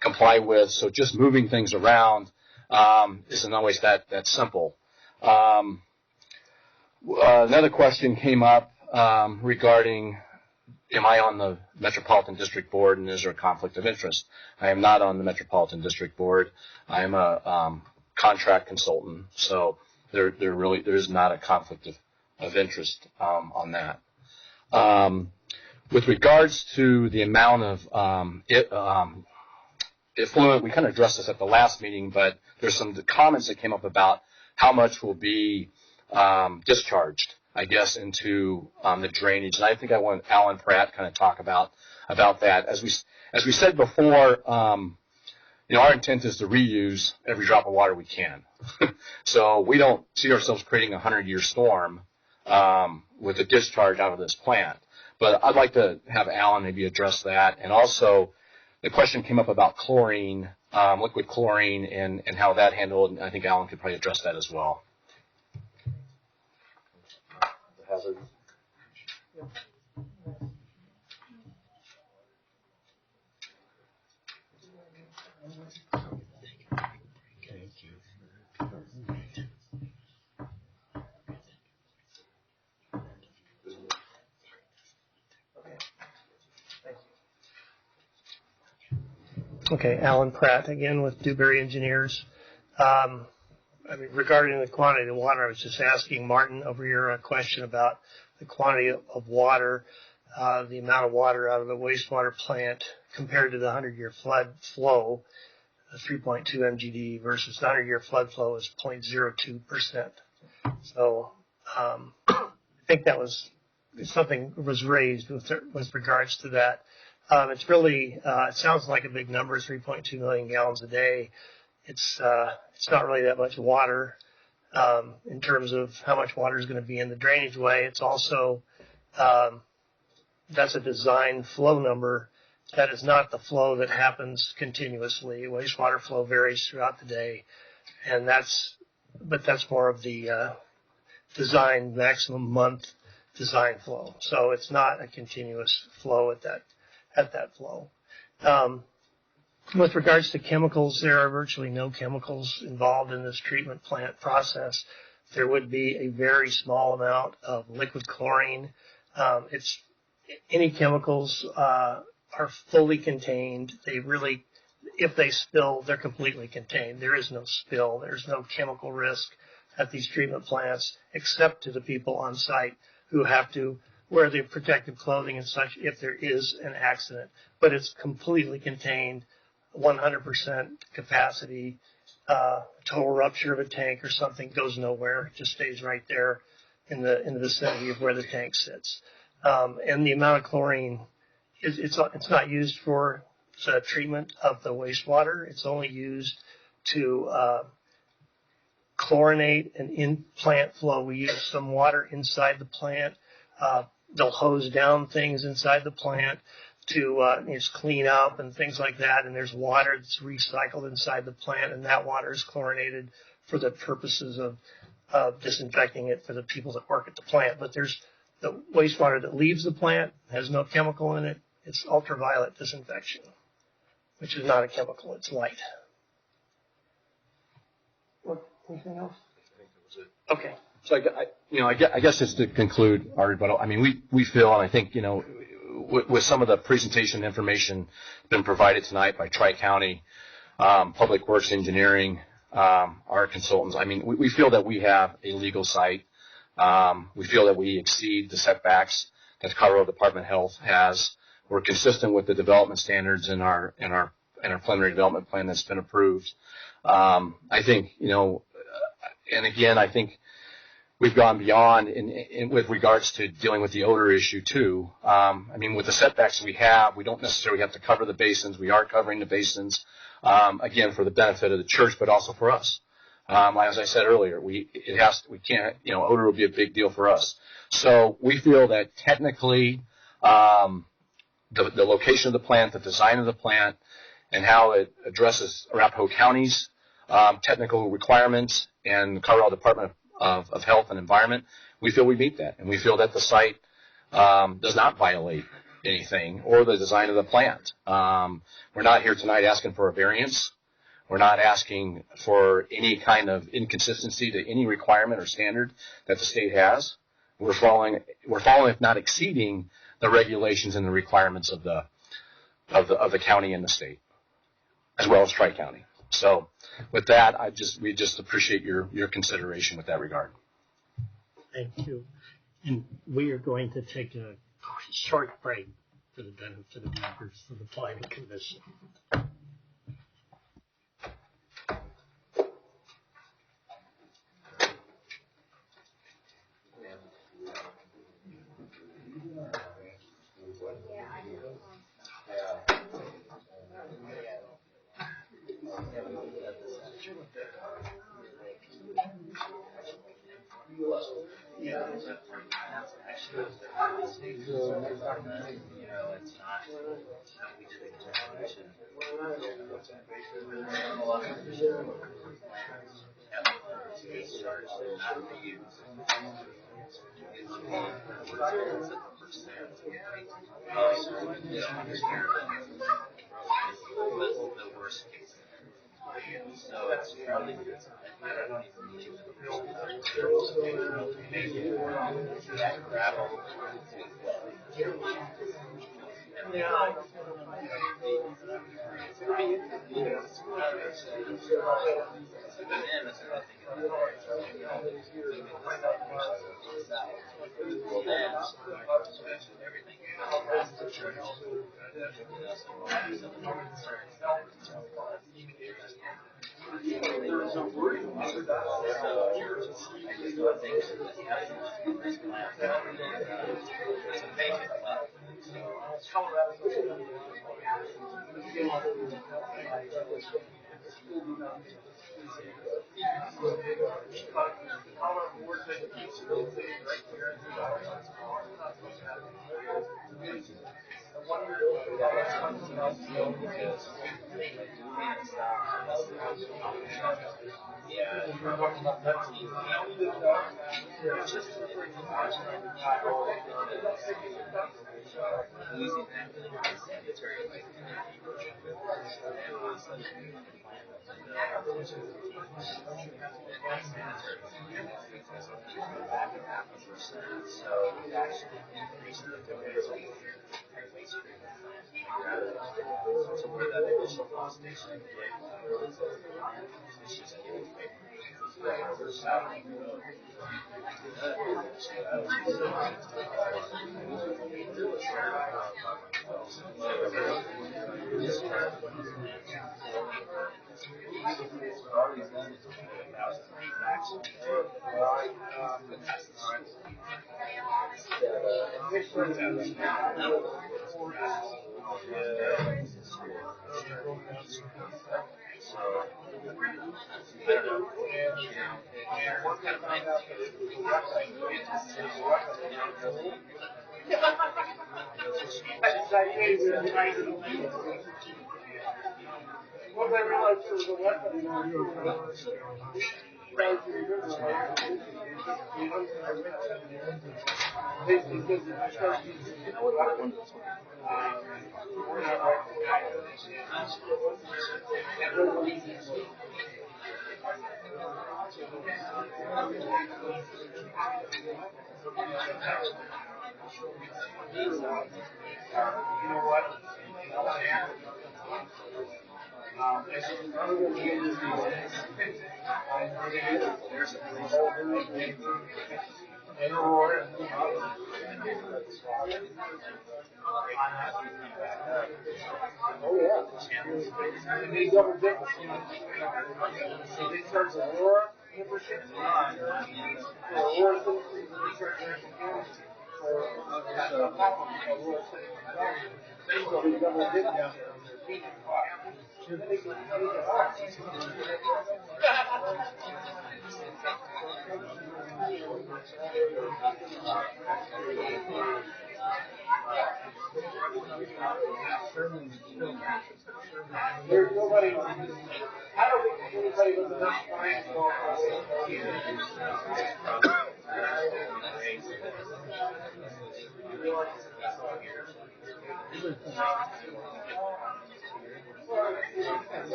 comply with. So just moving things around isn't always that simple. Another question came up regarding, am I on the Metropolitan District Board and is there a conflict of interest? I am not on the Metropolitan District Board. I am a contract consultant, so there is not a conflict of interest on that. With regards to the amount of effluent, we kind of addressed this at the last meeting, but there's some comments that came up about how much will be discharged, I guess, into the drainage. And I think I want Alan Pratt kind of talk about that. As we said before, our intent is to reuse every drop of water we can. So we don't see ourselves creating a 100-year storm with a discharge out of this plant. But I'd like to have Alan maybe address that. And also, the question came up about chlorine liquid chlorine and how that handled. And I think Alan could probably address that as well. The hazard. Okay, Alan Pratt again with Dewberry Engineers. Regarding the quantity of water, I was just asking Martin over here a question about the quantity of water, the amount of water out of the wastewater plant compared to the 100-year flood flow, 3.2 MGD versus the 100-year flood flow is 0.02%. So I think that was something was raised with regards to that. It's really, it sounds like a big number, 3.2 million gallons a day. It's not really that much water, in terms of how much water is going to be in the drainage way. It's also, that's a design flow number. That is not the flow that happens continuously. Wastewater flow varies throughout the day, and that's more of the, design maximum month design flow. So it's not a continuous flow at that flow. With regards to chemicals, there are virtually no chemicals involved in this treatment plant process. There would be a very small amount of liquid chlorine. Any chemicals are fully contained. If they spill, they're completely contained. There is no spill. There's no chemical risk at these treatment plants, except to the people on site who have to wear the protective clothing and such if there is an accident. But it's completely contained, 100% capacity. Total rupture of a tank or something goes nowhere. It just stays right there in the vicinity of where the tank sits. And the amount of chlorine, it's not used for treatment of the wastewater. It's only used to chlorinate an in-plant flow. We use some water inside the plant. They'll hose down things inside the plant to just clean up and things like that. And there's water that's recycled inside the plant, and that water is chlorinated for the purposes of disinfecting it for the people that work at the plant. But there's the wastewater that leaves the plant, has no chemical in it. It's ultraviolet disinfection, which is not a chemical. It's light. Anything else? Okay. So I guess just to conclude our rebuttal, I mean, we feel, and I think, with some of the presentation information been provided tonight by Tri-County, Public Works Engineering, our consultants, I mean, we feel that we have a legal site. We feel that we exceed the setbacks that Colorado Department of Health has. We're consistent with the development standards in our preliminary development plan that's been approved. I think, and again, I think we've gone beyond in with regards to dealing with the odor issue too. I mean, with the setbacks we have, we don't necessarily have to cover the basins. We are covering the basins, again, for the benefit of the church, but also for us. As I said earlier, odor will be a big deal for us. So we feel that technically, the location of the plant, the design of the plant, and how it addresses Arapahoe County's technical requirements and Colorado Department of Health and Environment, we feel we meet that. And we feel that the site does not violate anything or the design of the plant. We're not here tonight asking for a variance. We're not asking for any kind of inconsistency to any requirement or standard that the state has. We're following, if not exceeding, the regulations and the requirements of the county and the state, as well as Tri-County. So with that, we just appreciate your consideration with that regard. Thank you. And we are going to take a short break for the benefit of members of the Planning Commission. Yeah.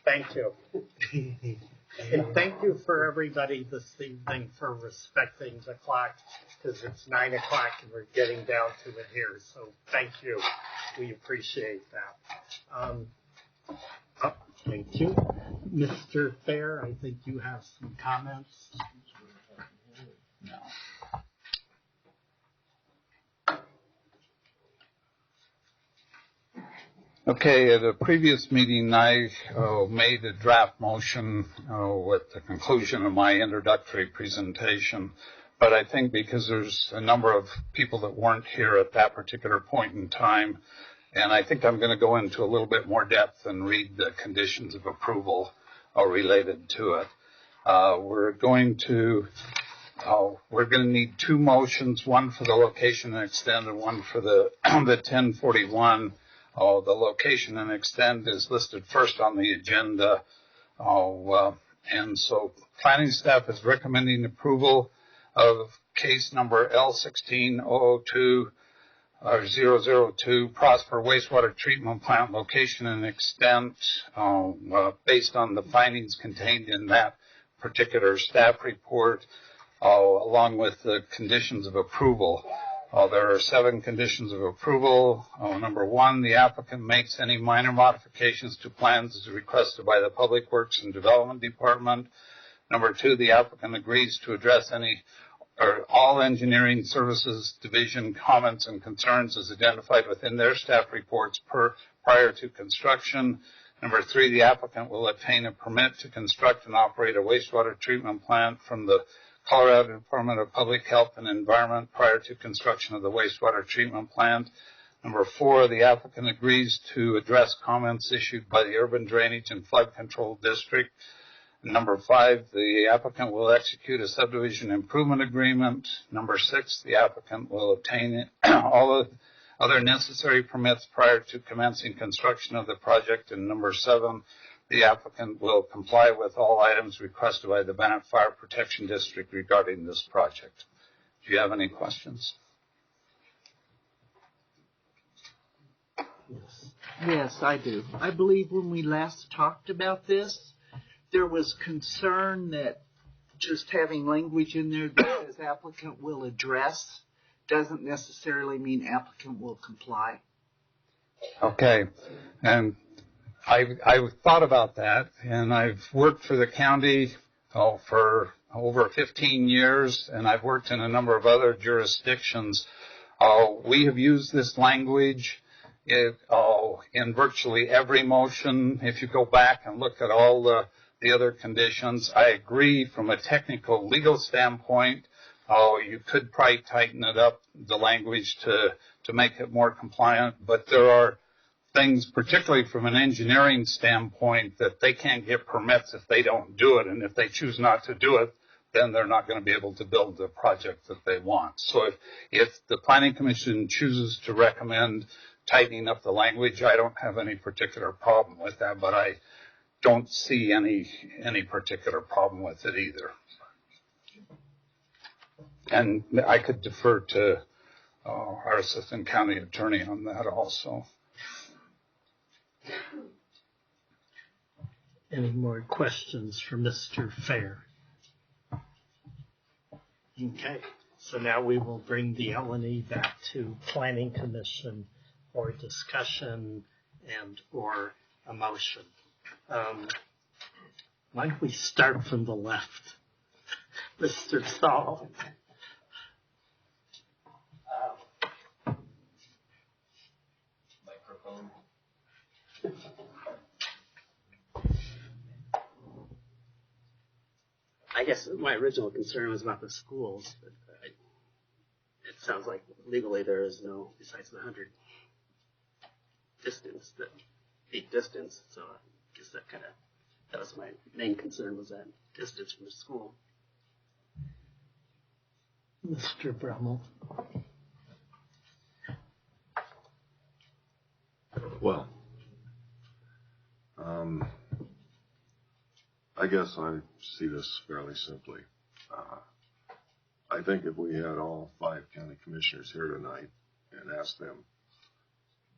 Thank you. And thank you for everybody this evening for respecting the clock, because it's 9 o'clock and we're getting down to it here. So thank you. We appreciate that. Thank you. Mr. Fair, I think you have some comments. No. Okay, at a previous meeting, I made a draft motion with the conclusion of my introductory presentation. But I think because there's a number of people that weren't here at that particular point in time, and I think I'm going to go into a little bit more depth and read the conditions of approval related to it. We're going to need two motions, one for the location and extend and one for the 1041. The location and extend is listed first on the agenda. And so planning staff is recommending approval of case number L16-002 002, Prosper Wastewater Treatment Plant location and extent, based on the findings contained in that particular staff report, along with the conditions of approval. There are 7 conditions of approval. Number 1, the applicant makes any minor modifications to plans as requested by the Public Works and Development Department. Number 2, the applicant agrees to address any or all engineering services division comments and concerns as identified within their staff reports prior to construction. Number 3, the applicant will obtain a permit to construct and operate a wastewater treatment plant from the Colorado Department of Public Health and Environment prior to construction of the wastewater treatment plant. Number 4, the applicant agrees to address comments issued by the Urban Drainage and Flood Control District. Number 5, the applicant will execute a subdivision improvement agreement. Number 6, the applicant will obtain all of other necessary permits prior to commencing construction of the project. And number 7, the applicant will comply with all items requested by the Bennett Fire Protection District regarding this project. Do you have any questions? Yes, I do. I believe when we last talked about this, there was concern that just having language in there that says applicant will address doesn't necessarily mean applicant will comply. Okay, and I've thought about that, and I've worked for the county for over 15 years, and I've worked in a number of other jurisdictions. We have used this language in virtually every motion. If you go back and look at all the other conditions, I agree from a technical legal standpoint, you could probably tighten it up, the language, to make it more compliant, but there are things, particularly from an engineering standpoint, that they can't get permits if they don't do it, and if they choose not to do it, then they're not going to be able to build the project that they want. So if the Planning Commission chooses to recommend tightening up the language, I don't have any particular problem with that, but I don't see any particular problem with it either. And I could defer to our Assistant County Attorney on that also. Any more questions for Mr. Fair? Okay, so now we will bring the L&E back to Planning Commission for discussion and or a motion. Why don't we start from the left? Mr. Saul. Microphone. I guess my original concern was about the schools, but it sounds like legally there is no, besides the 100 feet distance. So I guess that was my main concern, was that distance from the school. Mr. Brummel. Well, I guess I see this fairly simply. I think if we had all 5 county commissioners here tonight and asked them,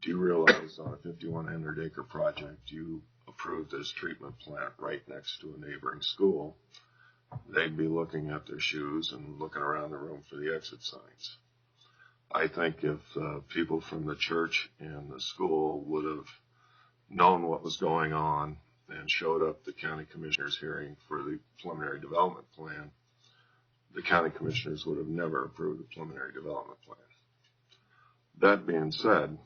do you realize on a 5,100 acre project you approved this treatment plant right next to a neighboring school, they'd be looking at their shoes and looking around the room for the exit signs. I think if people from the church and the school would have known what was going on and showed up at the county commissioners hearing for the preliminary development plan, the county commissioners would have never approved the preliminary development plan. That being said,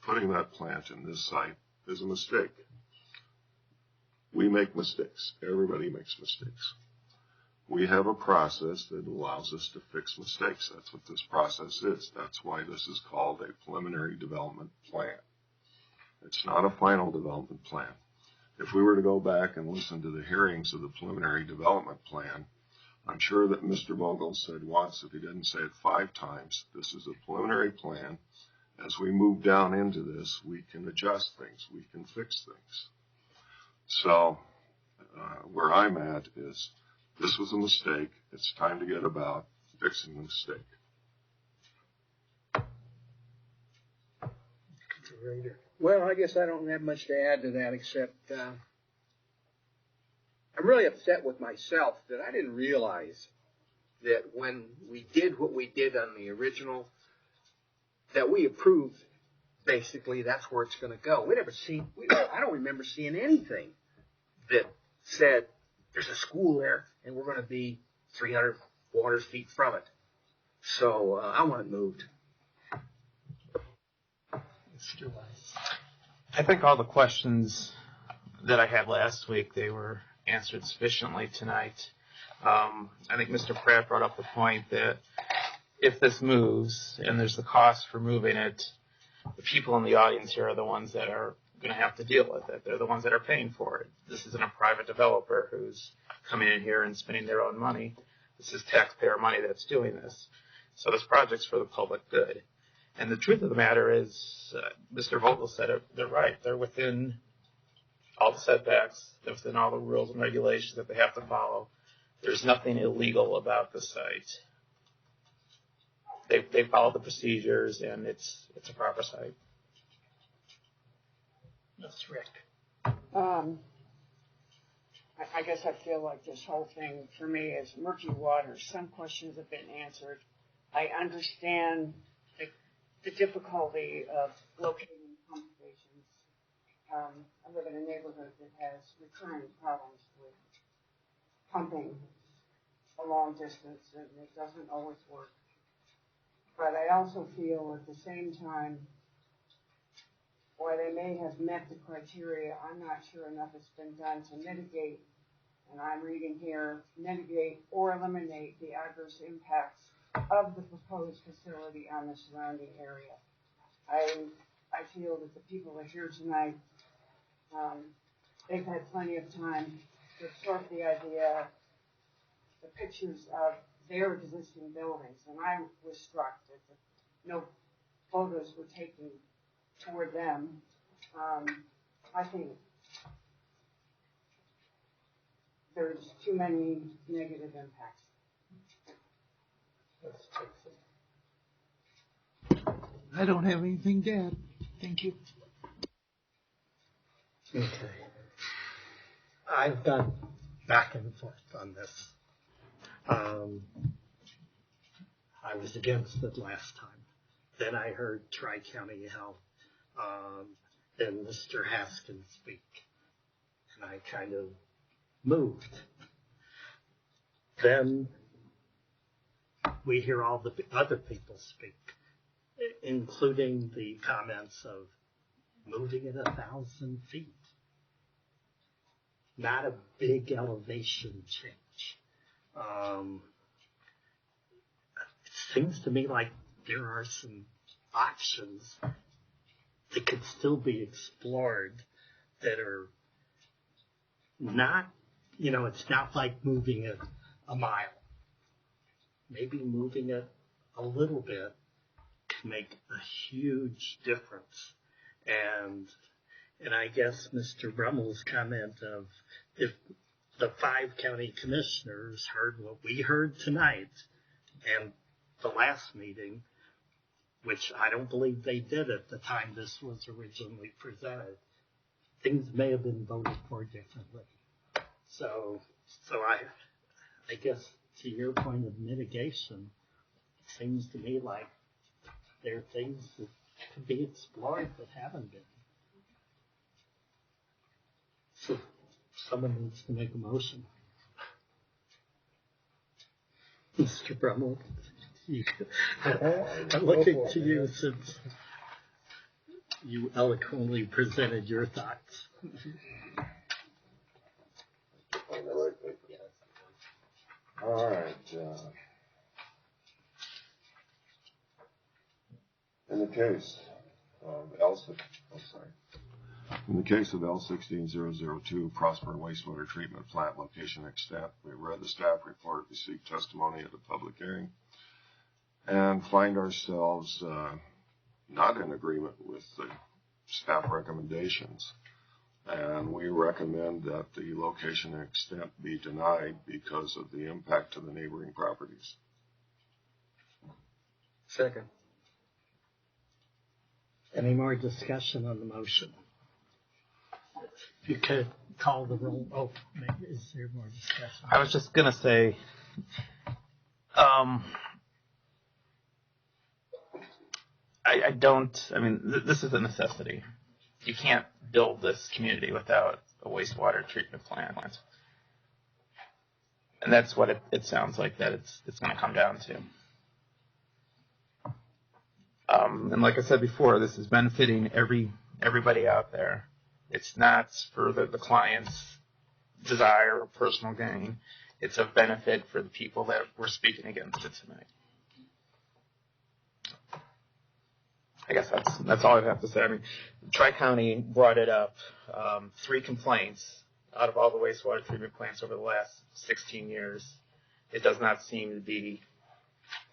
putting that plant in this site is a mistake. We make mistakes. Everybody makes mistakes. We have a process that allows us to fix mistakes. That's what this process is. That's why this is called a preliminary development plan. It's not a final development plan. If we were to go back and listen to the hearings of the preliminary development plan, I'm sure that Mr. Vogel said once, if he didn't say it 5 times, this is a preliminary plan. As we move down into this, we can adjust things. We can fix things. So where I'm at is, this was a mistake. It's time to get about fixing the mistake. Well, I guess I don't have much to add to that, except I'm really upset with myself that I didn't realize that when we did what we did on the original, that we approved, basically that's where it's going to go. I don't remember seeing anything that said there's a school there and we're going to be 300, 400 feet from it. So I want it moved. Mr. Weiss. I think all the questions that I had last week, they were answered sufficiently tonight. I think Mr. Pratt brought up the point that if this moves and there's the cost for moving it, the people in the audience here are the ones that are going to have to deal with it. They're the ones that are paying for it. This isn't a private developer who's coming in here and spending their own money. This is taxpayer money that's doing this. So this project's for the public good. And the truth of the matter is, Mr. Vogel said it, they're right. They're within all the setbacks. They're within all the rules and regulations that they have to follow. There's nothing illegal about the site. They follow the procedures, and it's a proper site. That's Rick. I guess I feel like this whole thing for me is murky water. Some questions have been answered. I understand the difficulty of locating pump stations. I live in a neighborhood that has recurring problems with pumping a long distance, and it doesn't always work. But I also feel at the same time, while they may have met the criteria, I'm not sure enough has been done to mitigate, and I'm reading here, mitigate or eliminate the adverse impacts of the proposed facility on the surrounding area. I feel that the people that are here tonight, they've had plenty of time to absorb the idea, the pictures of their existing buildings, and I was struck that no photos were taken toward them. I think there's too many negative impacts. I don't have anything to add. Thank you. Okay. I've gone back and forth on this. I was against it last time. Then I heard Tri-County Health, and Mr. Haskins speak. And I kind of moved. Then we hear all the other people speak, including the comments of moving it 1,000 feet. Not a big elevation change. It seems to me like there are some options that could still be explored that are not, it's not like moving it a mile. Maybe moving it a little bit can make a huge difference. And I guess Mr. Brummel's comment of if the 5 county commissioners heard what we heard tonight and the last meeting, which I don't believe they did at the time this was originally presented, things may have been voted for differently. So I guess to your point of mitigation, it seems to me like there are things that could be explored that haven't been. So someone needs to make a motion. Mr. Brummel, I'm looking to you since you eloquently presented your thoughts. All right. In the case of L16002, Prosper Wastewater Treatment Plant Location Extent, we read the staff report, received testimony at the public hearing, and find ourselves not in agreement with the staff recommendations. And we recommend that the location and extent be denied because of the impact to the neighboring properties. Second. Any more discussion on the motion? If you could call the roll. Oh, maybe is there more discussion? I was just going to say, this is a necessity. You can't build this community without a wastewater treatment plant. And that's what it sounds like that it's going to come down to. And like I said before, this is benefiting everybody out there. It's not for the client's desire or personal gain. It's a benefit for the people that we're speaking against it tonight. I guess that's all I have to say. I mean, Tri-County brought it up. 3 complaints out of all the wastewater treatment plants over the last 16 years. It does not seem to be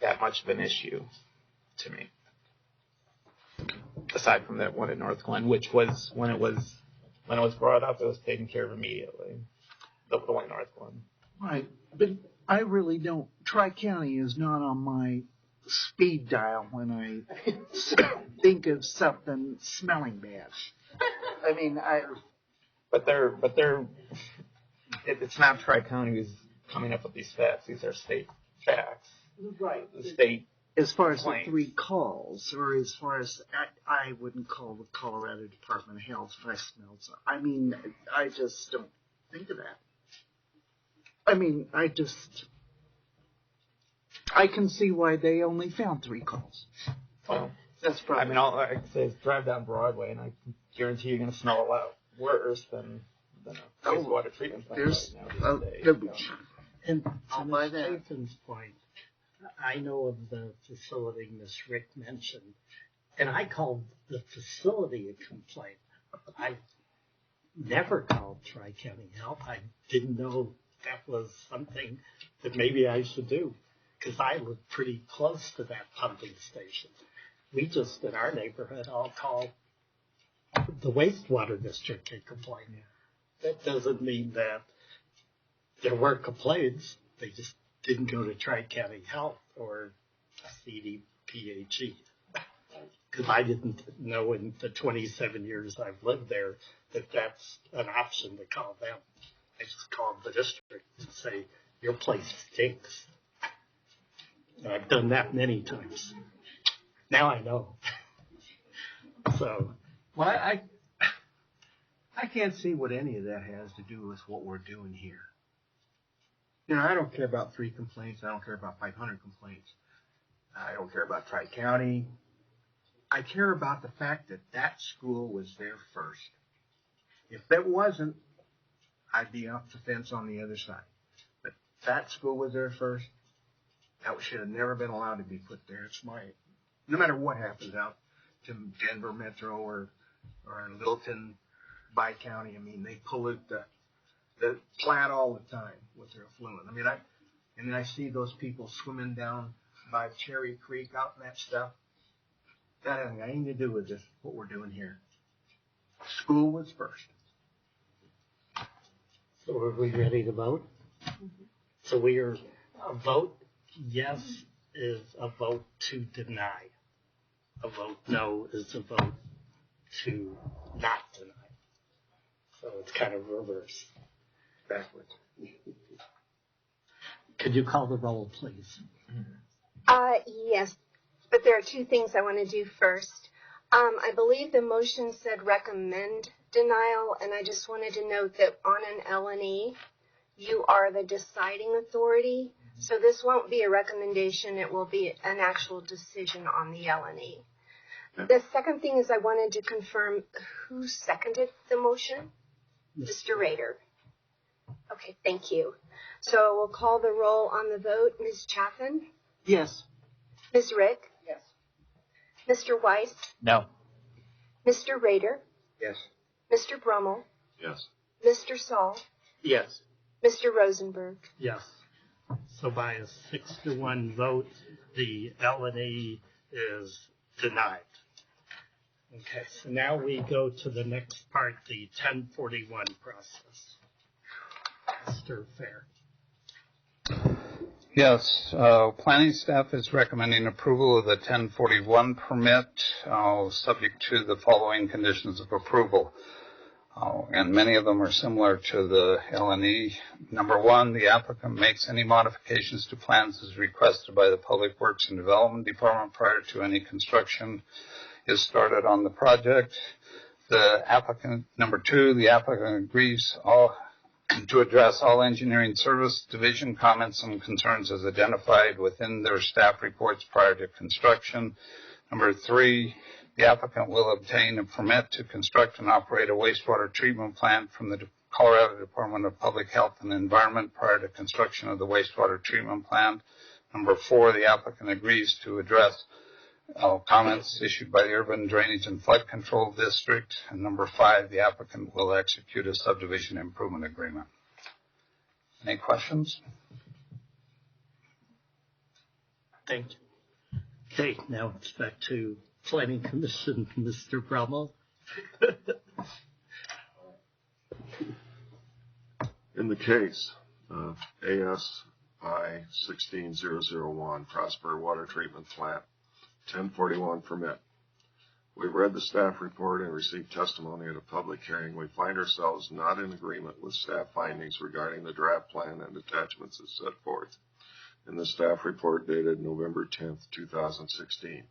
that much of an issue to me. Aside from that one in North Glen, which was when it was brought up, it was taken care of immediately. The one in North Glen. Right, but I really don't. Tri-County is not on my speed dial when I think of something smelling bad. I mean, But it's not Tri-County who's coming up with these facts. These are state facts. Right. The state. As far as claims. the 3 calls, or as far as I wouldn't call the Colorado Department of Health if I smelled something. I mean, I just don't think of that. I mean, I can see why they only found 3 calls. Well, that's probably. I mean, all I can say is drive down Broadway, and I can guarantee you're going to smell a lot worse than a wastewater treatment plant right now. And to Ms. Jason's point, I know of the facility Ms. Rick mentioned, and I called the facility a complaint. I never called Tri-County Health. I didn't know that was something that maybe I should do, because I live pretty close to that pumping station. We just, in our neighborhood, all call the wastewater district a complaint. That doesn't mean that there were complaints. They just didn't go to Tri-County Health or CDPHE. Because I didn't know in the 27 years I've lived there that that's an option to call them. I just called the district and say, your place stinks. And I've done that many times. Now I know. So. Well, I can't see what any of that has to do with what we're doing here. You know, I don't care about 3 complaints. I don't care about 500 complaints. I don't care about Tri-County. I care about the fact that that school was there first. If that wasn't, I'd be off the fence on the other side. But that school was there first. That should have never been allowed to be put there. It's no matter what happens out to Denver Metro or Littleton, Bi-County, I mean, they pollute the Platte all the time with their effluent. I mean, and then I see those people swimming down by Cherry Creek out in that stuff. That has nothing to do with this, what we're doing here. School was first. So are we ready to vote? So we are, a vote yes is a vote to deny. A vote no is a vote to not deny. So it's kind of reverse. Backwards. Could you call the roll, please? Yes, but there are 2 things I want to do first. I believe the motion said recommend denial, and I just wanted to note that on an L&E, you are the deciding authority. So this won't be a recommendation. It will be an actual decision on the L&E. The second thing is I wanted to confirm who seconded the motion. Mr. Rader. Okay, thank you. So we'll call the roll on the vote. Ms. Chaffin? Yes. Ms. Rick? Yes. Mr. Weiss? No. Mr. Rader? Yes. Mr. Brummel? Yes. Mr. Saul? Yes. Mr. Rosenberg? Yes. So by a 6-1 vote, the L&E is denied. Okay, so now we go to the next part, the 1041 process. Mr. Fair. Yes, planning staff is recommending approval of the 1041 permit, subject to the following conditions of approval. And many of them are similar to the L&E. Number 1, the applicant makes any modifications to plans as requested by the Public Works and Development Department prior to any construction is started on the project. Number 2, the applicant agrees to address all engineering service division comments and concerns as identified within their staff reports prior to construction. Number 3, the applicant will obtain a permit to construct and operate a wastewater treatment plant from the Colorado Department of Public Health and Environment prior to construction of the wastewater treatment plant. Number 4, the applicant agrees to address comments issued by the Urban Drainage and Flood Control District. And number 5, the applicant will execute a subdivision improvement agreement. Any questions? Thank you. Okay, now it's back to Planning Commission, Mr. Brummel. In the case of ASI 16001, Prosper Water Treatment Plant, 1041 permit. We've read the staff report and received testimony at a public hearing. We find ourselves not in agreement with staff findings regarding the draft plan and attachments as set forth in the staff report dated November 10th, 2016,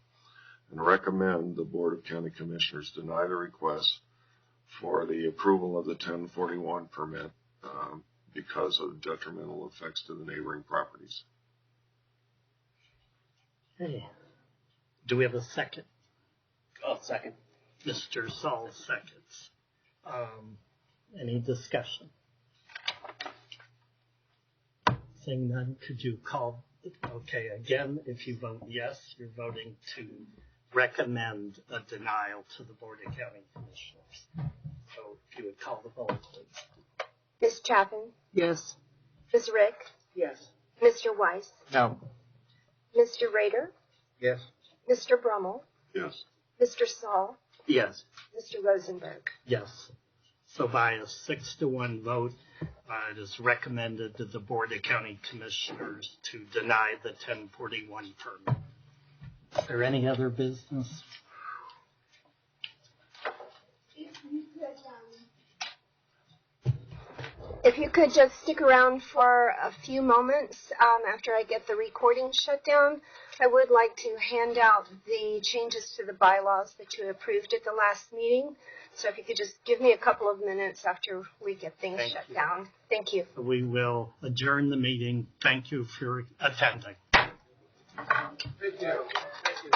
and recommend the Board of County Commissioners deny the request for the approval of the 1041 permit because of detrimental effects to the neighboring properties. Hey. Do we have a second? Oh, second. Mr. Saul seconds. Any discussion? Seeing none, could you call? Okay, again, if you vote yes, you're voting to recommend a denial to the Board of County Commissioners. So if you would call the roll, please. Ms. Chaffin? Yes. Ms. Rick? Yes. Mr. Weiss? No. Mr. Rader? Yes. Mr. Brummel? Yes. Mr. Saul? Yes. Mr. Rosenberg? Yes. So by a 6-1 vote, it is recommended to the Board of County Commissioners to deny the 1041 permit. Is there any other business? If you could just stick around for a few moments after I get the recording shut down, I would like to hand out the changes to the bylaws that you approved at the last meeting. So if you could just give me a couple of minutes after we get things shut down. Thank you. We will adjourn the meeting. Thank you for attending. Thank you. Thank you.